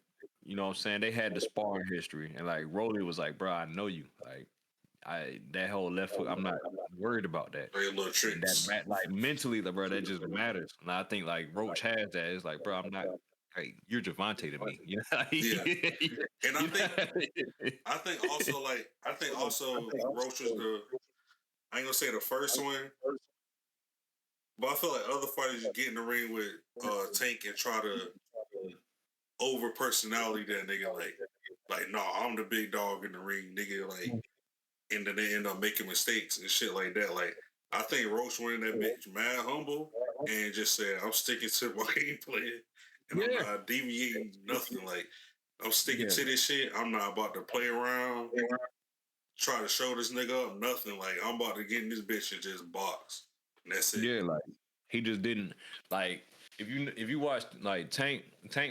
you know what I'm saying, they had the sparring history, and like Rolly was like, bro, I know you, like I that whole left hook, I'm not worried about that. Play little And that tricks. like mentally, like, bro, that just matters. And I think like Roach has that. It's like, bro, I'm not. Hey, you're Javante to me. You know, Yeah, and you know? I think also Roach was the I ain't gonna say the first one, but I feel like other fighters just get in the ring with Tank and try to over personality that nigga like no, I'm the big dog in the ring, nigga, like and then they end up making mistakes and shit like that. Like I think Roach went in that bitch mad humble and just said, I'm sticking to my game plan and I'm Yeah, not deviating nothing. Like I'm sticking yeah, to this shit. I'm not about to play around, try to show this nigga up, nothing. Like I'm about to get in this bitch and just box. And that's it. yeah. Like he just didn't like. If you watch like Tank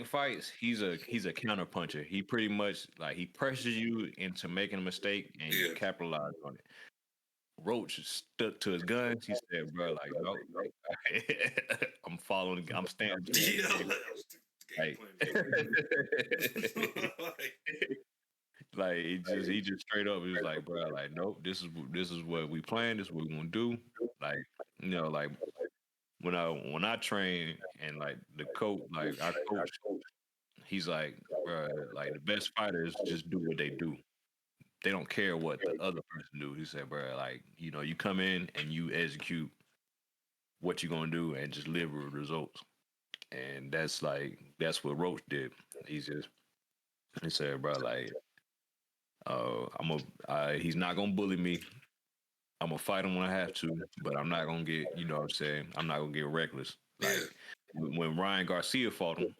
fights, he's a counter puncher. He pretty much like he pressures you into making a mistake and you Yeah. capitalize on it. Roach stuck to his guns. He said, "Bro, like, no, like, I'm following. I'm standing. Yeah, Like, like, like he just straight up. He was like, bro, like, nope. This is what we planned. This is what we gonna do. Like, you know, like when I train and like the coach, like our coach, he's like, bro, like the best fighters just do what they do. They don't care what the other person do. He said, bro, like, you know, you come in and you execute what you're gonna do and just live with results. And that's what Roach did. He said, bro, like, he's not gonna bully me. I'm gonna fight him when I have to, but I'm not gonna get, you know what I'm saying? I'm not gonna get reckless. yeah. Like when Ryan Garcia fought him,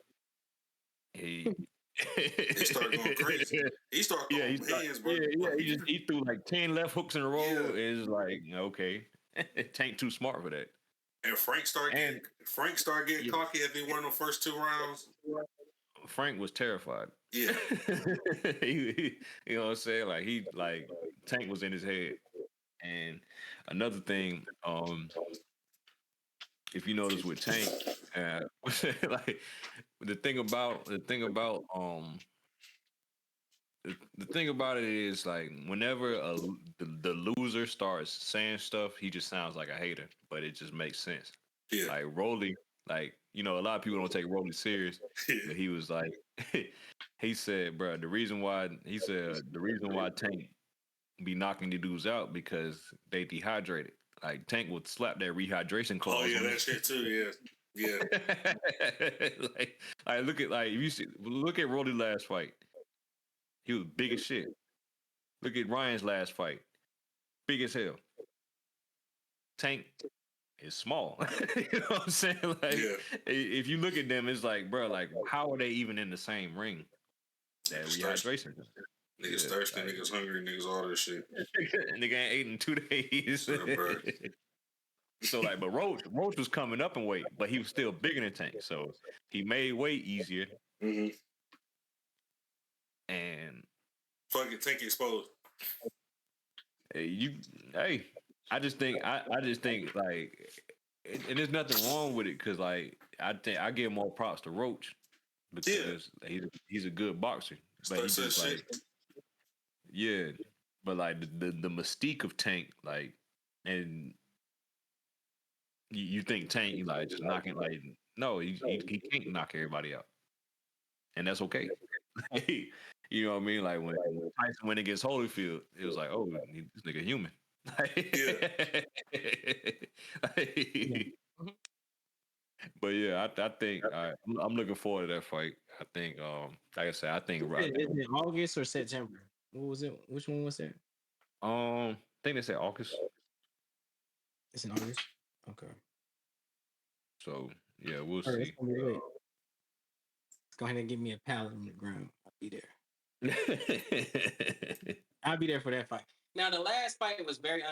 he He started going crazy. He started throwing hands, bro. he threw like 10 left hooks in a row. Yeah. Is like, okay. Tank too smart for that. And Frank started getting cocky at the one of the first 2 rounds. Frank was terrified. Yeah. You know what I'm saying? Like Tank was in his head. And another thing, if you notice with Tank, like the thing about it is like whenever the loser starts saying stuff, he just sounds like a hater, but it just makes sense. Yeah. Like Rolly, like you know, a lot of people don't take Rolly serious, but he was like, he said, bro, the reason why Tank be knocking the dudes out because they dehydrated. Like Tank would slap that rehydration clause. Oh yeah, on that shit too. Yeah. Yeah. like look at like if you see look at Rolly last fight. He was big as shit. Look at Ryan's last fight. Big as hell. Tank is small. You know what I'm saying? Like Yeah. if you look at them, it's like, bro, like how are they even in the same ring? That Niggas thirsty. rehydration. Niggas thirsty, like, niggas hungry, niggas all this shit. Nigga ain't ate in 2 days. Yeah, bro. So like, but Roach was coming up in weight, but he was still bigger than Tank, so he made weight easier. Mm-hmm. And Fucking Tank exposed. hey, I just think like, and there's nothing wrong with it because like I think I give more props to Roach because he's a good boxer, but he just like yeah, but like the mystique of Tank like and. You think Tank like just knocking like no he can't knock everybody out, and that's okay. You know what I mean? Like when Tyson went against Holyfield, it was like, oh, this nigga human. But yeah, I think I'm looking forward to that fight. I think like I said, I think Is it August or September? What was it? Which one was that? I think they said August. It's in August. Okay. So yeah, we'll All right, see. let's go ahead and give me a pallet on the ground. I'll be there. I'll be there for that fight. Now the last fight was very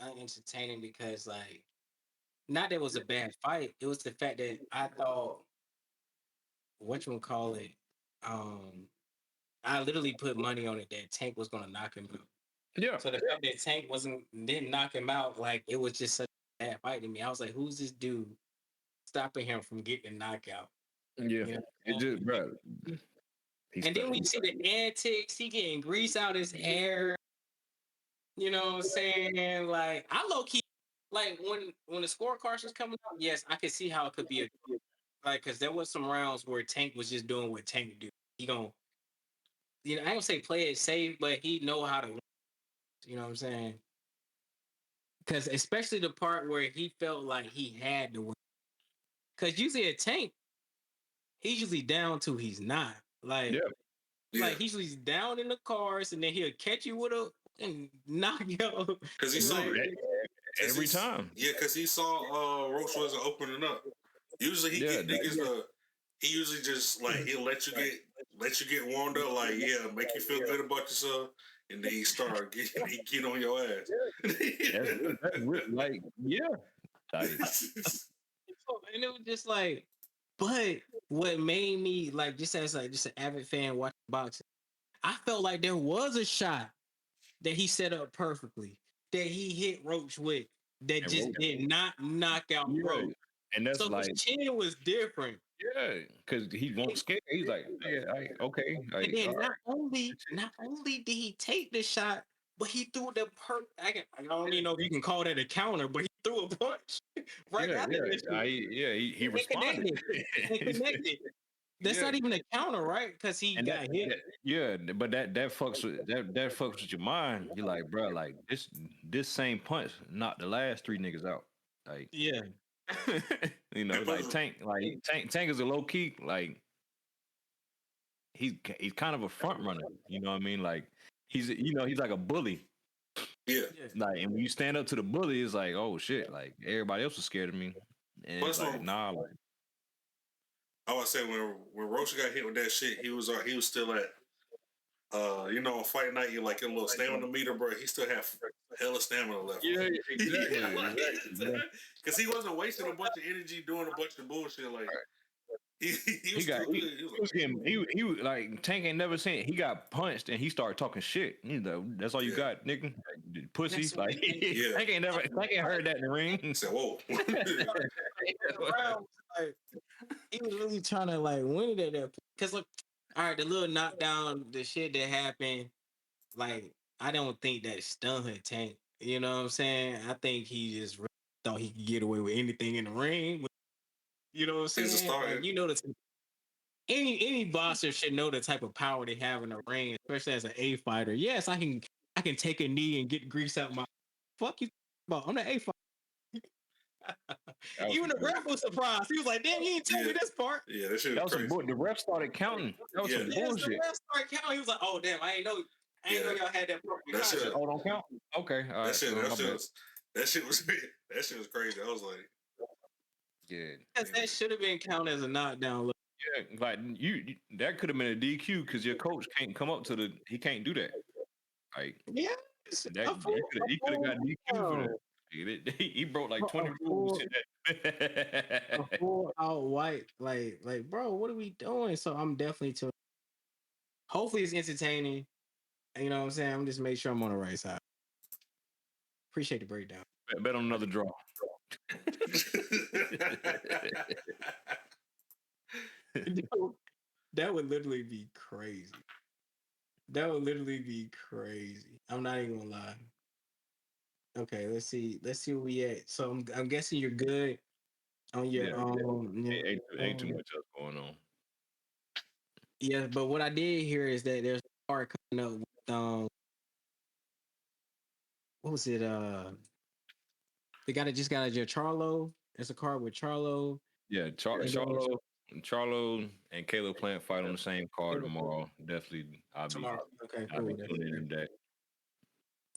unentertaining because like not that it was a bad fight. It was the fact that I thought whatchamacallit, I literally put money on it that Tank was gonna knock him out. Yeah. So the fact that Tank didn't knock him out, like it was just such a bad fight to me. I was like, who's this dude stopping him from getting a knockout. Yeah, You know? it just, bro. And then when you see the antics, he getting grease out his hair. You know what I'm saying? Like I low key like when the scorecards was coming up, yes, I could see how it could be a like because there was some rounds where Tank was just doing what Tank do. He gonna I ain't gonna say play it safe, but he know how to win. You know what I'm saying? Because especially the part where he felt like he had to win. Because usually a Tank, he's usually down to he's not. Yeah, Like he's usually down in the cars and then he'll catch you with a and knock you out. Because he saw Like, every time. Yeah, because he saw Roach wasn't opening up. Usually he get niggas he usually just like he'll let you get warmed up, like make you feel good about yourself, and then he get on your ass. Like and it was just like, but what made me like just as like just an avid fan watching boxing, I felt like there was a shot that he set up perfectly that he hit Roach with that just did not knock out Roach. And that's so like his chin was different. Yeah, because he won't scare. He's like, okay. And then not only did he take the shot, but he threw the I don't even know if you can call that a counter, but he threw a punch right after this. He responded. He connected. That's not even a counter, right? Because he got hit. Yeah, but that fucks with that fucks with your mind. You're like, bro, like this same punch knocked the last 3 niggas out. Like, yeah. like Tank is a low key, like he's kind of a front runner. You know what I mean? Like he's like a bully. Yeah. Like, and when you stand up to the bully, it's like, oh shit, like everybody else was scared of me. And it's like, nah, like I would say when Roach got hit with that shit, he was still at on fight night, you like a little stamina meter, bro. He still have hella stamina left. Yeah, exactly. Because he wasn't wasting a bunch of energy doing a bunch of bullshit. Like he was like Tank ain't never seen it. He got punched and he started talking shit. That's all you got, nigga. Like, pussy. Like Tank ain't heard that in the ring. He said, whoa. He was really trying to like win it at that point. Because look, all right, the little knockdown, the shit that happened, like I don't think that stunned Tank. You know what I'm saying? I think he just really thought he could get away with anything in the ring. You know what I'm saying? And any boxer should know the type of power they have in the ring, especially as an A fighter. Yes, I can take a knee and get grease out my fuck you about. I'm the A fighter. Even the ref was surprised. He was like, "Damn, he didn't tell me this part." Yeah, that shit was crazy. The ref started counting. That was some bullshit. The ref started counting. He was like, "Oh damn, I ain't know y'all had that part." That shit. Oh, don't count. Okay, all right. That shit was crazy. I was like, yeah, that should have been counted as a knockdown. Yeah, like you that could have been a DQ because your coach can't come up to he can't do that. Like he could have got DQ for that. He broke like 20 rules. A full out white, like, bro, what are we doing? So I'm definitely to. Hopefully, it's entertaining. You know what I'm saying? I'm just make sure I'm on the right side. Appreciate the breakdown. Bet on another draw. That would literally be crazy. That would literally be crazy. I'm not even gonna lie. Okay, let's see where we at. So I'm guessing you're good on your ain't too much else going on. Yeah, but what I did hear is that there's a card coming up with what was it? They just got a Charlo. There's a card with Charlo. Yeah, Charlo and Caleb Plant fight on the same card tomorrow. Definitely, I'll be tuning in that.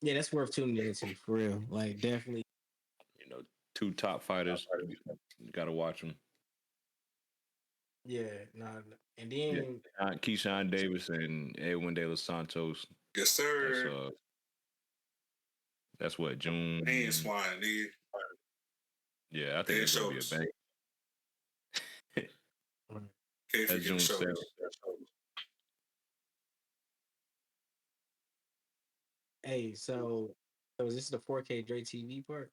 Yeah, that's worth tuning into for real. Like, definitely. 2 top fighters. You gotta watch them. Yeah, and then Keyshawn Davis and Edwin De Los Santos. Yes, sir. That's what June. Hands flying, nigga. Yeah, I think it's gonna be a bang. That's June 7th. Hey, so is this the 4K Dre TV part?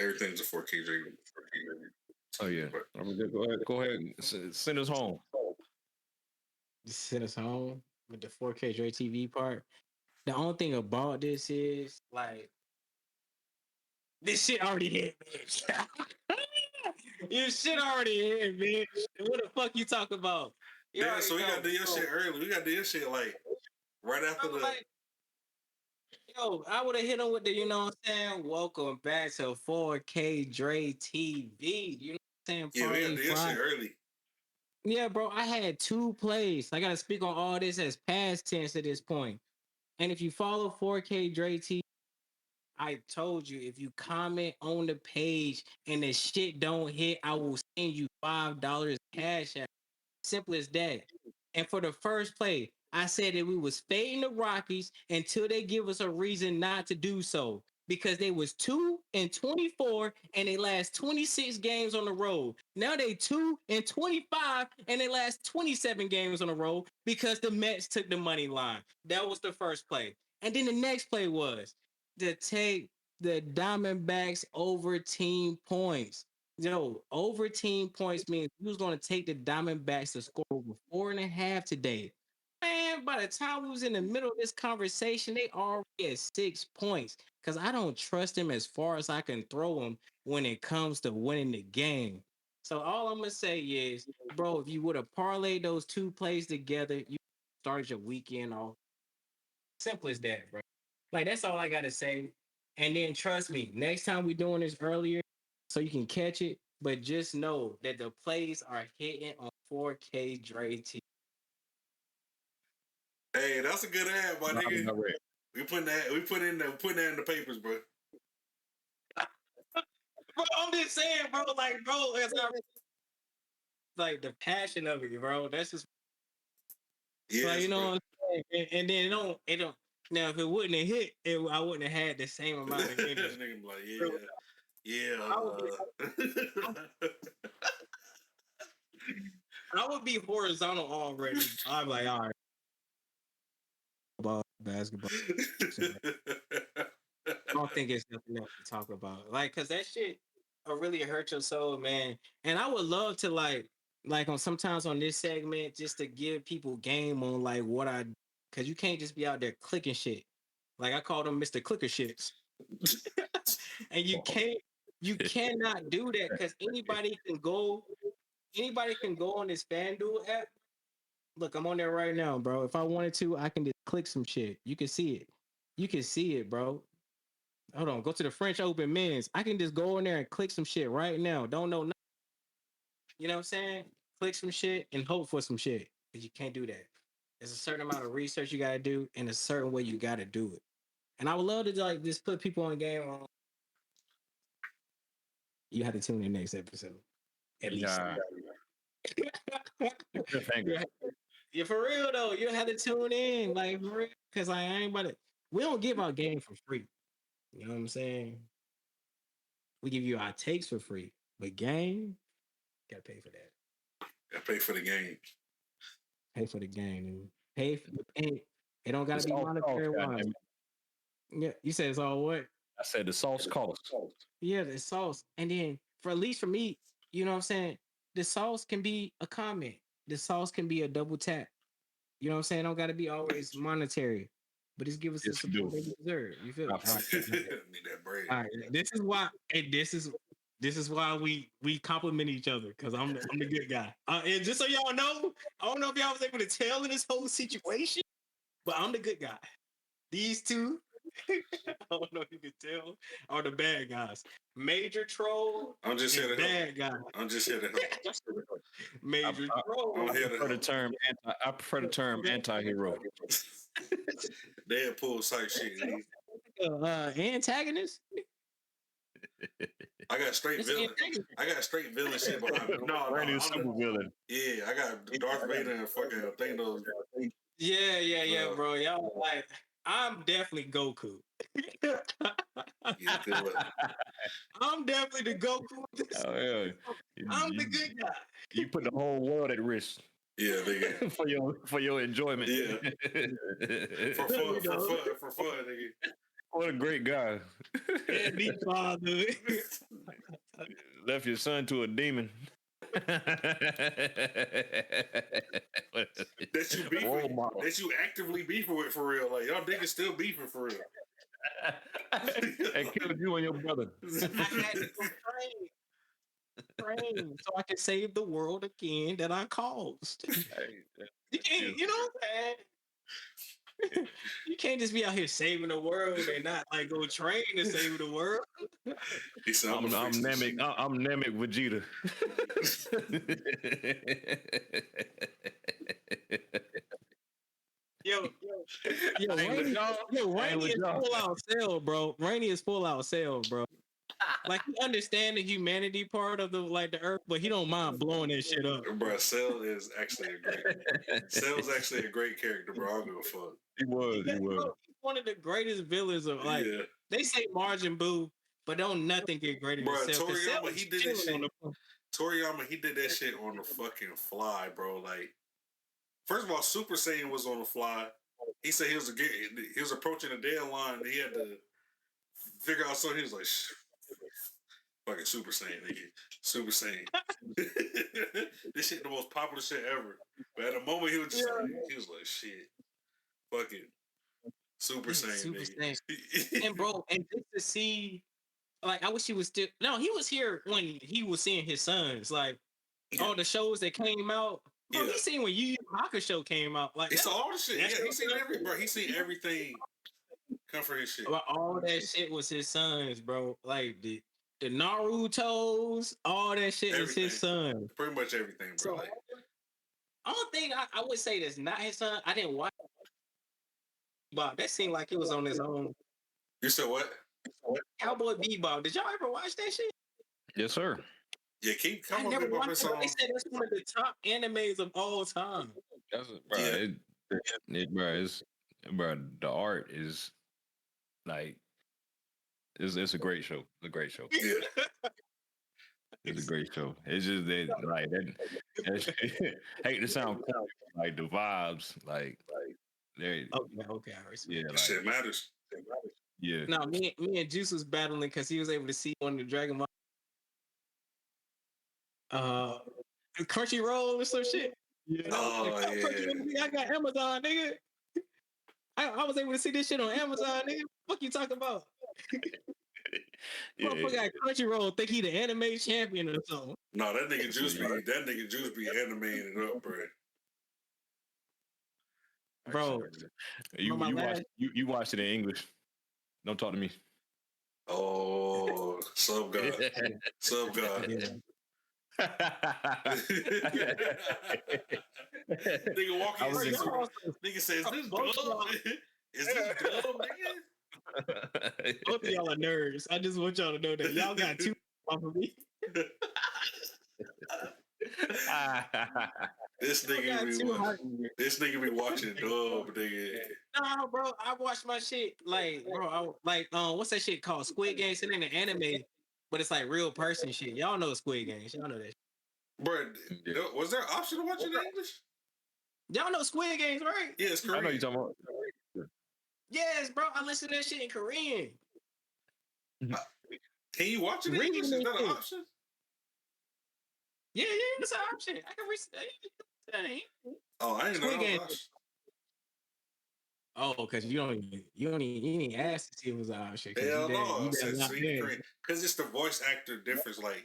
Everything's a 4K Drake. Oh yeah. I mean, go ahead and send us home. Just send us home with the 4K Dre TV part. The only thing about this is like this shit already hit, bitch. Your shit already hit, bitch. What the fuck you talk about? You Yeah, already so we know, gotta do your bro. shit early. We gotta do your shit like right after I'm the. like, yo, I would have hit him with the, you know what I'm saying? Welcome back to 4K Dre TV. You know what I'm saying? Yeah, we gotta Parlay do your shit Friday. early. Yeah, bro, I had 2 plays. I gotta speak on all this as past tense at this point. And if you follow 4K Dre TV, I told you if you comment on the page and the shit don't hit, I will send you $5 cash app. Simple as that. And for the first play, I said that we was fading the Rockies until they give us a reason not to do so. Because they was 2-24 and they last 26 games on the road. Now they 2-25 and they last 27 games on the road because the Mets took the money line. That was the first play. And then the next play was to take the Diamondbacks over team points. Yo, over team points means we was going to take the Diamondbacks to score over 4.5 today. Man, by the time we was in the middle of this conversation, they already at 6 points because I don't trust them as far as I can throw them when it comes to winning the game. So all I'm gonna say is, bro, if you would have parlayed those 2 plays together, you started your weekend off. Simple as that, bro. Like that's all I gotta say. And then trust me, next time we doing this earlier, so you can catch it. But just know that the plays are hitting on 4K Dre T. Hey, that's a good ad, my No, nigga. not ready. We putting that in the papers, bro. Bro, I'm just saying, bro. Like, bro, like the passion of it, bro. That's just like Yes, you know bro. what I'm saying. And then it don't. Now, if it wouldn't have hit, I wouldn't have had the same amount of energy. Nigga be like, Bro, yeah. I would be horizontal already. I'm like, all right, basketball. I don't think it's nothing else to talk about. Like, cause that shit will really hurt your soul, man. And I would love to like on sometimes on this segment just to give people game on like what I cause you can't just be out there clicking shit. Like I call them Mr. Clicker shits. And you cannot do that because anybody can go on this FanDuel app. Look, I'm on there right now, bro. If I wanted to, I can just click some shit. You can see it. You can see it, bro. Hold on, go to the French Open men's. I can just go in there and click some shit right now. Don't know nothing. You know what I'm saying? Click some shit and hope for some shit. But you can't do that. There's a certain amount of research you gotta do and a certain way you gotta do it. And I would love to like just put people on game on. You have to tune in next episode. At least. Yeah. The cliffhanger. Yeah, yeah, for real though. You have to tune in, like for real. Cause I ain't about to we don't give our game for free. You know what I'm saying? We give you our takes for free. But game, gotta pay for that. I pay for the game. Pay for the game, dude. Pay for pay. It don't gotta It's be all cost, monetary wise. goddamn it. Yeah, you said it's all what? I said the sauce cost. Yeah, the sauce. And then for at least for me, you know what I'm saying? The sauce can be a comment. The sauce can be a double tap. You know what I'm saying? It don't gotta be always monetary. But just give us the Yes, you do. support that we deserve. You feel me? I All right. Need that bread. All right. This is why and this is why we compliment each other because I'm the good guy. And just so y'all know, I don't know if y'all was able to tell in this whole situation, but I'm the good guy. These two, I don't know if you can tell, are the bad guys. Major troll I'm just here and to help. bad guy. I'm just here to help. Major I- troll. I'm here to prefer the help. term I prefer the term anti-hero. Deadpool type shit. Nigga. Antagonist. I got straight It's an villain. antagonist. I got straight villain shit behind me. No, Randy is I'm super villain. yeah, I got Darth Vader and fucking Thanos. Yeah, bro. Y'all like, I'm definitely Goku. Yeah, good luck. I'm definitely the Goku. Oh yeah. I'm the good guy. You put the whole world at risk Yeah, nigga. for your enjoyment. Yeah. For fun, nigga. What a great guy. Deadbeat father. Left your son to a demon. That you Role beefing, model. that you actively beefing with for real. Like y'all niggas still beefing for real. And killed you and your brother. I had to go train so I could save the world again that I caused. You can't, you know what I'm saying? You can't just be out here saving the world and not like go train to save the world. He said, I'm Namek. I'm Namek Vegeta. Rainy is full out sale, bro. Rainy is full out sale, bro. Like he understand the humanity part of the like the earth, but he don't mind blowing that shit up. Bro, Cell is actually Cell's actually a great character, bro. I don't give a fuck. He was. Bro, he's one of the greatest villains of like. Yeah. They say Margin Boo, but don't nothing get greater Bro, than Cell. Toriyama, he did that shit. Toriyama, he did that shit on the fucking fly, bro. Like, first of all, Super Saiyan was on the fly. He said he was approaching the deadline. He had to figure out something. He was like, fucking Super Saiyan, nigga. Super Saiyan. This shit the most popular shit ever. But at the moment, he was just like, shit. Fucking Super Saiyan, nigga. And bro, and just to see, like, I wish he was still. No, he was here when he was seeing his sons. Like, all the shows that came out. Bro, he seen when Yu Yu Hakusho came out. Like, he saw all the shit. Yeah, he seen he seen everything come for his shit. But all that shit was his sons, bro. Like the Naruto's, all that shit is his son. Pretty much everything, bro. So, only thing I would say that's not his son. I didn't watch Bebop. That seemed like it was on his own. You said what? Cowboy Bebop. Did y'all ever watch that shit? Yes, sir. Yeah, I never watched it. They said that's one of the top animes of all time. That's bro. The art is like it's a great show. It's a great show. Yeah. It's a great show. It's just that like that hate to sound like the vibes like there. Okay. Yeah, like, shit matters. Yeah. No, me and Juice was battling because he was able to see one of the Dragon Ball. Crunchyroll or some shit. Yeah. Oh, yeah. I got Amazon, nigga. I was able to see this shit on Amazon, nigga. What you talking about? Motherfucker got Crunchyroll think he the anime champion or something. No, that nigga Juice be animating it up, bro. Bro, you watched it in English. Don't talk to me. Oh, sub god. Sub god. Yeah. Nigga walking in. Nigga says, "Is this dumb? Is this dumb, nigga?" Both of y'all are nerds. I just want y'all to know that y'all got two off of me. This nigga be watching dub, nigga. No, bro, I watched my shit like, bro, what's that shit called? Squid Game. It's in the anime, but it's like real person shit. Y'all know Squid Games. Y'all know that. Bro, was there an option to watch it in English? Y'all know Squid Games, right? Yeah, it's Korean. I know you're talking about. Yes, bro. I listen to that shit in Korean. Can you watch it in English? Is that an option? Yeah, it's an option. I can read. Oh, I didn't know. Oh, because you didn't ask to see if it was an option. Hell no, because it's the voice actor difference. Like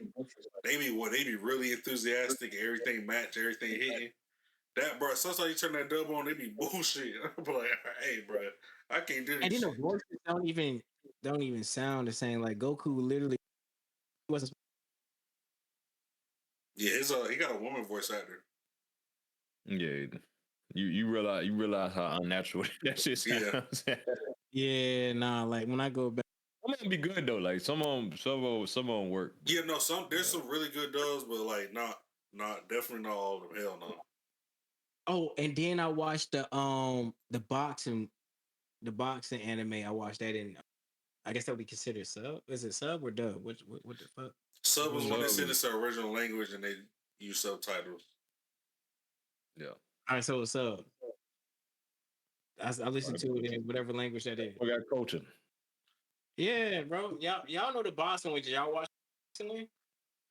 they be really enthusiastic. Everything match, everything hitting. That bro, sometimes you turn that dub on, they be bullshit. I'm like, hey, bro, I can't do this. And then the voices don't even sound the same. Like Goku literally wasn't. Yeah, he got a woman voice actor. Yeah, you realize how unnatural that shit sounds. Yeah, nah. Like when I go back, some of them be good though. Like some of them work. Yeah, no, there's some really good dubs, but like not definitely not all of them. Hell no. Oh, and then I watched the boxing anime. I watched that in. I guess that would be considered sub. Is it sub or dub? What the fuck? Sub was when they send us their original language and they use subtitles. Yeah. All right, so it's sub. I listened to it in whatever language that is. We got coaching. Yeah, bro. Y'all know the Boston Witches. Y'all watch recently?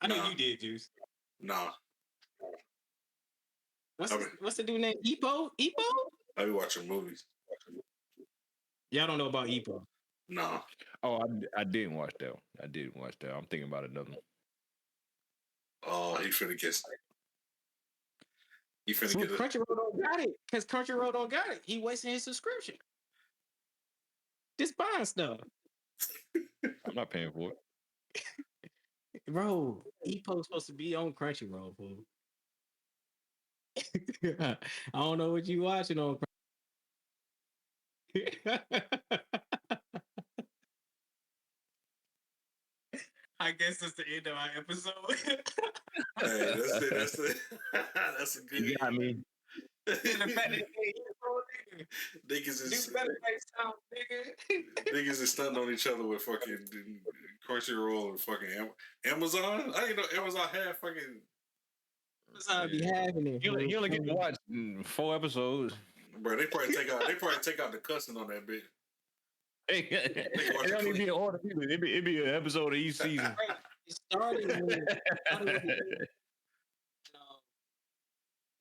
I know Nah, you did, Juice. nah. What's I the, be, what's the dude name? Epo? Epo? I be watching movies. Y'all don't know about Epo. Nah. Oh, I didn't watch that. I didn't watch that. I'm thinking about another one. Oh, he finna get. He finna So get it. Crunchyroll don't got it. Because Crunchyroll don't got it. He wasting his subscription. Just buying stuff. I'm not paying for it. Bro, Epo's supposed to be on Crunchyroll, fool. I don't know what you watching on I guess that's the end of our episode. Hey, that's it. That's it. That's a good. You got me. And the fact that they nigga, Niggas do is better next time, nigga. niggas is stunting on each other with fucking Crunchyroll and fucking Amazon. I didn't know Amazon had fucking. What's how I be having it? You only get to watch 4 episodes. Bro, they probably take out the cussing on that bitch. Hey, Nigga watch it it don't even clean. be an order. It be an episode of each season. Right. It started with,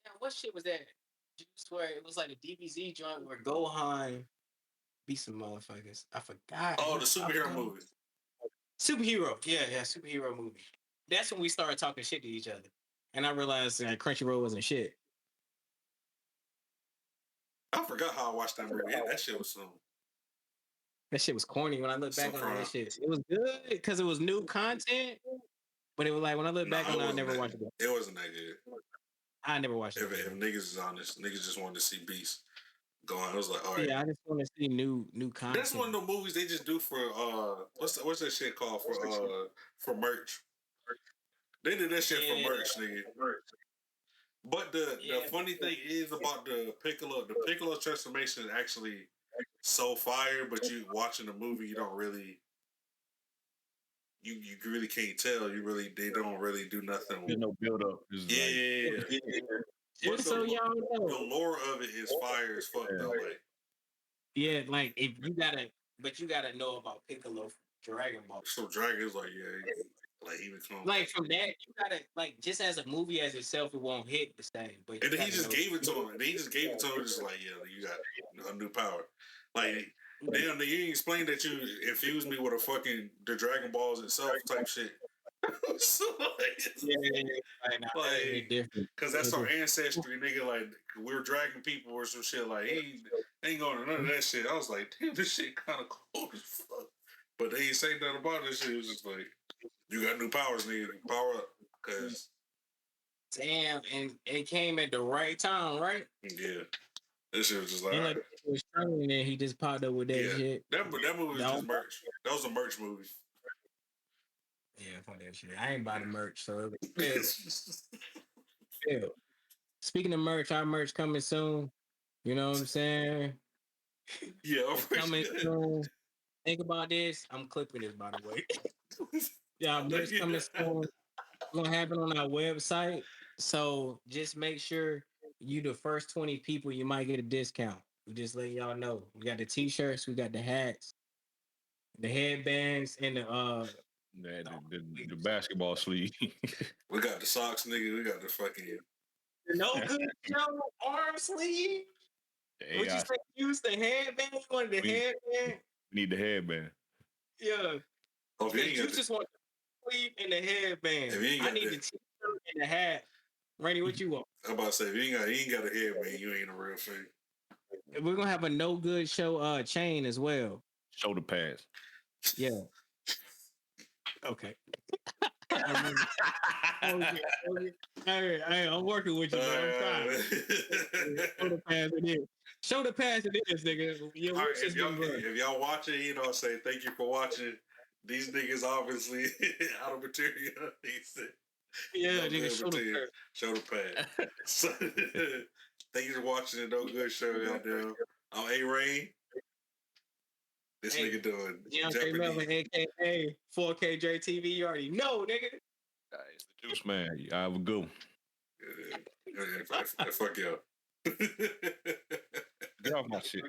yeah, what shit was that? Juice where it was like a DBZ joint where Gohan beat some motherfuckers. I forgot. Oh, the superhero movie. Superhero. Yeah, superhero movie. That's when we started talking shit to each other. And I realized that Crunchyroll wasn't shit. I forgot how I watched that movie. That shit was some. That shit was corny when I look back Some on that crime. shit. It was good because it was new content. But it was like when I look back on it, I never watched it. It wasn't that good. I never watched it. If niggas is honest, niggas just wanted to see Beast going. I was like, all right. Yeah, I just want to see new content. That's one of the movies they just do for what's that shit called for merch. They did that shit for merch, nigga. But the funny thing is about the Piccolo transformation is actually so fire, but you watching the movie, you don't really you really can't tell. They don't really do nothing. There's no build up. Yeah. Just so y'all know, the lore of it is fire as fuck though. Like, yeah, like if you gotta know about Piccolo from Dragon Ball. So Dragon's like, yeah, like he become like from that, you gotta like just as a movie as itself, it won't hit the same. But and then he just gave it to him. And he just gave it to him, just like, yeah, you got a new power. Like, damn, you explained that you infused me with the Dragon Balls itself type shit. So, because that's our ancestry, nigga. Like, we were dragging people or some shit. Like, he ain't going to none of that shit. I was like, damn, this shit kind of cool as fuck. But they ain't say nothing about this shit. It was just like, you got new powers, nigga. Power up, cause damn, and it came at the right time, right? Yeah, this shit was just like, and he was training, and he just popped up with that shit. That movie was just merch. That was a merch movie. Yeah, fuck that shit. I ain't buy the merch, so yeah. Speaking of merch, our merch coming soon. You know what I'm saying? Yeah, coming soon. Think about this. I'm clipping this, by the way. Yeah, merch coming soon. It's gonna happen on our website. So just make sure you the first 20 people, you might get a discount. We just letting y'all know. We got the t-shirts, we got the hats, the headbands, and the basketball sleeve. We got the socks, nigga. We got the fucking no good show arm sleeve. What you say? Use the headband. You wanted the headband. Need the headband. Yeah. Okay, you just want the sleeve and the headband. I need the t-shirt and the hat. Randy, what you want? I'm about to say, if you ain't got a headband, you ain't a real fan. We're gonna have a no good show chain as well. Shoulder pads. Yeah. Okay. Hey, I'm working with you, man. I'm trying. Shoulder pads it is. Shoulder pads it is, nigga. All right, if y'all watching, you know, say thank you for watching. These niggas obviously out of material. Yeah, nigga, shoulder pad. So, thank you for watching the No Good Show out there. I'm A-Rain. This nigga doing Japanese. Melvin, a.k.a. 4K JTV. You already know, nigga. It's the Juice Man. I have a good one. Fuck y'all. Get off my shit.